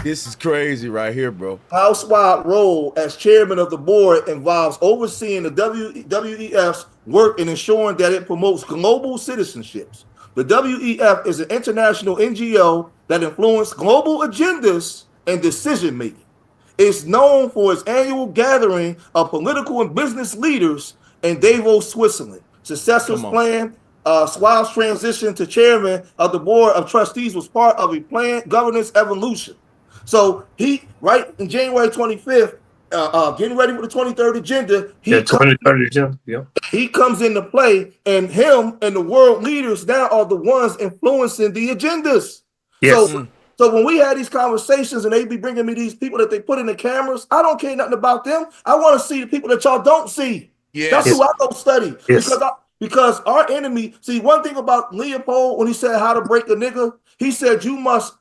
This is crazy right here, bro. Klaus Schwab role as chairman of the board involves overseeing the WEF's work and ensuring that it promotes global citizenships. The WEF is an international NGO that influences global agendas and decision making. It's known for its annual gathering of political and business leaders in Davos, Switzerland. Successor's plan, Schwab's transition to chairman of the board of trustees was part of a planned governance evolution. So he, right in January 25th, getting ready for the 23rd agenda. He comes into play, and him and the world leaders now are the ones influencing the agendas. Yes. So when we had these conversations and they be bringing me these people that they put in the cameras, I don't care nothing about them. I want to see the people that y'all don't see. That's who I go study. Because our enemy, see, one thing about Leopold, when he said how to break a nigga, he said you must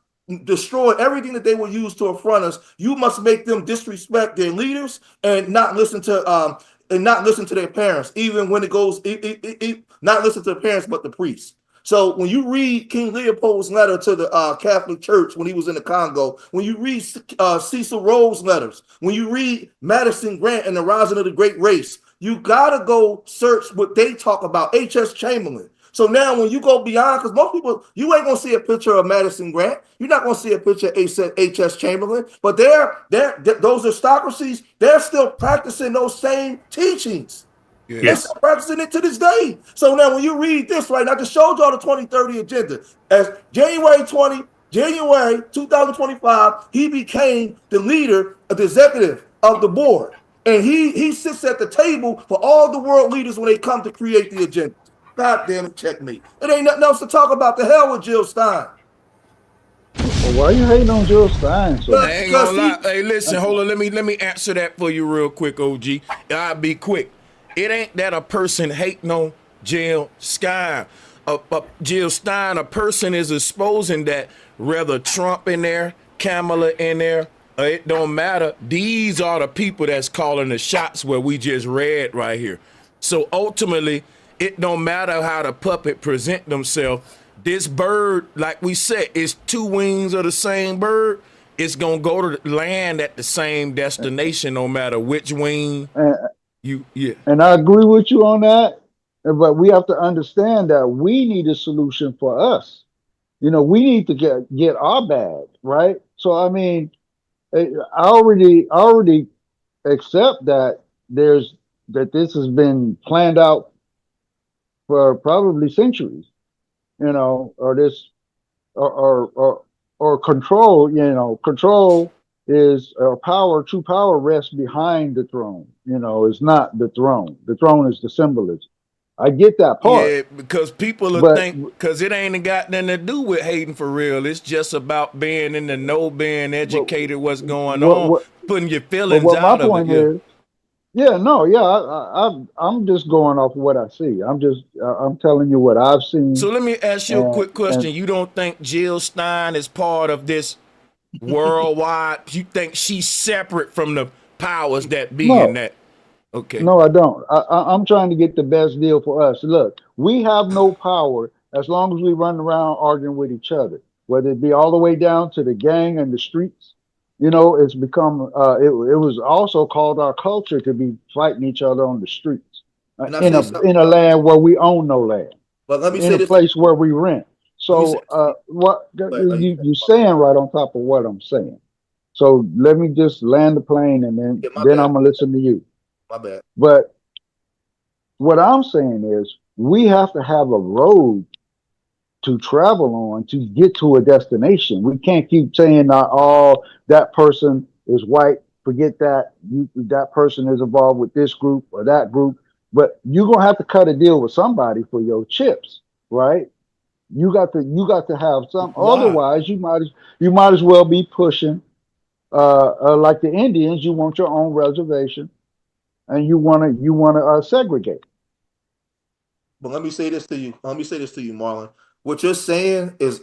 destroy everything that they will use to affront us. You must make them disrespect their leaders and not listen to their parents, even when it goes not listen to the parents but the priests. So when you read King Leopold's letter to the Catholic Church when he was in the Congo, when you read Cecil Rhodes' letters, when you read Madison Grant and the Rising of the Great Race, you gotta go search what they talk about. H.S. Chamberlain. So now when you go beyond, because most people, you ain't gonna see a picture of Madison Grant, you're not gonna see a picture of H.S. Chamberlain, but those aristocracies, they're still practicing those same teachings. They're still practicing it to this day. So now when you read this, right, I just showed y'all the 2030 agenda. As January 2025, he became the leader of the executive of the board. And he sits at the table for all the world leaders when they come to create the agenda. God damn it, checkmate. It ain't nothing else to talk about. The hell with Jill Stein. Well, why are you hating on Jill Stein? So I ain't gonna lie. Hey, listen, hold on. Let me answer that for you real quick, OG. I'll be quick. It ain't that a person hating on Jill Stein. Jill Stein, a person is exposing that whether Trump in there, Kamala in there, it don't matter. These are the people that's calling the shots where we just read right here. So ultimately, it don't matter how the puppet present themselves. This bird, like we said, is two wings of the same bird. It's gonna go to land at the same destination, no matter which wing. And I agree with you on that, but we have to understand that we need a solution for us. We need to get our bag right. So I mean, I already accept that this has been planned out for probably centuries, or control. Control is true power rests behind the throne. It's not the throne. The throne is the symbolism. I get that part. Yeah, because people will think, because it ain't got nothing to do with hating for real. It's just about being in the know, being educated, what's going on, putting your feelings out of it. I'm just going off of what I see. I'm telling you what I've seen. So let me ask you a quick question. You don't think Jill Stein is part of this worldwide? You think she's separate from the powers that be in that? Okay. No, I don't. I'm trying to get the best deal for us. Look, we have no power as long as we run around arguing with each other, whether it be all the way down to the gang and the streets. It's become, it was also called our culture to be fighting each other on the streets in a land where we own no land, but let me in a place where we rent. So what you saying right on top of what I'm saying. So let me just land the plane and then I'm gonna listen to you. My bad. But what I'm saying is we have to have a road to travel on to get to a destination. We can't keep saying that person is white, forget that that person is involved with this group or that group, but you're gonna have to cut a deal with somebody for your chips, right? You got to have some. Why? Otherwise, you might as well be pushing like the Indians. You want your own reservation, and you want to segregate. But let me say this to you. Let me say this to you, Marlon. What you're saying is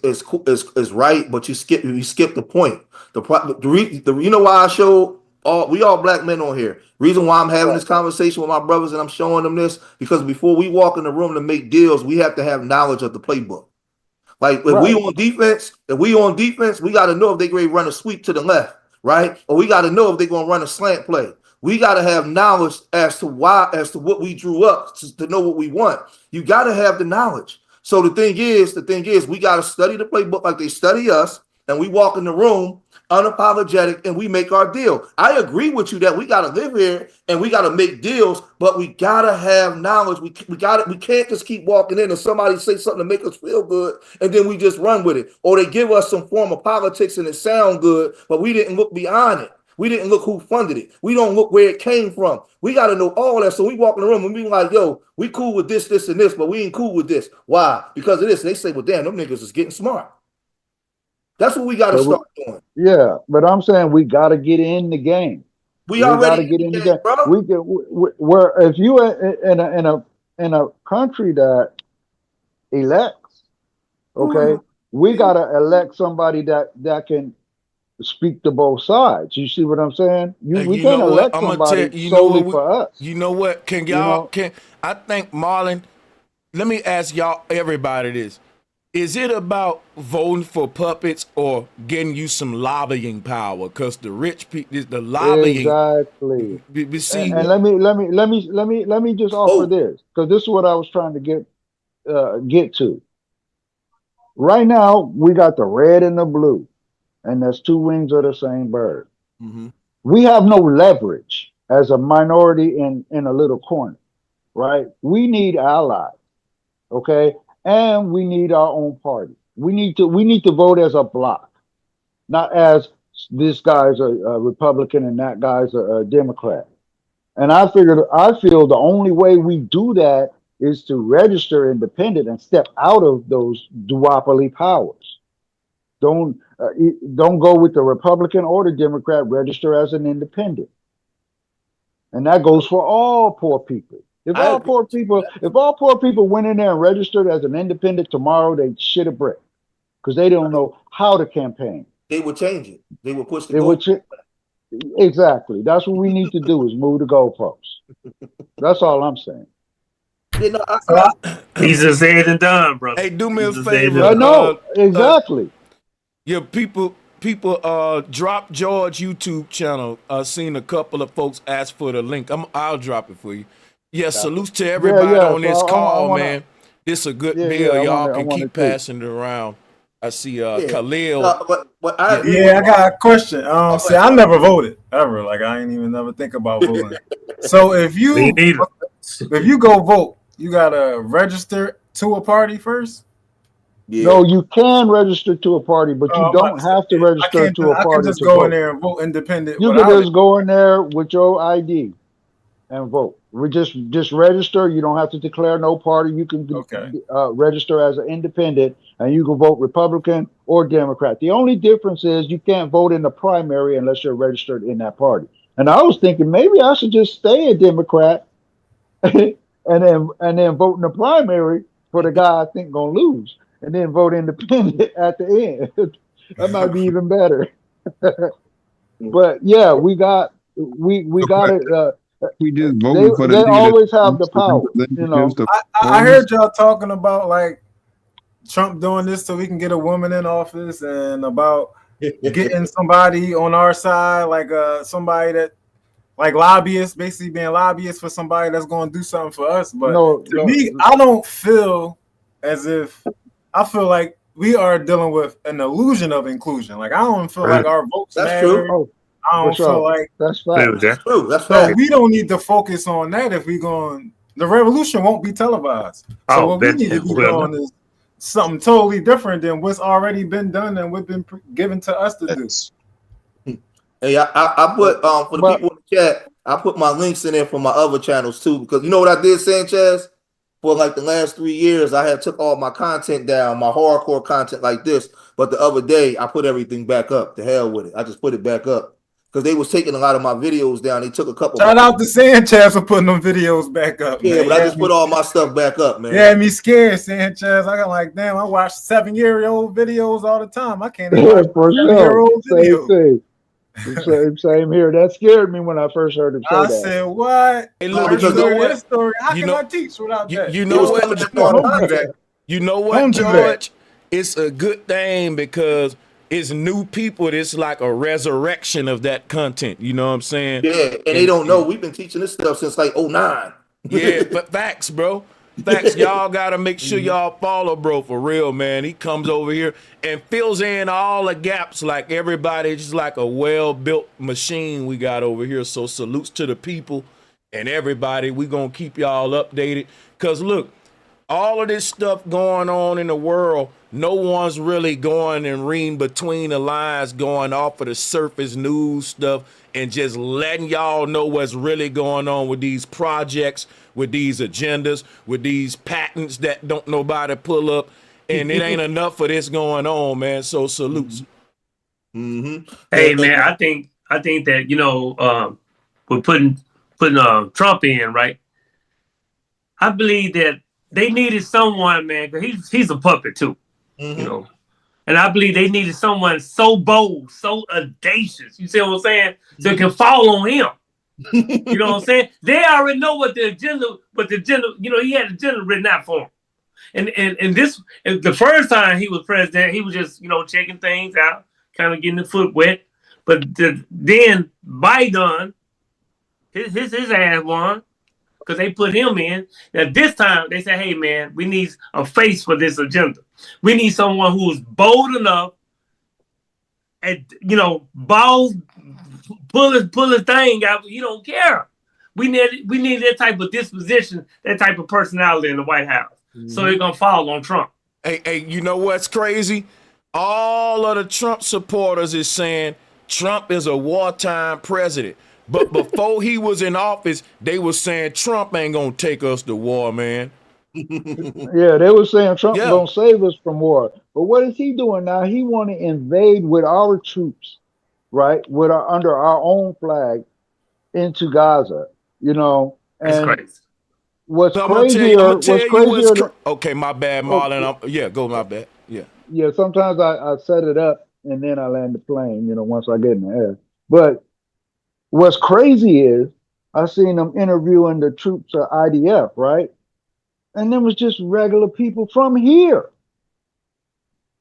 right, but you skip the point. You know why I show we all black men on here. Reason why I'm having this conversation with my brothers and I'm showing them this, because before we walk in the room to make deals, we have to have knowledge of the playbook. Like if we on defense, we got to know if they going to run a sweep to the left, right? Or we got to know if they're going to run a slant play. We got to have knowledge as to what we drew up to know what we want. You got to have the knowledge. So the thing is, we got to study the playbook like they study us, and we walk in the room unapologetic and we make our deal. I agree with you that we got to live here and we got to make deals, but we got to have knowledge. We can't just keep walking in and somebody say something to make us feel good and then we just run with it. Or they give us some form of politics and it sound good, but we didn't look beyond it. We didn't look who funded it. We don't look where it came from. We got to know all that. So we walk in the room and we like, yo, we cool with this, this, and this, but we ain't cool with this. Why? Because of this. They say, well, damn, them niggas is getting smart. That's what we got to start doing. Yeah, but I'm saying we got to get in the game. We already get in the game, bro. Where if you in a country that elects, okay, we got to elect somebody that can speak to both sides. You see what I'm saying? We can't elect somebody solely for us. You know what? I think, Marlon, let me ask y'all, everybody this. Is it about voting for puppets or getting you some lobbying power? Because the rich people, the lobbying. Exactly. See, and let me just offer this, because this is what I was trying to get to. Right now, we got the red and the blue, and that's two wings of the same bird. Mm-hmm. We have no leverage as a minority in a little corner, right? We need allies, okay? And we need our own party. We need to vote as a block, not as this guy's a Republican and that guy's a Democrat. And I feel the only way we do that is to register independent and step out of those duopoly powers. Don't go with the Republican or the Democrat. Register as an independent, and that goes for all poor people. If all poor people went in there and registered as an independent tomorrow, they'd shit a brick because they don't know how to campaign. They would change it. They would push the goalposts. Exactly. That's what we need to do is move the goalposts. That's all I'm saying. Easier said than done, brother. Hey, do me a favor. I know exactly. People drop George YouTube channel. I've seen a couple of folks ask for the link. I'll drop it for you. Yeah, salutes to everybody on this call, man. This is a good bill. Y'all can keep passing it around. I see Khalil. I got a question. See, I never voted ever. Like I ain't even never think about voting. So if you go vote, you gotta register to a party first. Yeah. No, you can register to a party, but you don't have to register to a party. I can just go in there and vote independent. You can just go in there with your ID and vote. We just register. You don't have to declare no party. You can register as an independent, and you can vote Republican or Democrat. The only difference is you can't vote in the primary unless you're registered in that party. And I was thinking maybe I should just stay a Democrat and then vote in the primary for the guy I think gonna lose, and then vote independent at the end. That might be even better. But yeah, we got it. We just voted for they always have the power. You know, I heard y'all talking about like Trump doing this so we can get a woman in office, and about getting somebody on our side, like somebody that like lobbyists, basically being lobbyists for somebody that's going to do something for us. But to me, I don't feel as if I feel like we are dealing with an illusion of inclusion. Like I don't feel like our votes matter. True. I don't feel like that's fact. That's true. That's so we don't need to focus on that if we going. The revolution won't be televised. So what we need to be doing is something totally different than what's already been done and what's been given to us to do. Hey, I put for the people in the chat, I put my links in there for my other channels too, because you know what I did, Sanchez? For like the last 3 years, I had took all my content down, my hardcore content like this. But the other day, I put everything back up. To hell with it. I just put it back up because they was taking a lot of my videos down. They took a couple. Shout out to Sanchez for putting them videos back up. Yeah, man. but I just put all my stuff back up, man. Yeah, me scared, Sanchez. I got like, damn, I watch 7-year-old videos all the time. I can't even watch For sure. 7-year-old videos. Same here. That scared me when I first heard him say I that. said, what? Hey, look, because you know what? Story. How can I teach without that? You know what? You know what, George? It's a good thing because it's new people. It's like a resurrection of that content. You know what I'm saying? Yeah, and they don't know. We've been teaching this stuff since like 09. Yeah, but facts, bro. Facts. Y'all gotta make sure y'all follow, bro, for real, man. He comes over here and fills in all the gaps like everybody, just like a well-built machine we got over here. So salutes to the people and everybody. We gonna keep y'all updated. Cause look, all of this stuff going on in the world, no one's really going and reading between the lines, going off of the surface news stuff and just letting y'all know what's really going on with these projects, with these agendas, with these patents that don't nobody pull up. And it ain't enough for this going on, man. So salutes. Hey, man, I think that, you know, we're putting Trump in, right? I believe that they needed someone, man, because he's a puppet too, you know. And I believe they needed someone so bold, so audacious. You see what I'm saying? So it can fall on him. You know what I'm saying? They already know what the agenda, you know, he had the agenda written out for him. And the first time he was president, he was just, you know, checking things out, kind of getting the foot wet. But then Biden, his ass won. Because they put him in. Now this time they said, hey man, we need a face for this agenda. We need someone who's bold enough and, you know, balls, pull his thing out. You don't care. We need that type of disposition, that type of personality in the White House. So they're gonna fall on Trump. Hey, you know what's crazy? All of the Trump supporters is saying Trump is a wartime president. But before he was in office, they were saying Trump ain't gonna take us to war, man. Yeah, they were saying Trump gonna save us from war. But what is he doing now? He want to invade with our troops, right? Under our own flag into Gaza, you know. And that's crazy. What's crazier? Okay, my bad, Marlon. Go, my bad. Yeah. Sometimes I set it up and then I land the plane, you know, once I get in the air. But what's crazy is I seen them interviewing the troops of IDF, right? And there was just regular people from here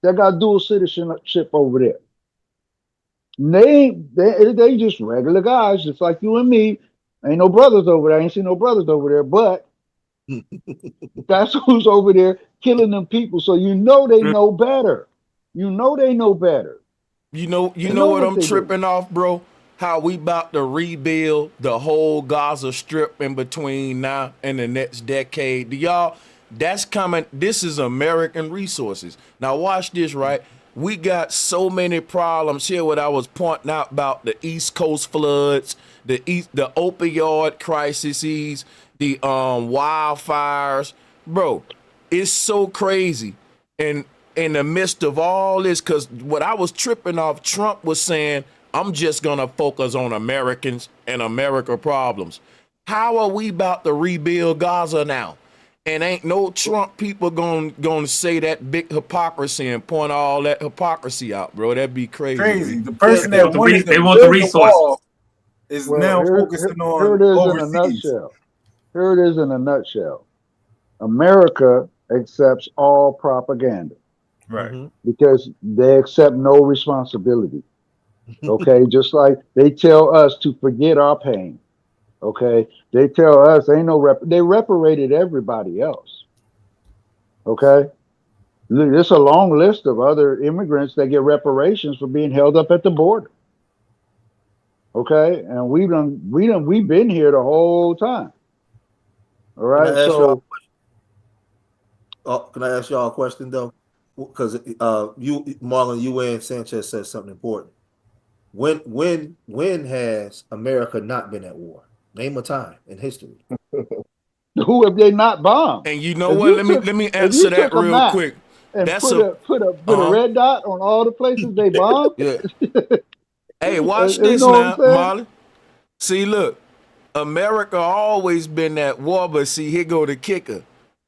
that got dual citizenship over there. And they just regular guys, just like you and me. Ain't no brothers over there. I ain't seen no brothers over there, but that's who's over there killing them people. So you know they know better. You know they know better. You know what I'm tripping off, bro? How we about to rebuild the whole Gaza Strip in between now and the next decade. That's coming. This is American resources. Now watch this, right? We got so many problems here. What I was pointing out about the East Coast floods, the opioid crises, the wildfires. Bro, it's so crazy. And in the midst of all this, because what I was tripping off, Trump was saying, I'm just going to focus on Americans and America problems. How are we about to rebuild Gaza now? And ain't no Trump people going to say that big hypocrisy and point all that hypocrisy out, bro. That'd be crazy. Crazy. The person that wanted they want the resources is now focusing on here it is overseas. Here it is in a nutshell. America accepts all propaganda. Right. Because they accept no responsibility. Okay, just like they tell us to forget our pain. Okay, they tell us ain't no they reparated everybody else. Okay, there's a long list of other immigrants that get reparations for being held up at the border. Okay, and we've been here the whole time. All right, so can I ask y'all a question though? Because Marlon, you and Sanchez said something important. When has America not been at war? Name a time in history. Who have they not bombed? And you know what? Let me If you answer that took a real map quick. and That's put a red dot on all the places they bombed, yeah. Hey, watch you this know what I'm now, saying? Molly. See, look, America always been at war, but see, here go the kicker.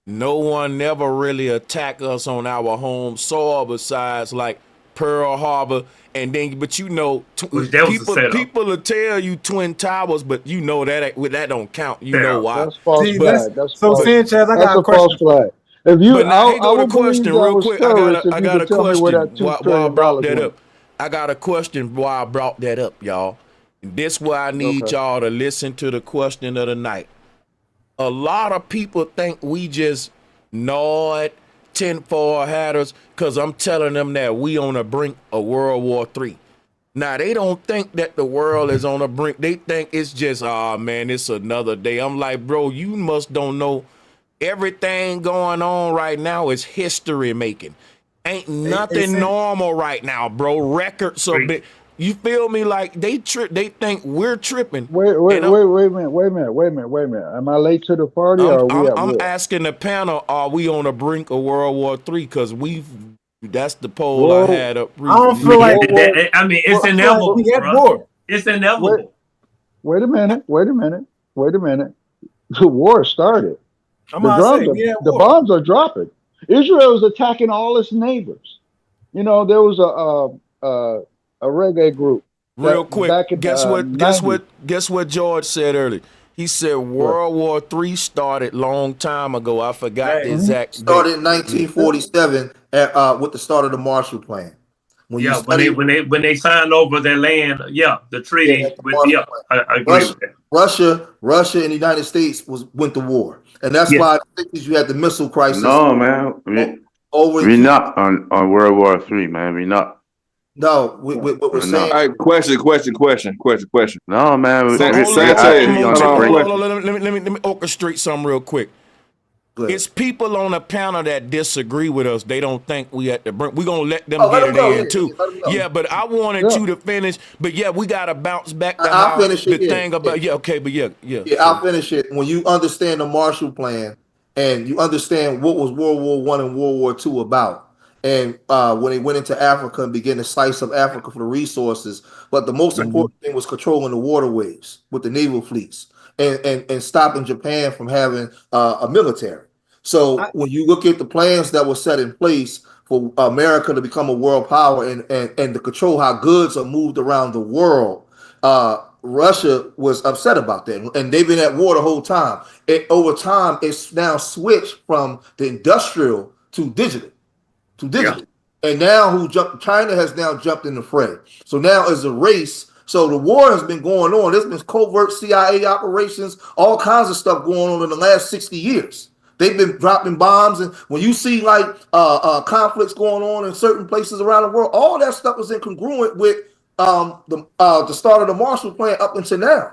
No one never really attacked us on our home soil besides like Pearl Harbor, and then, but you know, people will tell you Twin Towers, but you know that don't count. You know why? That's false flag. That's so false. Sanchez, I got That's a a question. false flag. If you, But now, here I go the would believe question that real was quick. terrorists if I you got a could tell me where question. that $2 Why I trillion brought that went. up? I got a question why I brought that up, y'all. And this why I need y'all to listen to the question of the night. A lot of people think we just nod tinfoil hatters because I'm telling them that we on the brink of World War III. Now, they don't think that the world is on the brink. They think it's just, man, it's another day. I'm like, bro, you must don't know everything going on right now is history making. Ain't nothing normal right now, bro. Records are big. You feel me? Like they think we're tripping. Wait a minute. Am I late to the party or are we at I'm war? asking the panel, are we on the brink of World War III? Because that's the poll Whoa. I had up. I don't feel like I mean, it's inevitable, bro. It's inevitable. Wait a minute. The war started. The bombs are dropping. Israel is attacking all its neighbors. You know, there was a reggae group. Real quick, back in guess the what George said earlier? He said World War III started long time ago. I forgot the exact date. Started in 1947 with the start of the Marshall Plan. When they signed over their land, the treaty I agree with that. Russia and the United States went to war, and that's why in the 60s you had the missile crisis. No, man, we're not on World War III, man. We're not. No, what we're saying. All right, question. No, man. Let me orchestrate something real quick. It's people on the panel that disagree with us. They don't think we at the brink. We're going to let them get it in too. Yeah, but I wanted you to finish. But yeah, we got to bounce back to I'll finish it. I'll finish it. When you understand the Marshall Plan and you understand what was World War I and World War II about, and when they went into Africa and began to slice up Africa for the resources, but the most important thing was controlling the waterways with the naval fleets and stopping Japan from having a military. So when you look at the plans that were set in place for America to become a world power and to control how goods are moved around the world, Russia was upset about that, and they've been at war the whole time. Over time, it's now switched from the industrial to digital. And now China has now jumped in the fray. So now is a race. So the war has been going on. There's been covert CIA operations, all kinds of stuff going on in the last 60 years. They've been dropping bombs, and when you see like conflicts going on in certain places around the world, all that stuff is incongruent with the start of the Marshall Plan up until now.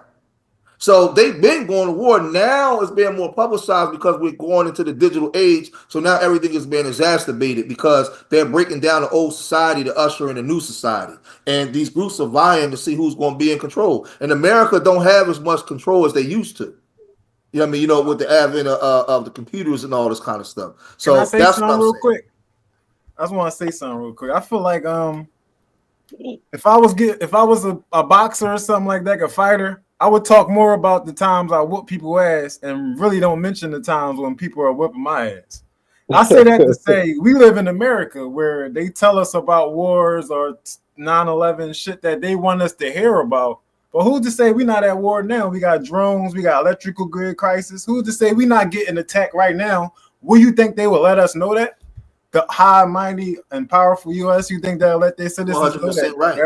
So they've been going to war. Now it's being more publicized because we're going into the digital age. So now everything is being exacerbated because they're breaking down the old society to usher in a new society. And these groups are vying to see who's going to be in control. And America don't have as much control as they used to. You know what I mean? You know, with the advent of the computers and all this kind of stuff. So Can I say that's something real quick? I just want to say something real quick. I feel like if I was a boxer or something like that, a fighter, I would talk more about the times I whoop people's ass and really don't mention the times when people are whipping my ass. I say that to say we live in America where they tell us about wars or 9/11 shit that they want us to hear about. But who's to say we're not at war now? We got drones, we got electrical grid crisis. Who's to say we're not getting attacked right now? Will you think they will let us know that? The high, mighty, and powerful U.S., you think they'll let their citizens know that? Right.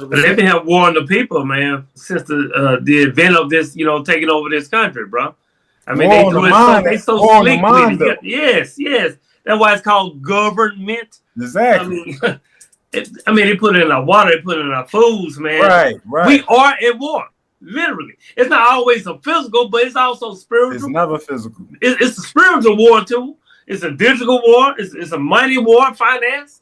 But they've been warning the people, man, since the event of this, taking over this country, bro. I mean, they so slick with it. Yes. That's why it's called government. Exactly. I mean, they put it in our water, they put it in our foods, man. Right. We are at war, literally. It's not always a physical, but it's also spiritual. It's never physical. It's a spiritual war too. It's a digital war. It's a money war, finance.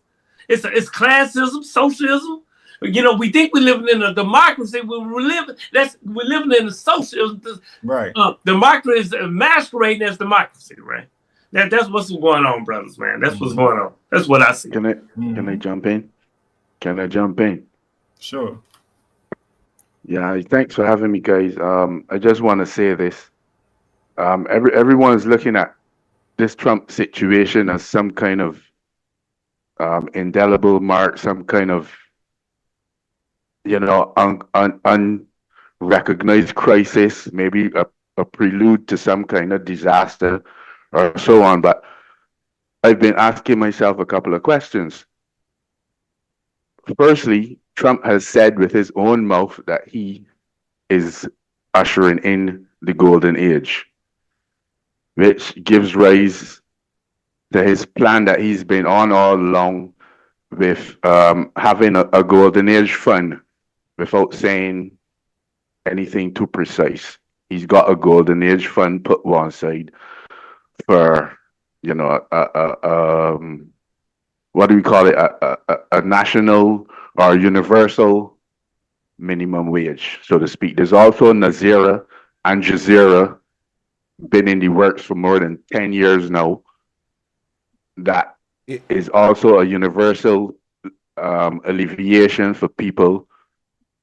It's classism, socialism. You know, we think we're living in a democracy. We're living in a social. Right. Democracy is masquerading as democracy, right? That's what's going on, brothers, man. That's what's going on. That's what I see. Can I jump in? Can I jump in? Sure. Yeah, thanks for having me, guys. I just want to say this. Everyone's looking at this Trump situation as some kind of indelible mark, some kind of, you know, unrecognized crisis, maybe a prelude to some kind of disaster or so on. But I've been asking myself a couple of questions. Firstly, Trump has said with his own mouth that he is ushering in the golden age, which gives rise to his plan that he's been on all along with having a golden age fund without saying anything too precise. He's got a golden age fund put one side for, you know, what do we call it? A national or universal minimum wage, so to speak. There's also Nazira and Jazeera, been in the works for more than 10 years now. That is also a universal alleviation for people,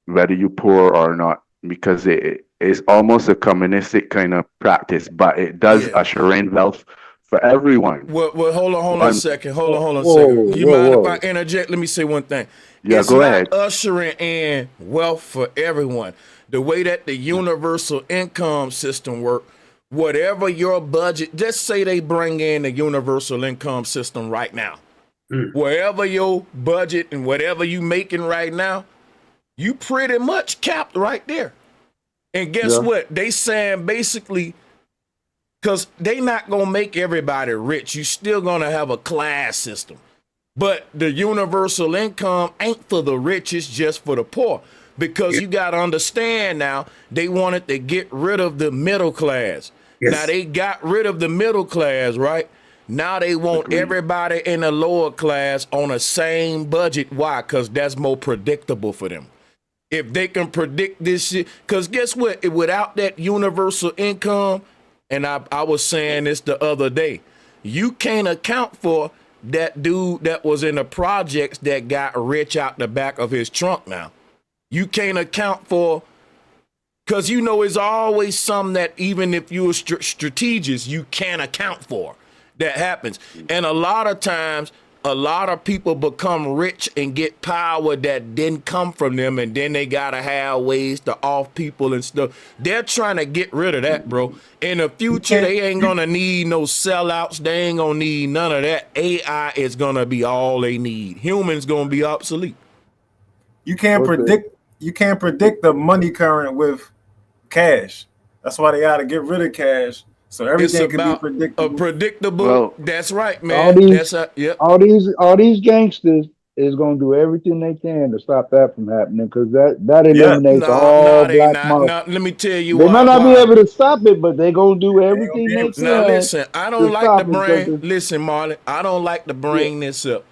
whether you poor or not, because it is almost a communistic kind of practice, but it does usher in wealth for everyone. Well, hold on a second. Hold on a second. You mind if I interject? Let me say one thing. Yeah, it's go not ahead. ushering in wealth for everyone. The way that the universal income system works, whatever your budget, just say they bring in the universal income system right now. Wherever your budget and whatever you making right now, you pretty much capped right there. And guess what? They saying basically, because they not going to make everybody rich. You still going to have a class system. But the universal income ain't for the rich, it's just for the poor. Because you got to understand now, they wanted to get rid of the middle class. Yes. Now they got rid of the middle class, right? Now they want everybody in the lower class on the same budget. Why? Because that's more predictable for them. If they can predict this shit, because guess what? Without that universal income, and I was saying this the other day, you can't account for that dude that was in the projects that got rich out the back of his trunk now. You can't account for, because you know it's always some that even if you're strategist, you can't account for. That happens. And a lot of times, a lot of people become rich and get power that didn't come from them, and then they gotta have ways to off people and stuff. They're trying to get rid of that, bro. In the future, they ain't gonna need no sellouts. They ain't gonna need none of that. AI is gonna be all they need. Humans gonna be obsolete. You can't predict. You can't predict the money current with cash. That's why they gotta get rid of cash. So everything can be predictable. Predictable. That's right, man. All these gangsters is gonna do everything they can to stop that from happening, because that eliminates all black market. Let me tell you, they might not be able to stop it, but they gonna do everything they can. Now listen, I don't like to bring. Listen, Marlon, I don't like to bring this up,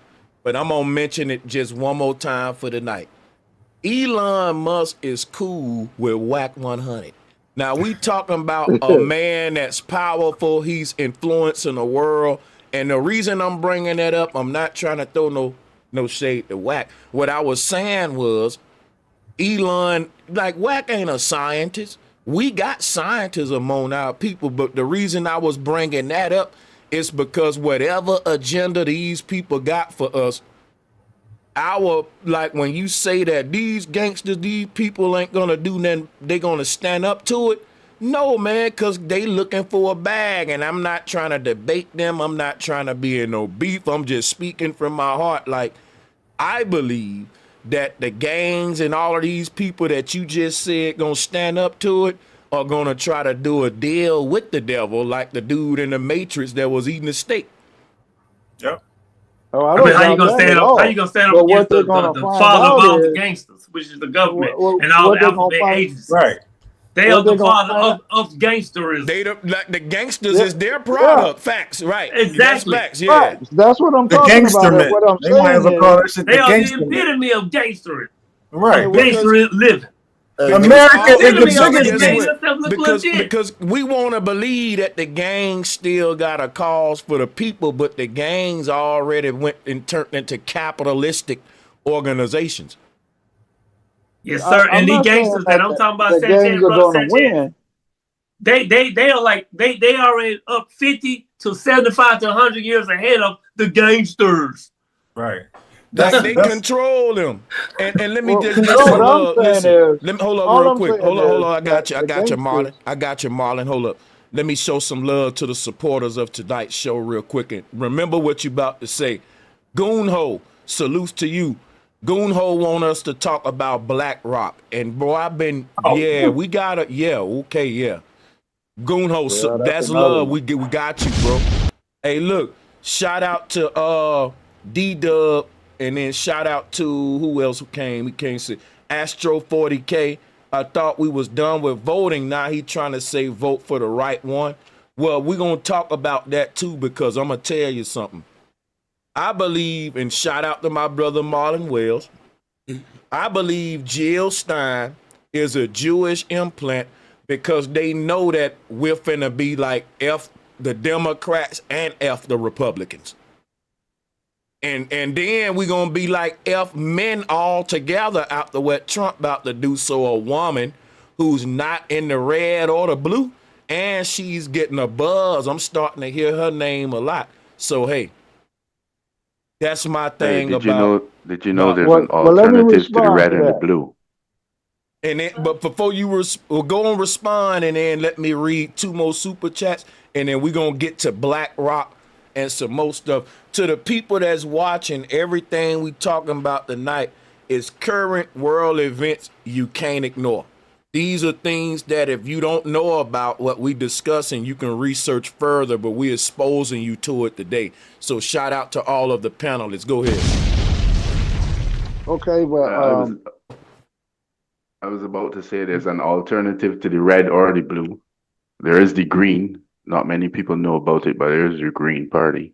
but I'm gonna mention it just one more time for the night. Elon Musk is cool with Whack 100. Now, we talking about a man that's powerful. He's influencing the world. And the reason I'm bringing that up, I'm not trying to throw no shade to Whack. What I was saying was, Elon, like Whack ain't a scientist. We got scientists among our people. But the reason I was bringing that up is because whatever agenda these people got for us, like when you say that these gangsters, these people ain't gonna do nothing, they gonna stand up to it. No, man, because they looking for a bag, and I'm not trying to debate them. I'm not trying to be in no beef. I'm just speaking from my heart. Like, I believe that the gangs and all of these people that you just said gonna stand up to it are gonna try to do a deal with the devil, like the dude in the Matrix that was eating a steak. Yep. Oh, I mean, how you gonna stand up? How you gonna stand up against the father of all the gangsters, which is the government and all the alphabet agencies? Right. They are the father of gangsterism. They like the gangsters is their product. Facts, right? Exactly. That's facts. Yeah. That's what I'm talking about. What I'm saying they are the epitome of gangsterism. Right. Base living. America is the biggest Made base. yourself look legit. Because we want to believe that the gangs still got a cause for the people, but the gangs already went and turned into capitalistic organizations. Yes, sir. And these gangsters that I'm talking about, Sanchez, brother Sanchez, they are like they already up 50 to 75 to 100 years ahead of the gangsters. Right. They control them. And let me just get what some I'm love. saying Listen, is, let me hold up all real I'm quick. saying Hold on. is I got you, gangsters- Marlon. I got you, Marlon. Hold up. Let me show some love to the supporters of tonight's show real quick. And remember what you about to say. Goonho, salutes to you. Goonho want us to talk about Black Rock. And bro, we gotta, Goonho, Yeah, that's another love. one. We got you, bro. Hey, look, shout out to D-Dub, and then shout out to who else came? We can't see Astro 40K. I thought we was done with voting. Now he trying to say vote for the right one. Well, we're gonna talk about that too, because I'm gonna tell you something. I believe, and shout out to my brother Marlon Wells, I believe Jill Stein is a Jewish implant because they know that we're finna be like F the Democrats and F the Republicans. And then we're gonna be like F men all together after what Trump about to do. So a woman who's not in the red or the blue, and she's getting a buzz. I'm starting to hear her name a lot. So hey, that's my thing Did about. you know there's an let me alternative to the respond red to and the that. blue? And then, but before you we'll go and respond, and then let me read 2 more super chats, and then we're gonna get to Black Rock and some more stuff. To the people that's watching, everything we talking about tonight is current world events you can't ignore. These are things that if you don't know about what we discussing, you can research further, but we're exposing you to it today. So shout out to all of the panelists. Go ahead. Okay, well, I was about to say there's an alternative to the red or the blue. There is the green. Not many people know about it, but there is the Green Party.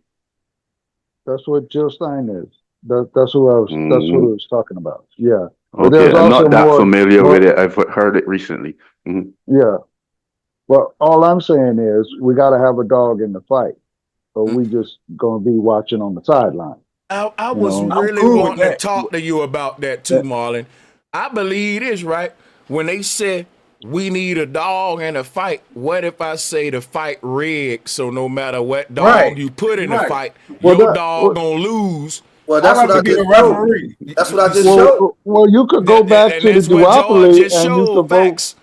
that's what Jill Stein is. That's who I was. That's who I was talking about. Yeah. But Okay, there's I'm also not that more, familiar with it. I've heard it recently. Yeah. Well, all I'm saying is we got to have a dog in the fight, or we just gonna be watching on the sideline. I was really wanting to talk to you about that too, Marlon. I believe this, right? When they said we need a dog in a fight, what if I say the fight rigged, so no matter what dog you put in the fight, your dog gonna lose? Well, that's what I just showed. That's what I just showed. Well, you could go back and to the that's what George duopoly just and you showed, could vote. facts.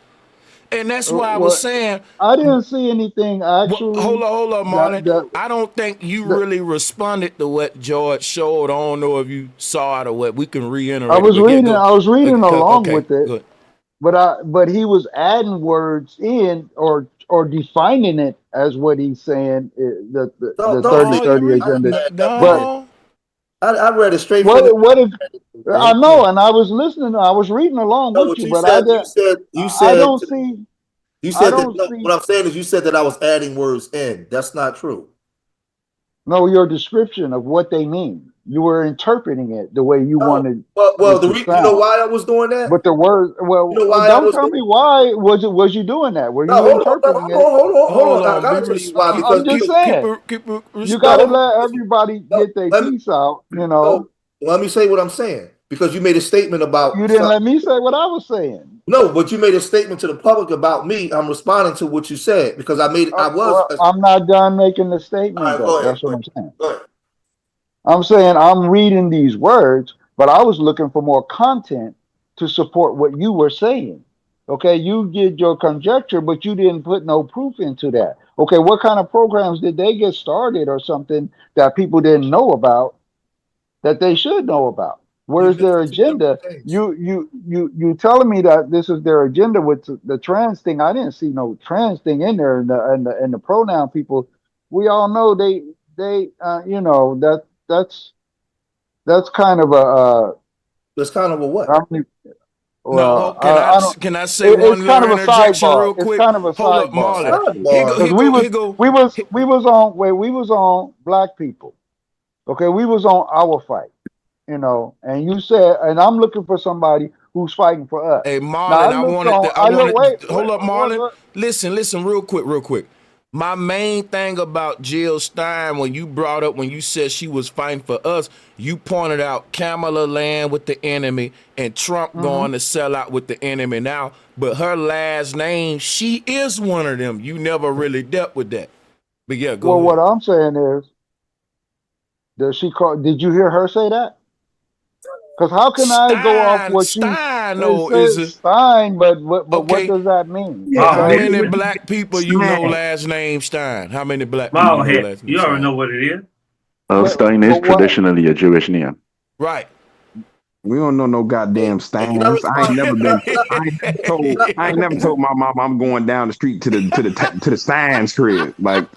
And that's why I was saying. I didn't see anything actually. Hold on, Marlon. I don't think you really responded to what George showed. I don't know if you saw it or what. We can reiterate. I was reading. I was reading along okay, with it. Good. But he was adding words in or defining it as what he's saying. The 30-30 agenda. But I read it straight what from if I know, and I was listening. I was reading along with you, but I don't see. You said that. What I'm saying is, you said that I was adding words in. That's not true. No, your description of what they mean. You were interpreting it the way you wanted. Well, you know why I was doing that? But the words, don't tell me why was you doing that? Were you interpreting it? Hold on. I gotta tell you why. Because I'm just saying, you gotta let everybody get their piece out. Let me say what I'm saying, because you made a statement about. You didn't let me say what I was saying. No, but you made a statement to the public about me. I'm responding to what you said because I made. I'm not done making the statement. Right, though. That's what I'm saying. Go ahead. I'm saying I'm reading these words, but I was looking for more content to support what you were saying. Okay, you did your conjecture, but you didn't put no proof into that. Okay, what kind of programs did they get started or something that people didn't know about that they should know about? Where's their agenda? You telling me that this is their agenda with the trans thing? I didn't see no trans thing in there, and the pronoun people. We all know they that's kind of a. That's kind of a what? Can I say one little interjection real quick? It's kind of a Hold up, sidebar. Marlon. We was on black people. Okay, we was on our fight, and you said, and I'm looking for somebody who's fighting for us. Hey, Now Marlon, hold up, Marlon. Listen, real quick. My main thing about Jill Stein, when you said she was fighting for us, you pointed out Kamala Land with the enemy and Trump going to sell out with the enemy now. But her last name, she is one of them. You never really dealt with that. But yeah, go ahead. What I'm saying is, did you hear her say that? Because how can I go off what Stein, Stein, but what does that mean? How many black people you know last name Stein? How many black people you know last name You already Stein? know what it is. Stein is traditionally a Jewish name. Right. We don't know no goddamn Steins. I ain't never told my mom I'm going down the street to the Steins crib. Like,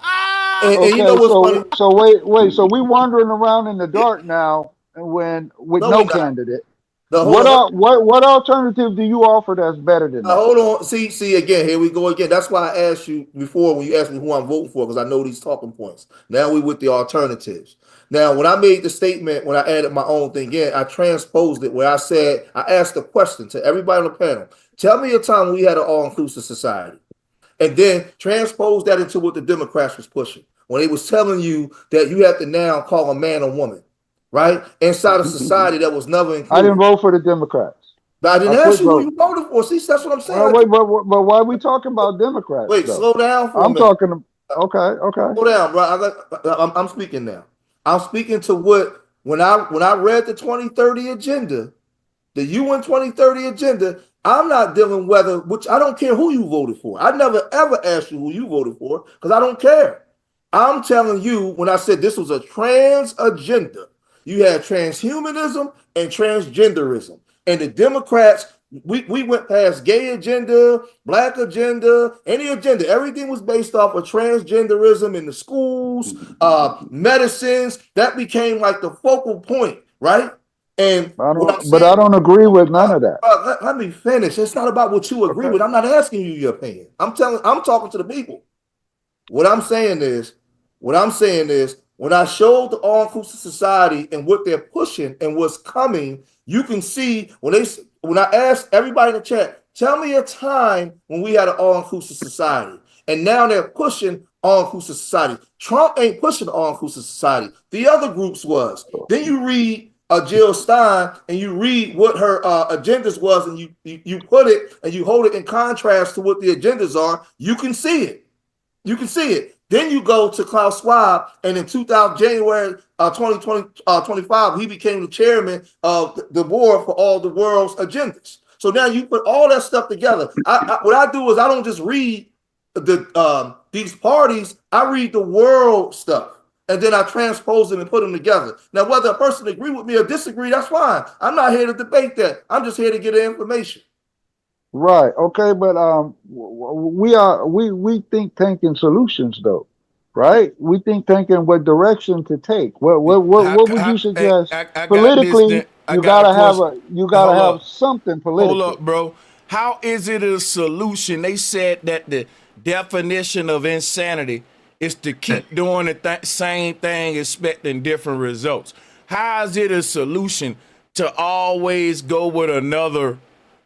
and you know what's funny? So wait. So we wandering around in the dark now, with no candidate. What alternative do you offer that's better than that? Hold on. See again. Here we go again. That's why I asked you before when you asked me who I'm voting for, because I know these talking points. Now we with the alternatives. Now, when I made the statement, when I added my own thing in, I transposed it where I said, I asked a question to everybody on the panel. Tell me a time when we had an all-inclusive society. And then transpose that into what the Democrats was pushing. When they was telling you that you have to now call a man a woman, right? Inside a society that was never included. I didn't vote for the Democrats. But I didn't ask you who you voted for. See, that's what I'm saying. Well, but why are we talking about Democrats? Wait, slow down for a minute. Okay. Slow down, bro. I'm speaking now. I'm speaking to what, when I read the 2030 agenda, the UN 2030 agenda, I'm not dealing which I don't care who you voted for. I never ever asked you who you voted for because I don't care. I'm telling you, when I said this was a trans agenda, you had transhumanism and transgenderism. And the Democrats, we went past gay agenda, black agenda, any agenda. Everything was based off of transgenderism in the schools, medicines. That became like the focal point, right? And I don't agree with none of that. Let me finish. It's not about what you agree with. I'm not asking you your opinion. I'm talking to the people. What I'm saying is, when I showed the all-inclusive society and what they're pushing and what's coming, you can see when I asked everybody in the chat, tell me a time when we had an all-inclusive society. And now they're pushing all-inclusive society. Trump ain't pushing all-inclusive society. The other groups was. Then you read Jill Stein and you read what her agendas was, and you put it and you hold it in contrast to what the agendas are. You can see it. Then you go to Klaus Schwab, and in January 2025, he became the chairman of the board for all the world's agendas. So now you put all that stuff together. What I do is I don't just read these parties. I read the world stuff, and then I transpose them and put them together. Now, whether a person agree with me or disagree, that's fine. I'm not here to debate that. I'm just here to get the information. Right. Okay. But we think tanking solutions though, right? We think tanking what direction to take. What would you suggest politically? You gotta have something politically. Hold up, bro. How is it a solution? They said that the definition of insanity is to keep doing the same thing, expecting different results. How is it a solution to always go with another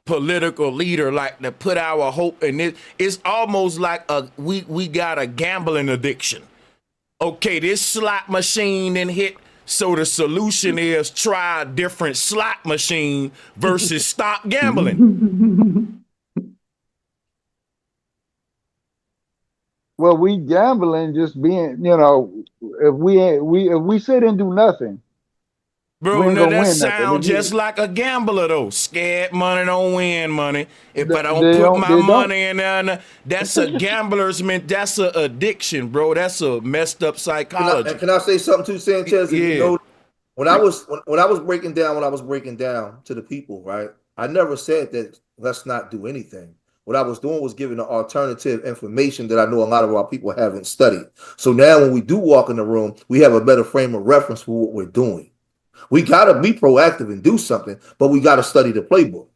political leader, like to put our hope in it? It's almost like we got a gambling addiction. Okay, this slot machine didn't hit, so the solution is try a different slot machine versus stop gambling. Well, we gambling just being, if we sit and do nothing. Bro, no, that sounds just like a gambler, though. Scared money don't win money. If I don't put my money in there, that's a gambler's that's an addiction, bro. That's a messed up psychology. Can I say something too, Sanchez? Yeah. When I was breaking down to the people, right? I never said that let's not do anything. What I was doing was giving the alternative information that I know a lot of our people haven't studied. So now when we do walk in the room, we have a better frame of reference for what we're doing. We got to be proactive and do something, but we got to study the playbook.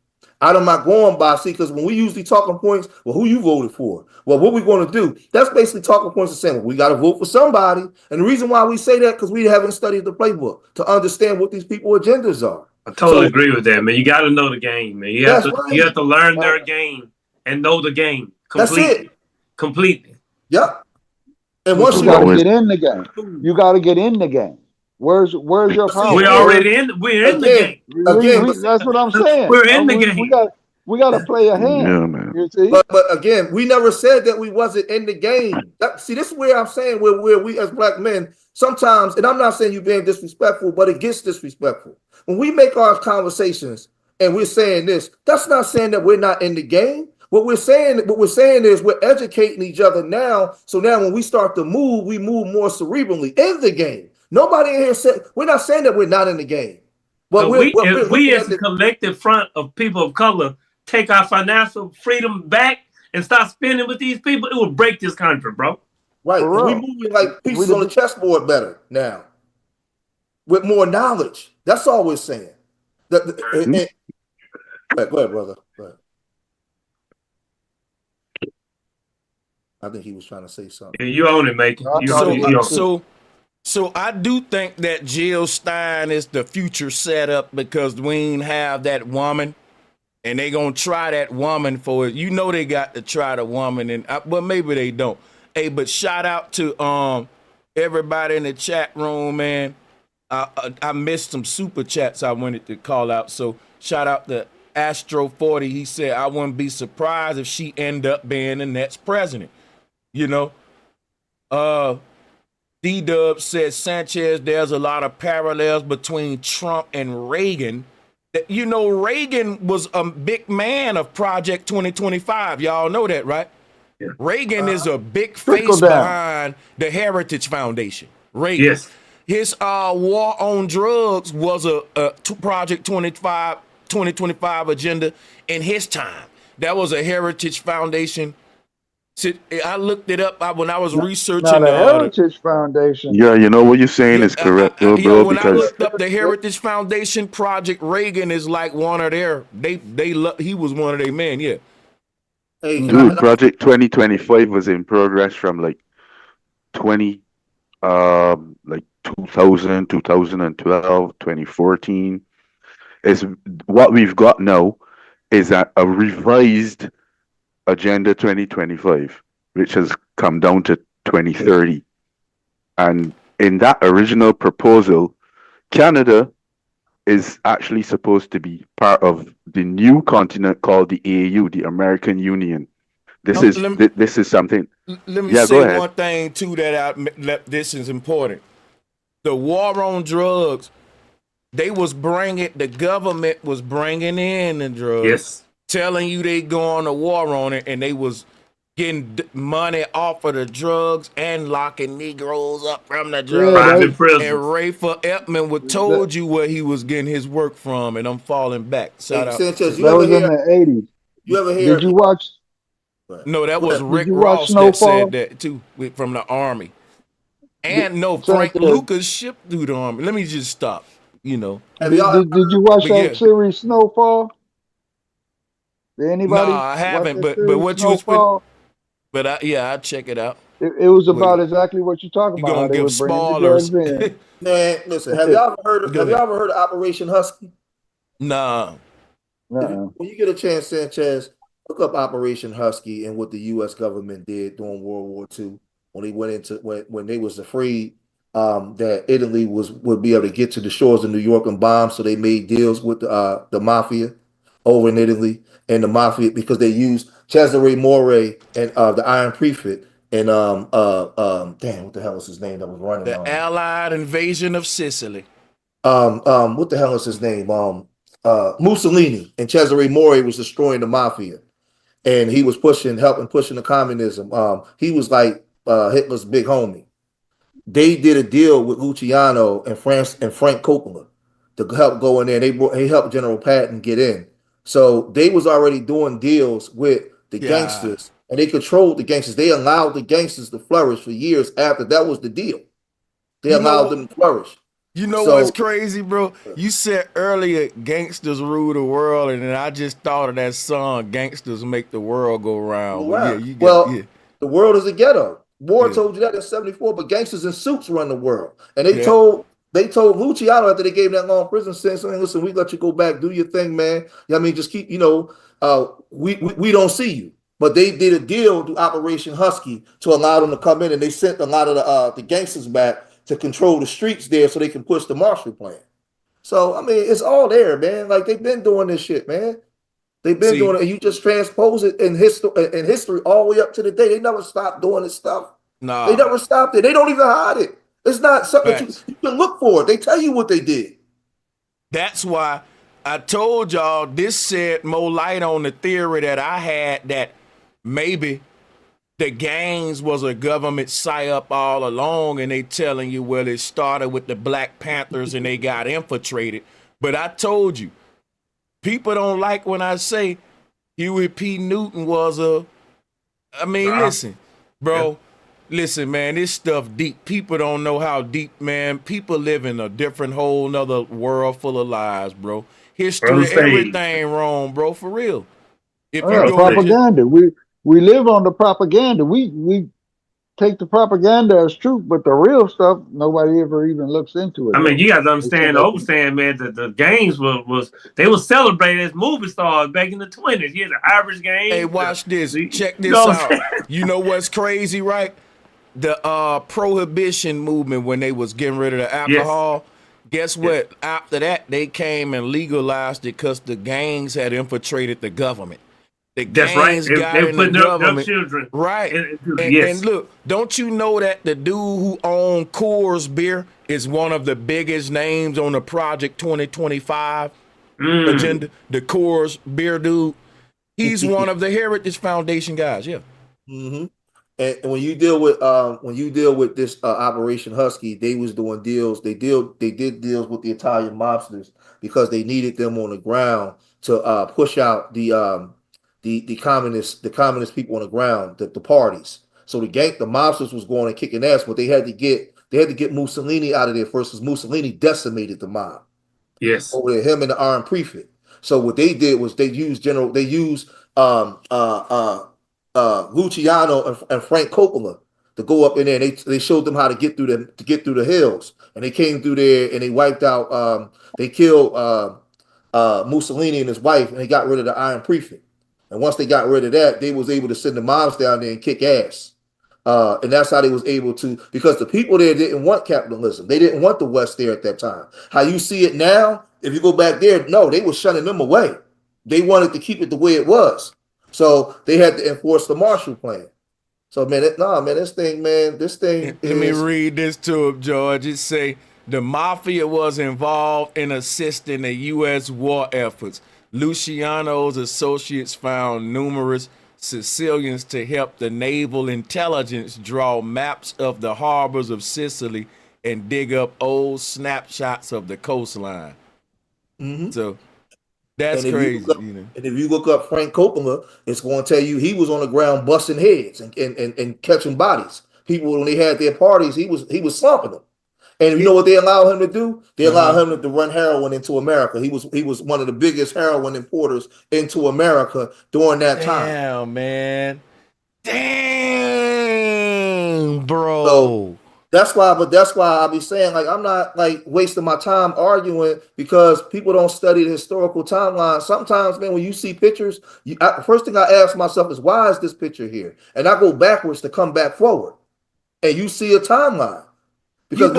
I'm not going by, see, because when we usually talking points, well, who you voted for? Well, what we going to do? That's basically talking points of saying, well, we got to vote for somebody. And the reason why we say that, because we haven't studied the playbook to understand what these people's agendas are. I totally agree with that, man. You got to know the game, man. You have to learn their game and know the game completely. That's it. Completely. Yep. And once you got to get in the game. You got to get in the game. Where's your power? We're in the game. Again, that's what I'm saying. We're in the game. We got to play a hand. Yeah, man. You see? But again, we never said that we wasn't in the game. See, this is where I'm saying where we as black men sometimes, and I'm not saying you being disrespectful, but it gets disrespectful. When we make our conversations and we're saying this, that's not saying that we're not in the game. What we're saying is we're educating each other now. So now when we start to move, we move more cerebrally in the game. Nobody in here said, we're not saying that we're not in the game. But if we as a collective front of people of color take our financial freedom back and start spending with these people, it will break this country, bro. Right. We moving like pieces on the chessboard better now. With more knowledge. That's all we're saying. Go ahead, brother. Go ahead. I think he was trying to say something. Yeah, you own it, Macon. So I do think that Jill Stein is the future setup because we ain't have that woman, and they gonna try that woman for it. You know they got to try the woman, and well maybe they don't. Hey, but shout out to everybody in the chat room, man. I missed some super chats I wanted to call out. So shout out to Astro 40. He said I wouldn't be surprised if she end up being the next president. You know, D-Dub says, Sanchez, there's a lot of parallels between Trump and Reagan. You know, Reagan was a big man of Project 2025. Y'all know that, right? Yeah. Reagan is a big face behind the Heritage Foundation. Reagan. Yes. His war on drugs was a Project 2025 agenda in his time. That was a Heritage Foundation. I looked it up when I was researching the Heritage Foundation. Yeah, you know what you're saying is correct, bro. When I looked up the Heritage Foundation, Project Reagan is like one of their. He was one of their men. Yeah. Hey, dude, Project 2025 was in progress from like 2000, 2012, 2014. Is what we've got now is a revised Agenda 2025, which has come down to 2030. And in that original proposal, Canada is actually supposed to be part of the new continent called the AU, the American Union. This is something. Let me say one thing too this is important. The war on drugs, the government was bringing in the drugs. Yes. Telling you they going to war on it, and they was getting money off of the drugs and locking Negroes up from the drugs. And Rayford Epman told you where he was getting his work from, and I'm falling back. Shout out. Sanchez, that was in the 80s. You ever hear? Did you watch? No, that was Rick Ross that said that too, from the Army. And Frank Lucas shipped through the Army. Let me just stop. You know. Did you watch that series Snowfall? Did anybody? No, I haven't. But what you was? But I'll check it out. It was about exactly what you're talking about. Gonna give spoilers. Man, listen. Have y'all ever heard of Operation Husky? Nah. When you get a chance, Sanchez, look up Operation Husky and what the U.S. government did during World War II when they went into when they was afraid that Italy would be able to get to the shores of New York and bomb, so they made deals with the mafia over in Italy. And the mafia, because they used Cesare Moret and the Iron Prefect and damn, what the hell was his name that was running? The Allied invasion of Sicily. What the hell is his name? Mussolini, and Cesare Moret was destroying the mafia, and he was helping push the communism. He was like Hitler's big homie. They did a deal with Luciano and Frank Coppola to help go in there. They helped General Patton get in. So they was already doing deals with the gangsters, and they controlled the gangsters. They allowed the gangsters to flourish for years after that was the deal. They allowed them to flourish. You know what's So crazy, bro? You said earlier, gangsters rule the world, and then I just thought of that song, "Gangsters Make the World Go Round." But yeah, you got well, the world is a ghetto. War yeah, told you that in '74, but gangsters in suits run the world. And yeah. they told Luciano after they gave him that long prison sentence, saying, listen, we let you go back, do your thing, man. I mean, just keep, we don't see you. But they did a deal through Operation Husky to allow them to come in, and they sent a lot of the gangsters back to control the streets there so they can push the Marshall Plan. So, I mean, it's all there, man. Like, they've been doing this shit, man. They've been doing it, and you just transpose it in history all the way up to the day. They never stopped doing this stuff. Nah, they never stopped it. They don't even hide it. It's not something that you can look for. They tell you what they did. That's why I told y'all this shed more light on the theory that I had that maybe the gangs was a government psyop all along, and they telling you, well, it started with the Black Panthers and they got infiltrated. But I told you, people don't like when I say Huey P. Newton was listen, bro. Listen, man, this stuff deep. People don't know how deep, man. People live in a different whole nother world full of lies, bro. History, everything wrong, bro, for real. If you go propaganda, we live on the propaganda. We take the propaganda as truth, but the real stuff nobody ever even looks into it. I mean, you got to understand, overstand, man, that the games they were celebrated as movie stars back in the 20s. Yeah, the Irish game. Hey, watch this. Check this out. You know what's crazy, right? The prohibition movement, when they was getting rid of the alcohol, guess what? After that, they came and legalized it because the gangs had infiltrated the government. The gangs got in the government. Children. Right. And look, don't you know that the dude who owned Coors Beer is one of the biggest names on the Project 2025 agenda? The Coors Beer dude. He's one of the Heritage Foundation guys, yeah. Mm-hmm. And when you deal with this Operation Husky, they was doing deals. They did deals with the Italian mobsters because they needed them on the ground to push out the communist people on the ground, the parties. So the mobsters was going and kicking ass, but they had to get Mussolini out of there first, because Mussolini decimated the mob. Yes. Over there, him and the Iron Prefect. So what they did was they used Luciano and Frank Coppola to go up in there. They showed them how to get through the hills, and they came through there and they wiped out. They killed Mussolini and his wife, and they got rid of the Iron Prefect. And once they got rid of that, they was able to send the mobs down there and kick ass. And that's how they was able to, because the people there didn't want capitalism. They didn't want the West there at that time. How you see it now, if you go back there, no, they were shunning them away. They wanted to keep it the way it was. So they had to enforce the Marshall Plan. So, man, this thing Let me read this to him, George. It say, the mafia was involved in assisting the U.S. war efforts. Luciano's associates found numerous Sicilians to help the naval intelligence draw maps of the harbors of Sicily and dig up old snapshots of the coastline. Mm-hmm. So that's crazy. And if you look up Frank Coppola, it's going to tell you he was on the ground busting heads and catching bodies. People, when they had their parties, he was slumping them. And you know what they allowed him to do? They allowed him to run heroin into America. He was one of the biggest heroin importers into America during that time. Damn, man. Damn, bro. So that's why I be saying, like, I'm not like wasting my time arguing, because people don't study the historical timeline. Sometimes, man, when you see pictures, first thing I ask myself is, why is this picture here? And I go backwards to come back forward. And you see a timeline. Because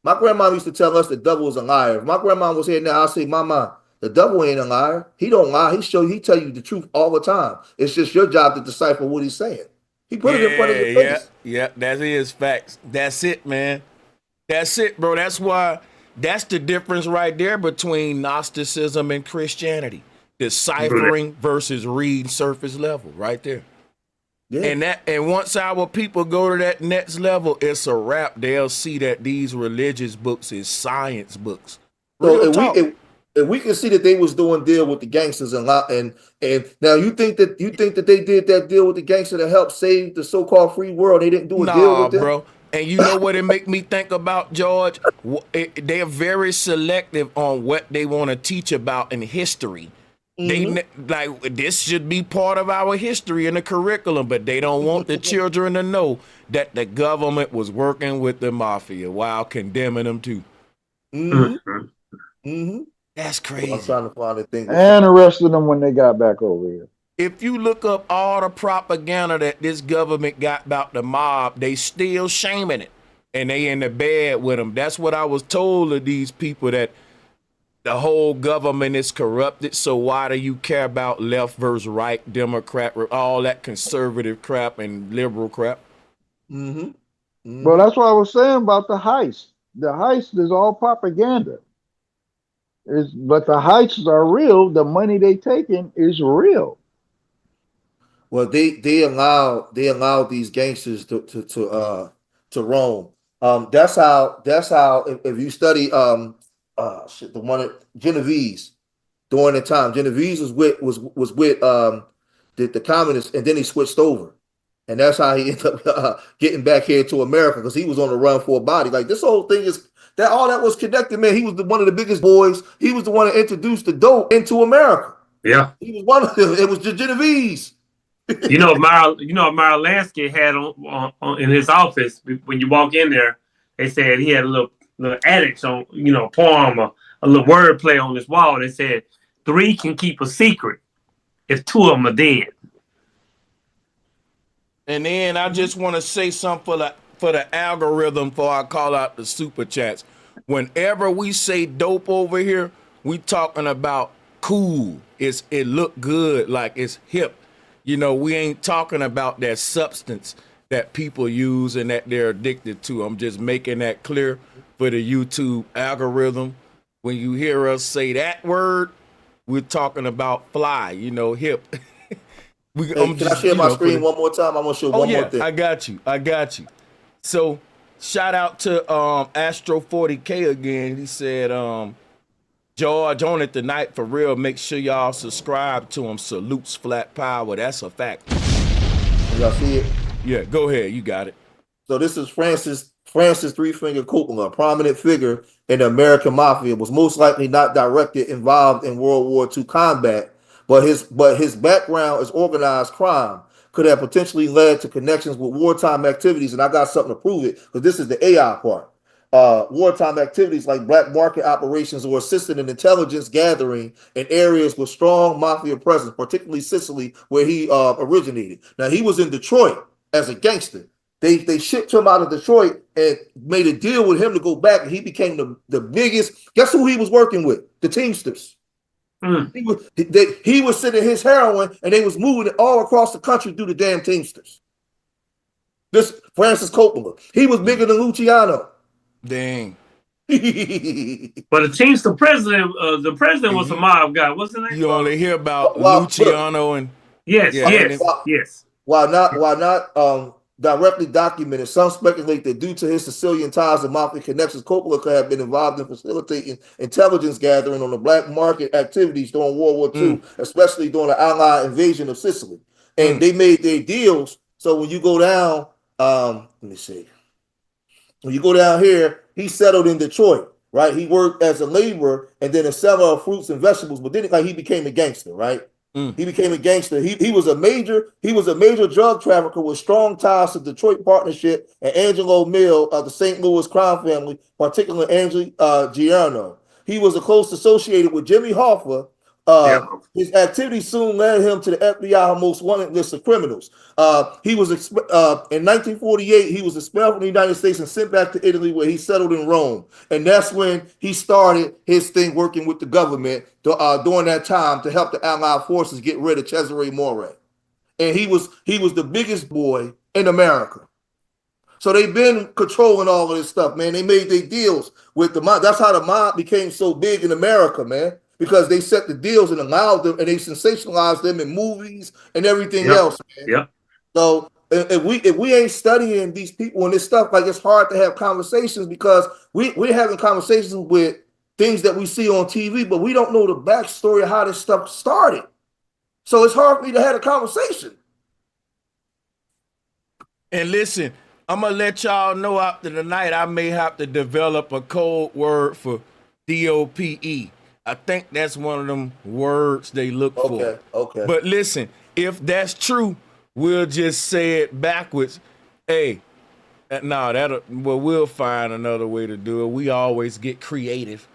my grandma used to tell us the devil is a liar. If my grandma was here now, I'll say, Mama, the devil ain't a liar. He don't lie. He tell you the truth all the time. It's just your job to decipher what he's saying. He put it in front of your face. Yeah, that is facts. That's it, man. That's it, bro. That's why, that's the difference right there between Gnosticism and Christianity. Deciphering versus reading surface level, right there. Yeah. And once our people go to that next level, it's a wrap. They'll see that these religious books is science books. So if we can see that they was doing deal with the gangsters and now you think that they did that deal with the gangster to help save the so-called free world. They didn't do a deal with them, bro. And you know what it make me think about, George? They're very selective on what they want to teach about in history. They like this should be part of our history in the curriculum, but they don't want the children to know that the government was working with the mafia while condemning them too. That's crazy. I'm trying to find a thing. And arrested them when they got back over here. If you look up all the propaganda that this government got about the mob, they still shaming it, and they in the bed with them. That's what I was told of these people, that the whole government is corrupted. So why do you care about left versus right, Democrat, all that conservative crap and liberal crap? Well, that's what I was saying about the heist. The heist is all propaganda. But the heists are real. The money they taking is real. Well, they allow these gangsters to roam. That's how if you study the one at Genovese during the time. Genovese was with the communists, and then he switched over. And that's how he ended up getting back here to America, because he was on the run for a body. Like, this whole thing is that all that was connected, man. He was one of the biggest boys. He was the one that introduced the dope into America. Yeah, he was one of them. It was just Genovese. Meryl Lansky had on in his office, when you walk in there, they said he had a little edits on, poem, a little wordplay on his wall. They said 3 can keep a secret if 2 of them are dead. And then I just want to say something for the algorithm before I call out the super chats. Whenever we say dope over here, we talking about cool. It look good, like it's hip. We ain't talking about that substance that people use and that they're addicted to. I'm just making that clear for the YouTube algorithm. When you hear us say that word, we're talking about fly, hip. Can I share my screen one more time? I'm gonna show one more thing. I got you. So shout out to Astro 40K again. He said, George on it tonight for real. Make sure y'all subscribe to him. Salutes Flat Power. That's a fact. Y'all see it? Yeah, go ahead. You got it. So this is Francis Three Finger Coppola, a prominent figure in the American Mafia, was most likely not directly involved in World War II combat, but his background as organized crime could have potentially led to connections with wartime activities. And I got something to prove it, because this is the AI part. Wartime activities like black market operations or assisting in intelligence gathering in areas with strong mafia presence, particularly Sicily, where he originated. Now, he was in Detroit as a gangster. They shipped him out of Detroit and made a deal with him to go back, and he became the biggest. Guess who he was working with? The Teamsters. He was sending his heroin, and they was moving it all across the country through the damn Teamsters. This Francis Coppola, he was bigger than Luciano. Dang. But the Teamster president, was a mob guy. What's the name? You only hear about Luciano and yes. While not directly documented, some speculate that due to his Sicilian ties and mafia connections, Coppola could have been involved in facilitating intelligence gathering on the black market activities during World War II, especially during the Allied invasion of Sicily. And they made their deals. So when you go down, let me see. When you go down here, he settled in Detroit, right? He worked as a laborer and then a seller of fruits and vegetables, but then he became a gangster, right? He became a gangster. He was a major drug trafficker with strong ties to Detroit Partnership and Angelo Mill of the St. Louis crime family, particularly Angelo Giorno. He was a close associated with Jimmy Hoffa. His activities soon led him to the FBI most wanted list of criminals. He was in 1948. He was expelled from the United States and sent back to Italy, where he settled in Rome. And that's when he started his thing working with the government during that time to help the Allied forces get rid of Cesare Moret. And he was the biggest boy in America. So they've been controlling all of this stuff, man. They made their deals with the mob. That's how the mob became so big in America, man. Because they set the deals and allowed them, and they sensationalized them in movies and everything else, man. Yep. So if we ain't studying these people and this stuff, like, it's hard to have conversations, because we're having conversations with things that we see on TV, but we don't know the backstory of how this stuff started. So it's hard for me to have a conversation. And listen, I'm gonna let y'all know after the night I may have to develop a code word for DOPE. I think that's one of them words they look for. Okay. But listen, if that's true, we'll just say it backwards. Hey, we'll find another way to do it. We always get creative.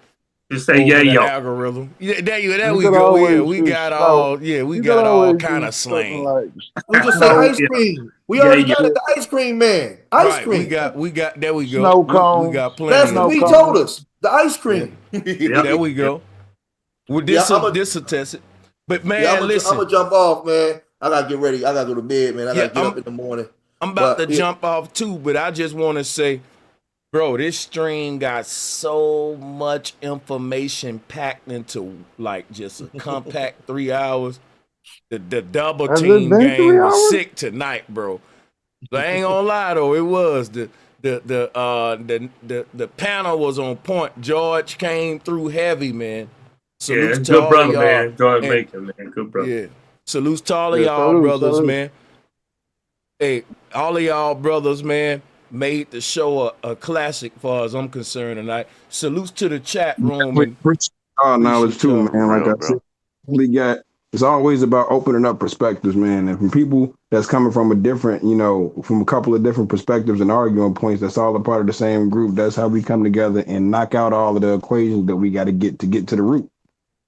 Just say yeah, the yo. algorithm. Yeah, there You we could go. Yeah, always we do got snow. all. Yeah, we You got could all always kind do of something slang. like We just say snow, ice cream. We already got it, the ice cream man. Ice cream. We got. There we go. snow We cone. got plenty. Master of P cone. told us the ice cream. There we go. Well, this will test it. But man, listen. I'm gonna jump off, man. I gotta get ready. I gotta go to bed, man. I gotta get up in the morning. I'm about to jump off too, but I just want to say, bro, this stream got so much information packed into like just a compact 3 hours. The double Has it team been game 3 was hours? sick tonight, bro. I ain't gonna lie though, it was the panel was on point. George came through heavy, man. Salutes to good all brother, y'all. man. George Bacon, man. Good brother. Yeah. Salutes to all of y'all brothers, man. Hey, all of y'all brothers, man, made the show a classic far as I'm concerned tonight. Salutes to the chat room. And knowledge too, man. Like I said, it's always about opening up perspectives, man. And from people that's coming from a different, from a couple of different perspectives and arguing points, that's all a part of the same group. That's how we come together and knock out all of the equations that we got to get to the root.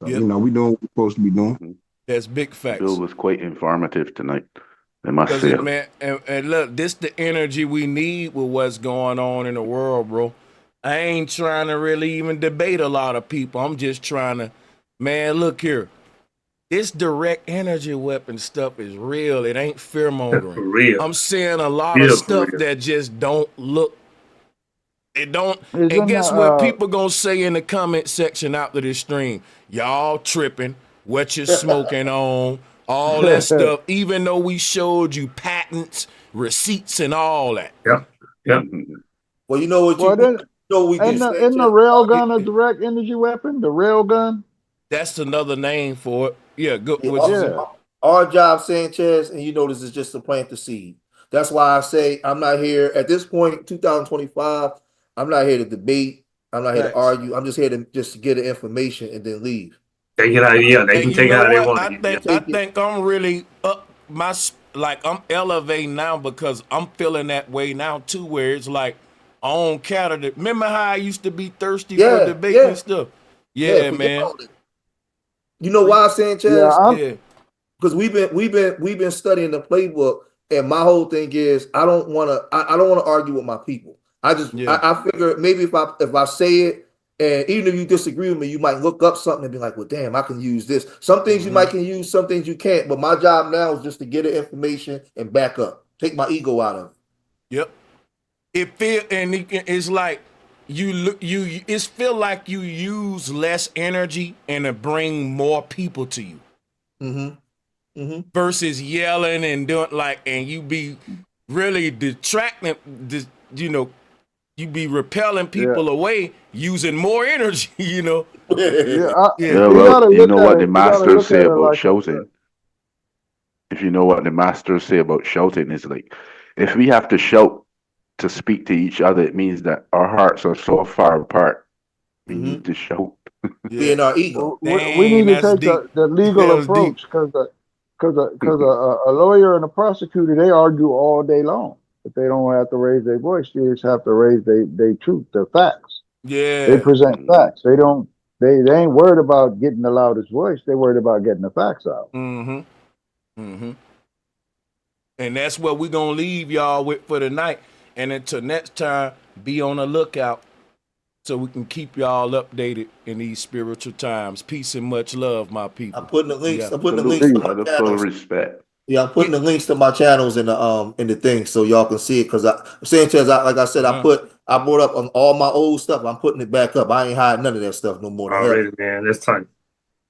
So, we doing what we're supposed to be doing. That's big facts. Bill was quite informative tonight, I must say. Man, and look, this the energy we need with what's going on in the world, bro. I ain't trying to really even debate a lot of people. I'm just trying to, man, look here. This direct energy weapon stuff is real. It ain't fear mongering. For real. I'm seeing a lot of stuff that just don't look. It don't. And guess what? People gonna say in the comment section after this stream, y'all tripping. What you smoking on? All that stuff. Even though we showed you patents, receipts, and all that. Yep. Well, you know what we do. Isn't the rail gun a direct energy weapon? The rail gun. That's another name for it. Yeah, good. Our job, Sanchez, and you know this is just to plant the seed. That's why I say I'm not here at this point, 2025. I'm not here to debate. I'm not here to argue. I'm just here to get the information and then leave. Take it out. Yeah, they can take it how they want. I think I'm really up I'm elevating now because I'm feeling that way now too, where it's like I don't care to. Remember how I used to be thirsty for debate and stuff? Yeah, man. You know why, Sanchez? Yeah, because we've been studying the playbook, and my whole thing is I don't want to argue with my people. I figure maybe if I say it, and even if you disagree with me, you might look up something and be like, well, damn, I can use this. Some things you might can use, some things you can't. But my job now is just to get the information and back up, take my ego out of it. Yep. It's like it feel like you use less energy and to bring more people to you. Versus yelling and doing and you be really detracting, you be repelling people away using more energy, Well, you know what the masters say about shouting. If you know what the masters say about shouting, is like if we have to shout to speak to each other, it means that our hearts are so far apart. We need to shout. Be in our ego. We need to take the legal approach because a lawyer and a prosecutor, they argue all day long, but they don't have to raise their voice. They just have to raise their truth, their facts. Yeah, they present facts. They ain't worried about getting the loudest voice. They worried about getting the facts out. And that's what we're gonna leave y'all with for tonight. And until next time, be on the lookout so we can keep y'all updated in these spiritual times. Peace and much love, my people. I'm putting the links. I'm putting the links to my channels. Respect. Yeah, I'm putting the links to my channels in the thing so y'all can see it. Because Sanchez, like I said, I brought up on all my old stuff. I'm putting it back up. I ain't hiding none of that stuff no more. Already, man. That's tight.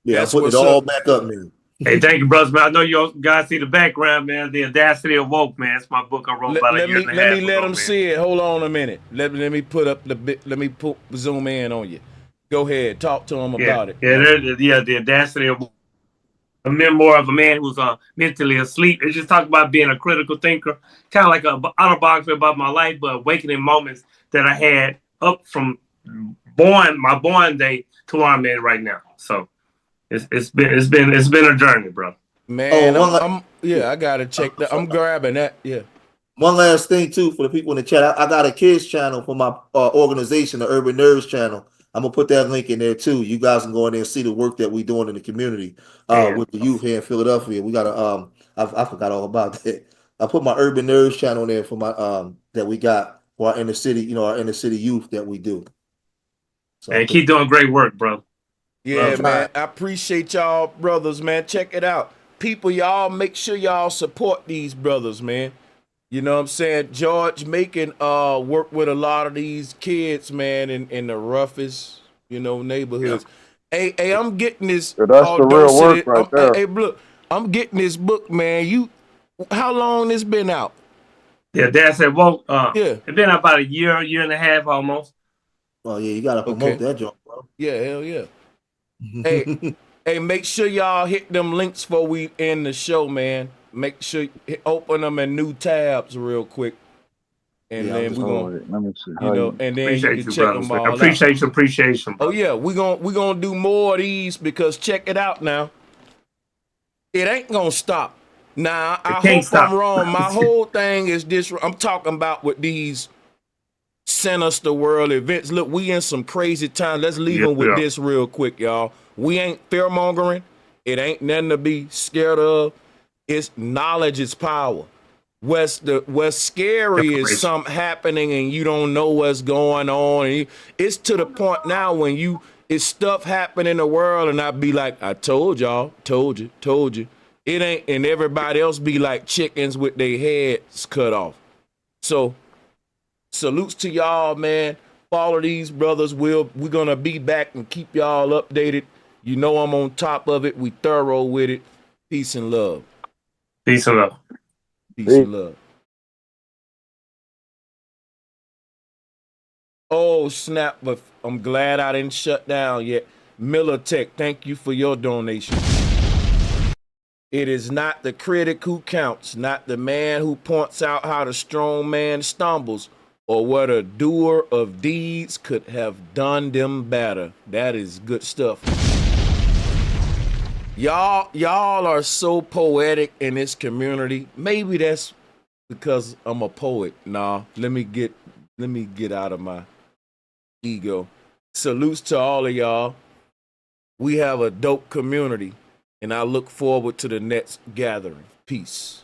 Yeah, I'm putting it all back up, man. Hey, thank you, brothers, man. I know you guys see the background, man. The Audacity of Woke, man. It's my book I wrote about a year and a half ago. Let me let them see it. Hold on a minute. Let me put up let me zoom in on you. Go ahead. Talk to them about it. Yeah, the Audacity of a memoir of a man who's mentally asleep. It just talks about being a critical thinker, kind of like an autobiography about my life, but awakening moments that I had up from my born day to where I'm at right now. So it's been a journey, bro. Man, I gotta check that. I'm grabbing that. Yeah. One last thing too for the people in the chat. I got a kids channel for my organization, the Urban Nerds channel. I'm gonna put that link in there too. You guys can go in there and see the work that we're doing in the community with the youth here in Philadelphia. We got a I forgot all about that. I put my Urban Nerds channel in there for my that we got for our inner city, our inner city youth that we do. So and keep doing great work, bro. Yeah, man. I appreciate y'all, brothers, man. Check it out. People, y'all make sure y'all support these brothers, man. You know what I'm saying? George making work with a lot of these kids, man, in the roughest, neighborhoods. Yeah. Hey, I'm getting this. Yeah, that's the real work right there. Hey, look, I'm getting this book, man. How long this been out? Yeah, Dad said, well, it's been about a year and a half almost. Oh yeah, you gotta promote that job, bro. Yeah, hell yeah. Hey, make sure y'all hit them links before we end the show, man. Make sure you open them in new tabs real quick, and then we're gonna, let me see. and then you can check them all out. Appreciation. Oh yeah, we're gonna do more of these because check it out now. It ain't gonna stop. Now I hope I'm wrong. My whole thing is this. I'm talking about with these sinister world events. Look, we in some crazy times. Let's leave them with this real quick, y'all. We ain't fear mongering. It ain't nothing to be scared of. It's knowledge is power. What's scary is something happening and you don't know what's going on. And it's to the point now when it's stuff happening in the world and I be like, I told y'all, told you. It ain't, and everybody else be like chickens with their heads cut off. So salutes to y'all, man. Follow these brothers. We're gonna be back and keep y'all updated. I'm on top of it. We thorough with it. Peace and love. Peace and love. Peace and love. Oh, snap. But I'm glad I didn't shut down yet. Miller Tech, thank you for your donation. It is not the critic who counts, not the man who points out how the strong man stumbles, or what a doer of deeds could have done them better. That is good stuff. Y'all are so poetic in this community. Maybe that's because I'm a poet. Nah, let me get out of my ego. Salutes to all of y'all. We have a dope community, and I look forward to the next gathering. Peace.